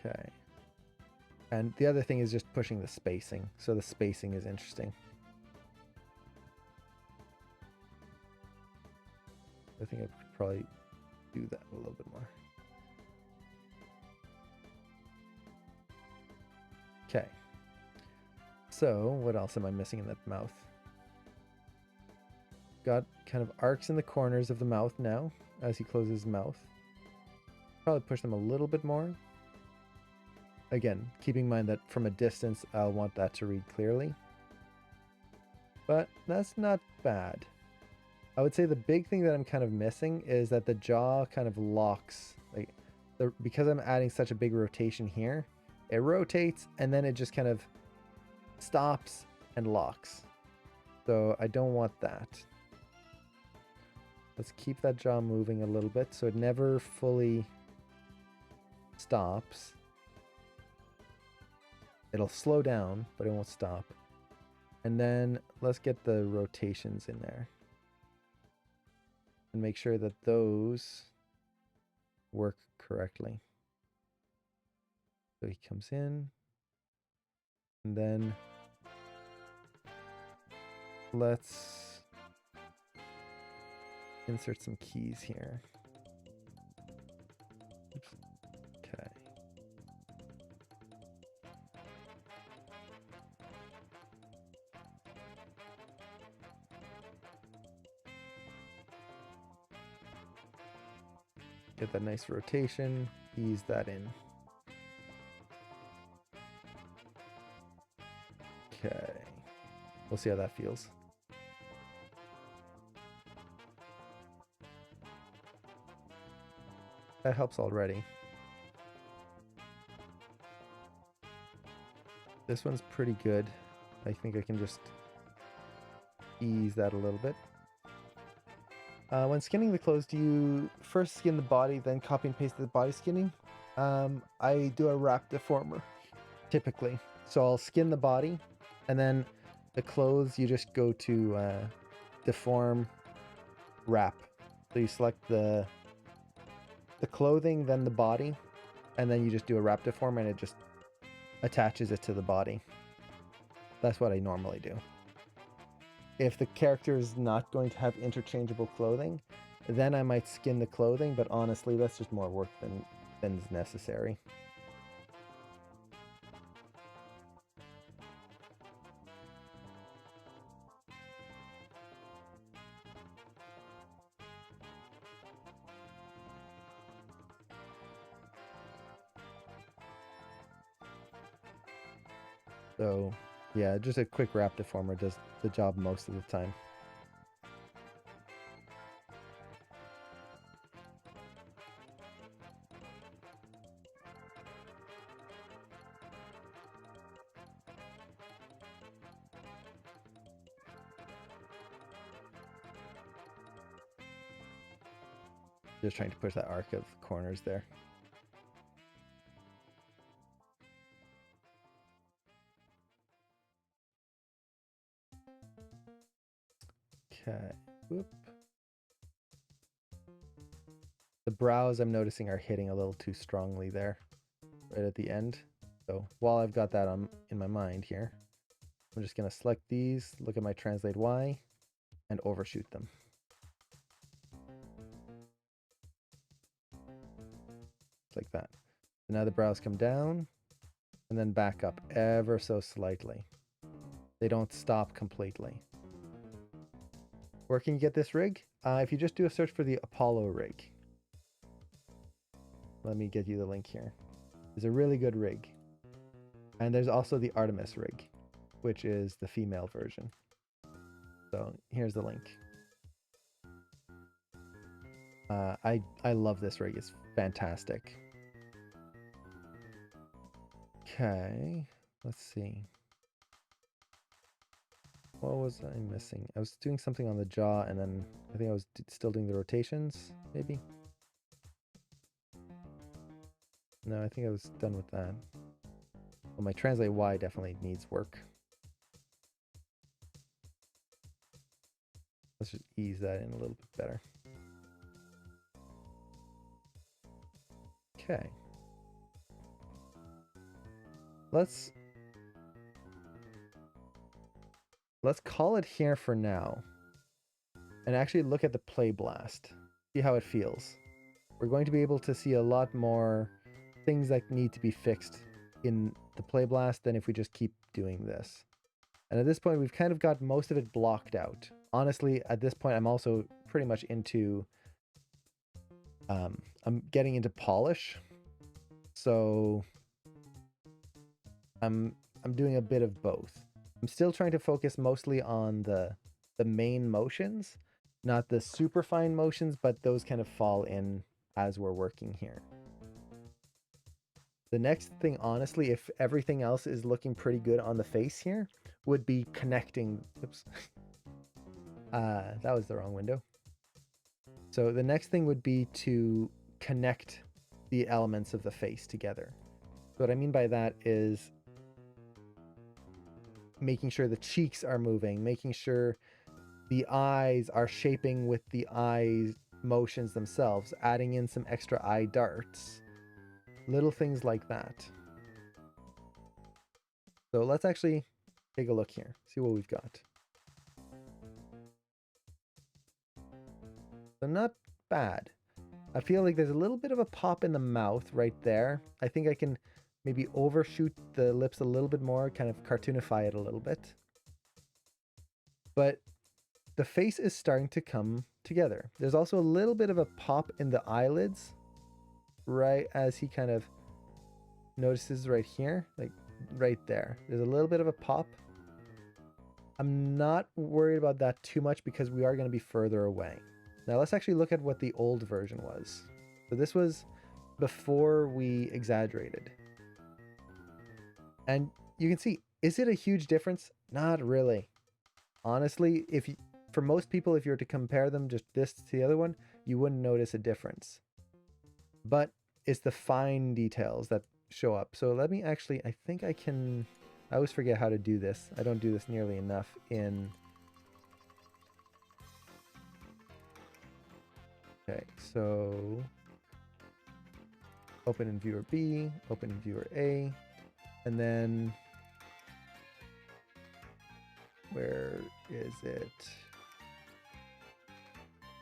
[SPEAKER 2] Okay. And the other thing is just pushing the spacing. So the spacing is interesting. I think I could probably do that a little bit more. Okay. So what else am I missing in that mouth? Got kind of arcs in the corners of the mouth now as he closes his mouth. Probably push them a little bit more. Again, keeping in mind that from a distance, I'll want that to read clearly. But that's not bad. I would say the big thing that I'm kind of missing is that the jaw kind of locks. Like, because I'm adding such a big rotation here, it rotates and then it just kind of stops and locks. So I don't want that. Let's keep that jaw moving a little bit so it never fully stops. It'll slow down, but it won't stop. And then let's get the rotations in there. and make sure that those work correctly. So he comes in, and then let's insert some keys here. Oops. Okay. Get that nice rotation, ease that in. Okay. We'll see how that feels. That helps already. This one's pretty good. I think I can just ease that a little bit. When skinning the clothes, do you first skin the body, then copy and paste the body skinning? I do a wrap deformer, typically. So I'll skin the body, and then the clothes, you just go to deform, wrap. So you select the clothing, then the body, and then you just do a wrap deform, and it just attaches it to the body. That's what I normally do. If the character is not going to have interchangeable clothing, then I might skin the clothing, but honestly, that's just more work than is necessary. So, yeah, just a quick wrap deformer does the job most of the time. Just trying to push that arc of corners there. Okay. Whoop. The brows I'm noticing are hitting a little too strongly there, right at the end. So while I've got that in my mind here, I'm just going to select these, look at my translate Y, and overshoot them. Like that. So now the brows come down and then back up ever so slightly. They don't stop completely. Where can you get this rig? If you just do a search for the Apollo rig. Let me get you the link here. It's a really good rig. And there's also the Artemis rig, which is the female version. So here's the link. I love this rig. It's fantastic. Okay, let's see. What was I missing? I was doing something on the jaw, and then I think I was still doing the rotations, maybe? No, I think I was done with that. Well, my translate Y definitely needs work. Let's just ease that in a little bit better. Okay. Let's call it here for now. And actually look at the play blast. See how it feels. We're going to be able to see a lot more things that need to be fixed in the play blast than if we just keep doing this. And at this point, we've kind of got most of it blocked out. Honestly, at this point, I'm also pretty much into... I'm getting into polish. So I'm doing a bit of both. I'm still trying to focus mostly on the main motions, not the super fine motions, but those kind of fall in as we're working here. The next thing, honestly, if everything else is looking pretty good on the face here, would be connecting. Oops. That was the wrong window. So the next thing would be to connect the elements of the face together. So what I mean by that is making sure the cheeks are moving, making sure the eyes are shaping with the eyes, motions themselves, adding in some extra eye darts, little things like that. So let's actually take a look here, see what we've got. So not bad. I feel like there's a little bit of a pop in the mouth right there. I think I can maybe overshoot the lips a little bit more, kind of cartoonify it a little bit. But the face is starting to come together. There's also a little bit of a pop in the eyelids, right as he kind of notices right here, like right there. There's a little bit of a pop. I'm not worried about that too much because we are going to be further away. Now let's actually look at what the old version was. So this was before we exaggerated. And you can see, is it a huge difference? Not really. Honestly, for most people, if you were to compare them just this to the other one, you wouldn't notice a difference. But it's the fine details that show up. So let me actually, I think I can, I always forget how to do this. I don't do this nearly enough in... Okay, so open in viewer B, open in viewer A, and then where is it?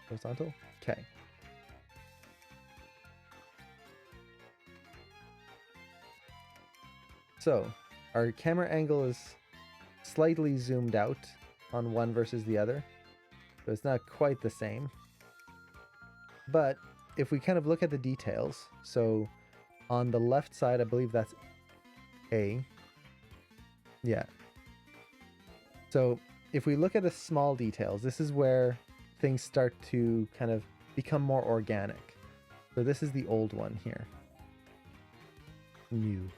[SPEAKER 2] Horizontal? Okay. So our camera angle is slightly zoomed out on one versus the other, so it's not quite the same. But if we kind of look at the details, so on the left side, I believe that's A. Yeah. So if we look at the small details, this is where things start to kind of become more organic. So this is the old one here. New.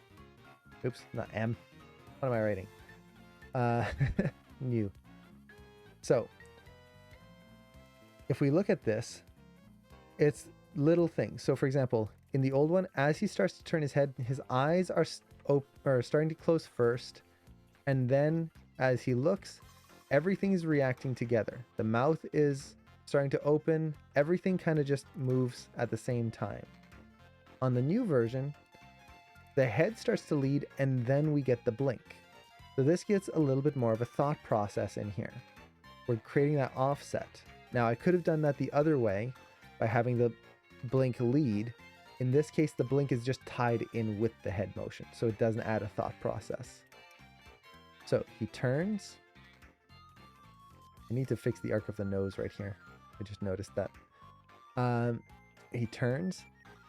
[SPEAKER 2] Oops, not M. What am I writing? New. So if we look at this, it's little things. So for example, in the old one, as he starts to turn his head, his eyes are starting to close first. And then as he looks, everything is reacting together. The mouth is starting to open. Everything kind of just moves at the same time. On the new version, the head starts to lead and then we get the blink. So this gets a little bit more of a thought process in here. We're creating that offset. Now I could have done that the other way by having the blink lead. In this case, the blink is just tied in with the head motion, so it doesn't add a thought process. So he turns. I need to fix the arc of the nose right here. I just noticed that. He turns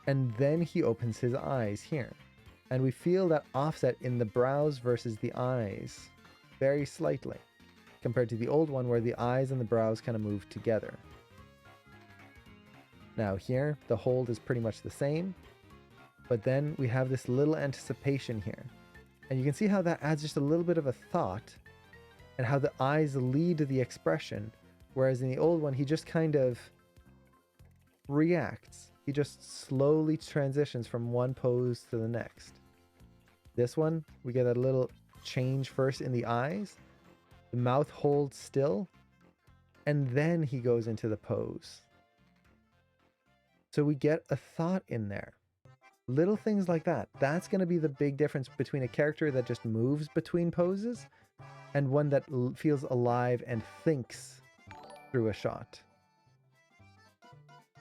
[SPEAKER 2] and then he opens his eyes here. And we feel that offset in the brows versus the eyes very slightly compared to the old one where the eyes and the brows kind of move together. Now here, the hold is pretty much the same, but then we have this little anticipation here. And you can see how that adds just a little bit of a thought and how the eyes lead the expression, whereas in the old one, he just kind of reacts. He just slowly transitions from one pose to the next. This one, we get a little change first in the eyes. The mouth holds still, and then he goes into the pose. So we get a thought in there. Little things like that. That's going to be the big difference between a character that just moves between poses and one that feels alive and thinks through a shot.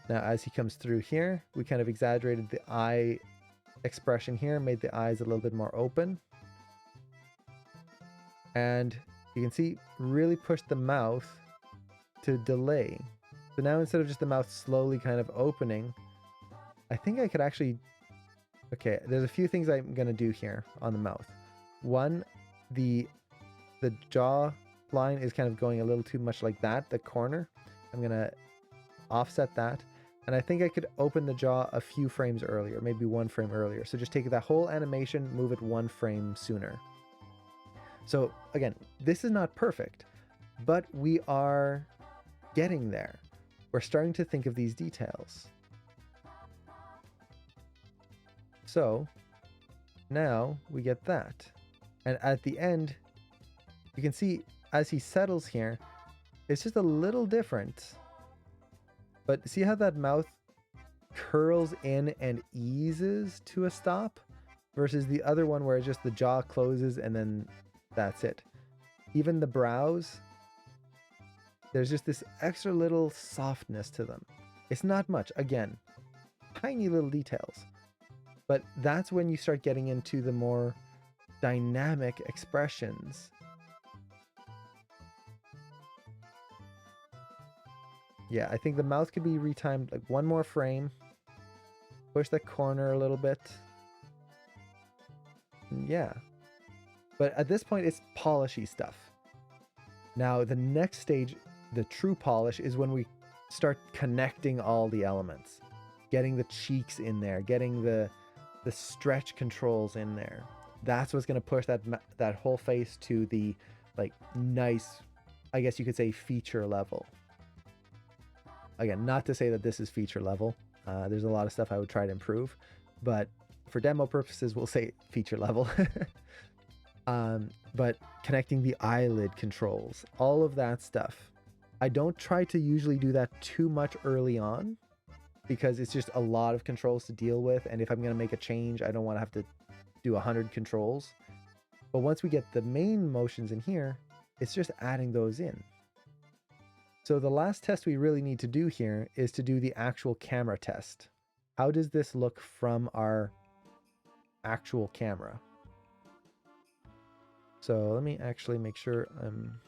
[SPEAKER 2] Now, as he comes through here, we kind of exaggerated the eye expression here, made the eyes a little bit more open. And you can see, really pushed the mouth to delay. So now instead of just the mouth slowly kind of opening, I think I could actually... Okay, there's a few things I'm going to do here on the mouth. One, the jaw line is kind of going a little too much like that, the corner. I'm going to offset that. And I think I could open the jaw a few frames earlier, maybe one frame earlier. So just take that whole animation, move it one frame sooner. So again, this is not perfect, but we are getting there. We're starting to think of these details. So now we get that. And at the end, you can see as he settles here, it's just a little different But see how that mouth curls in and eases to a stop versus the other one where it's just the jaw closes and then that's it. Even the brows, there's just this extra little softness to them. It's not much, again, tiny little details. But that's when you start getting into the more dynamic expressions. Yeah, I think the mouth could be retimed like one more frame. Push the corner a little bit. Yeah. But at this point, it's polishy stuff. Now, the next stage, the true polish, is when we start connecting all the elements. Getting the cheeks in there, getting the stretch controls in there. That's what's going to push that whole face to the like nice, I guess you could say, feature level. Again, not to say that this is feature level. There's a lot of stuff I would try to improve, but for demo purposes, we'll say feature level. But connecting the eyelid controls, all of that stuff. I don't try to usually do that too much early on because it's just a lot of controls to deal with. And if I'm going to make a change, I don't want to have to do 100 controls. But once we get the main motions in here, it's just adding those in. So the last test we really need to do here is to do the actual camera test. How does this look from our actual camera? So let me actually make sure I'm...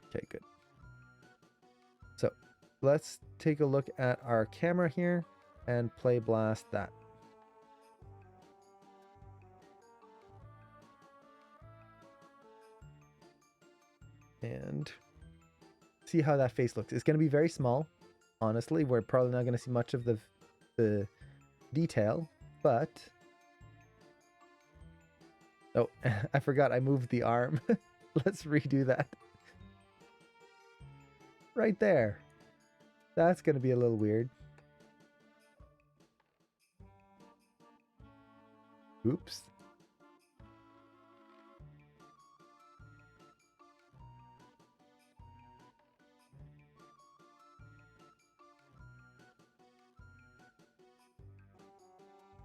[SPEAKER 2] Okay, good. So let's take a look at our camera here and play blast that. And see how that face looks. It's going to be very small. Honestly, we're probably not going to see much of the detail, but... Oh, I forgot I moved the arm. Let's redo that. Right there. That's going to be a little weird. Oops.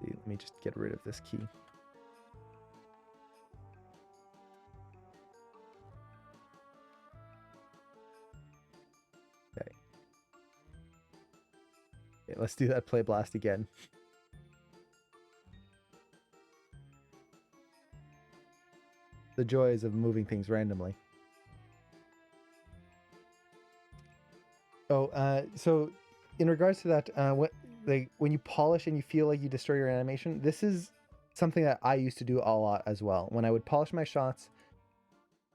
[SPEAKER 2] Let me just get rid of this key. Okay. Okay, let's do that play blast again. The joys of moving things randomly. Oh, so in regards to that, when you polish and you feel like you destroy your animation, this is something that I used to do a lot as well. When I would polish my shots,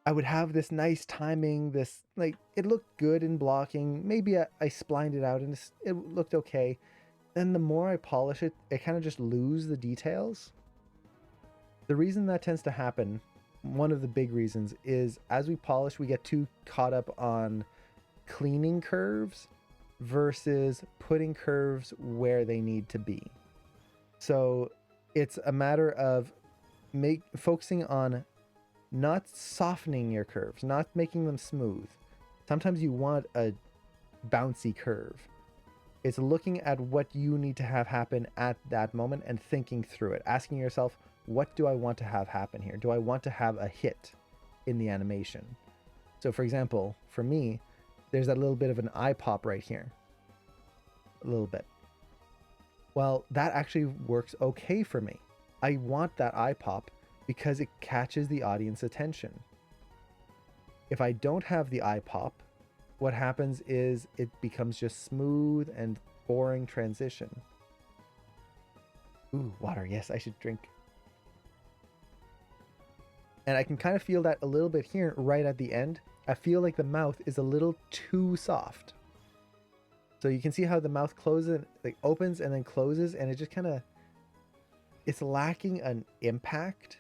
[SPEAKER 2] I would have this nice timing, this, like, it looked good in blocking. Maybe I splined it out and it looked okay. Then the more I polish it, I kind of just lose the details. The reason that tends to happen, one of the big reasons, is as we polish, we get too caught up on cleaning curves versus putting curves where they need to be. So it's a matter of focusing on not softening your curves, not making them smooth. Sometimes you want a bouncy curve. It's looking at what you need to have happen at that moment and thinking through it, asking yourself, what do I want to have happen here? Do I want to have a hit in the animation? So for example, for me, there's that little bit of an eye pop right here. A little bit. Well, that actually works okay for me. I want that eye pop because it catches the audience attention. If I don't have the eye pop, what happens is it becomes just smooth and boring transition. Ooh, water. Yes, I should drink. And I can kind of feel that a little bit here right at the end. I feel like the mouth is a little too soft. So you can see how the mouth closes, like opens and then closes, and it just kind of, it's lacking an impact.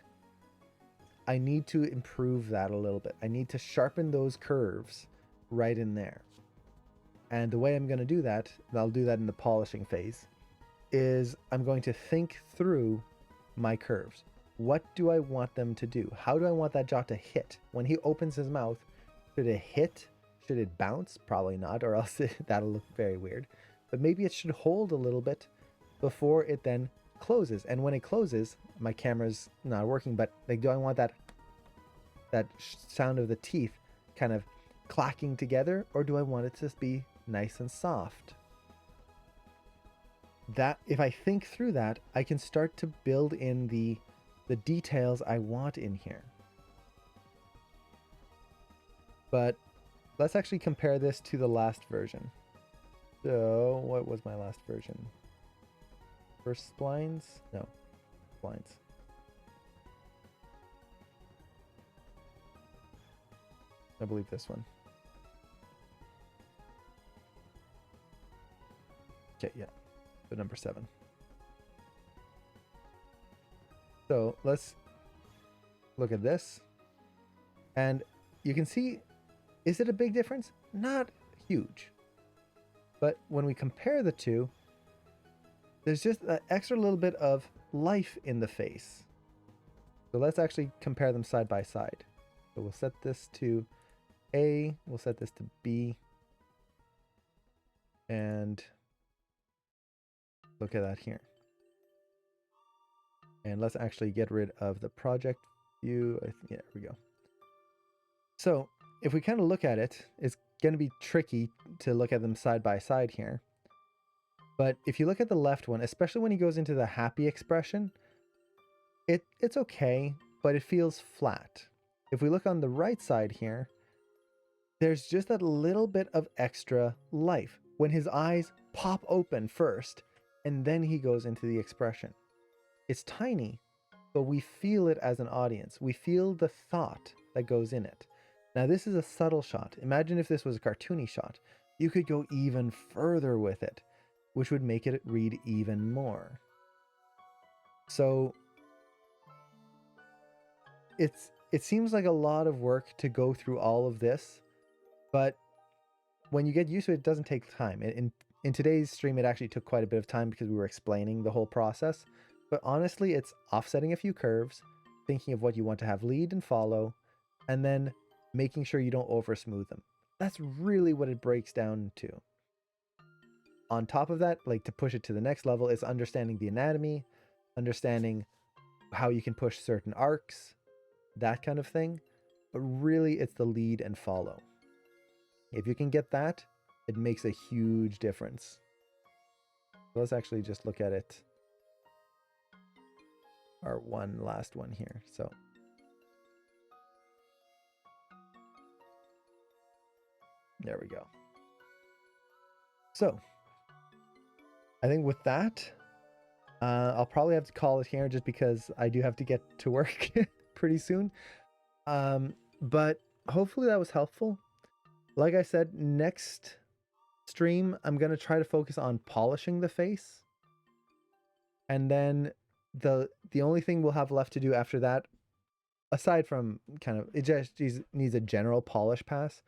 [SPEAKER 2] I need to improve that a little bit. I need to sharpen those curves right in there. And the way I'm going to do that, and I'll do that in the polishing phase, is I'm going to think through my curves. What do I want them to do? How do I want that jaw to hit? When he opens his mouth, Should it hit? Should it bounce? Probably not, or else that'll look very weird. But maybe it should hold a little bit before it then closes. And when it closes, my camera's not working, but like, do I want that sound of the teeth kind of clacking together, or do I want it to be nice and soft? That, if I think through that, I can start to build in the details I want in here. But let's actually compare this to the last version. So what was my last version? First splines? No, splines. I believe this one. Okay, yeah, the number 7. So let's look at this. And you can see, is it a big difference? Not huge. But when we compare the two, there's just an extra little bit of life in the face. So let's actually compare them side by side. So we'll set this to A, we'll set this to B, and look at that here. And let's actually get rid of the project view. Yeah, there we go. So if we kind of look at it, it's going to be tricky to look at them side by side here. But if you look at the left one, especially when he goes into the happy expression, it's okay, but it feels flat. If we look on the right side here, there's just that little bit of extra life when his eyes pop open first, and then he goes into the expression. It's tiny, but we feel it as an audience. We feel the thought that goes in it. Now, this is a subtle shot. Imagine if this was a cartoony shot. You could go even further with it, which would make it read even more. So it seems like a lot of work to go through all of this, but when you get used to it, it doesn't take time. In today's stream, it actually took quite a bit of time because we were explaining the whole process. But honestly, it's offsetting a few curves, thinking of what you want to have lead and follow, and then making sure you don't over smooth them. That's really what it breaks down to. On top of that, like to push it to the next level, is understanding the anatomy, understanding how you can push certain arcs, that kind of thing. But really, it's the lead and follow. If you can get that, it makes a huge difference. So let's actually just look at it. Our last one here. So there we go. So I think with that, I'll probably have to call it here just because I do have to get to work pretty soon. But hopefully that was helpful. Like I said, next stream, I'm going to try to focus on polishing the face. And then the only thing we'll have left to do after that, aside from kind of, it just needs a general polish pass,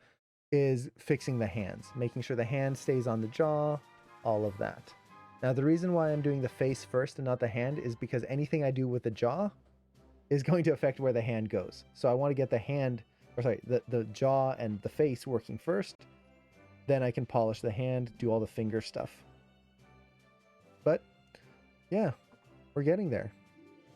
[SPEAKER 2] is fixing the hands, making sure the hand stays on the jaw, all of that. Now, the reason why I'm doing the face first and not the hand is because anything I do with the jaw is going to affect where the hand goes. So I want to get the hand, or sorry, the jaw and the face working first. Then I can polish the hand, do all the finger stuff. But yeah, we're getting there.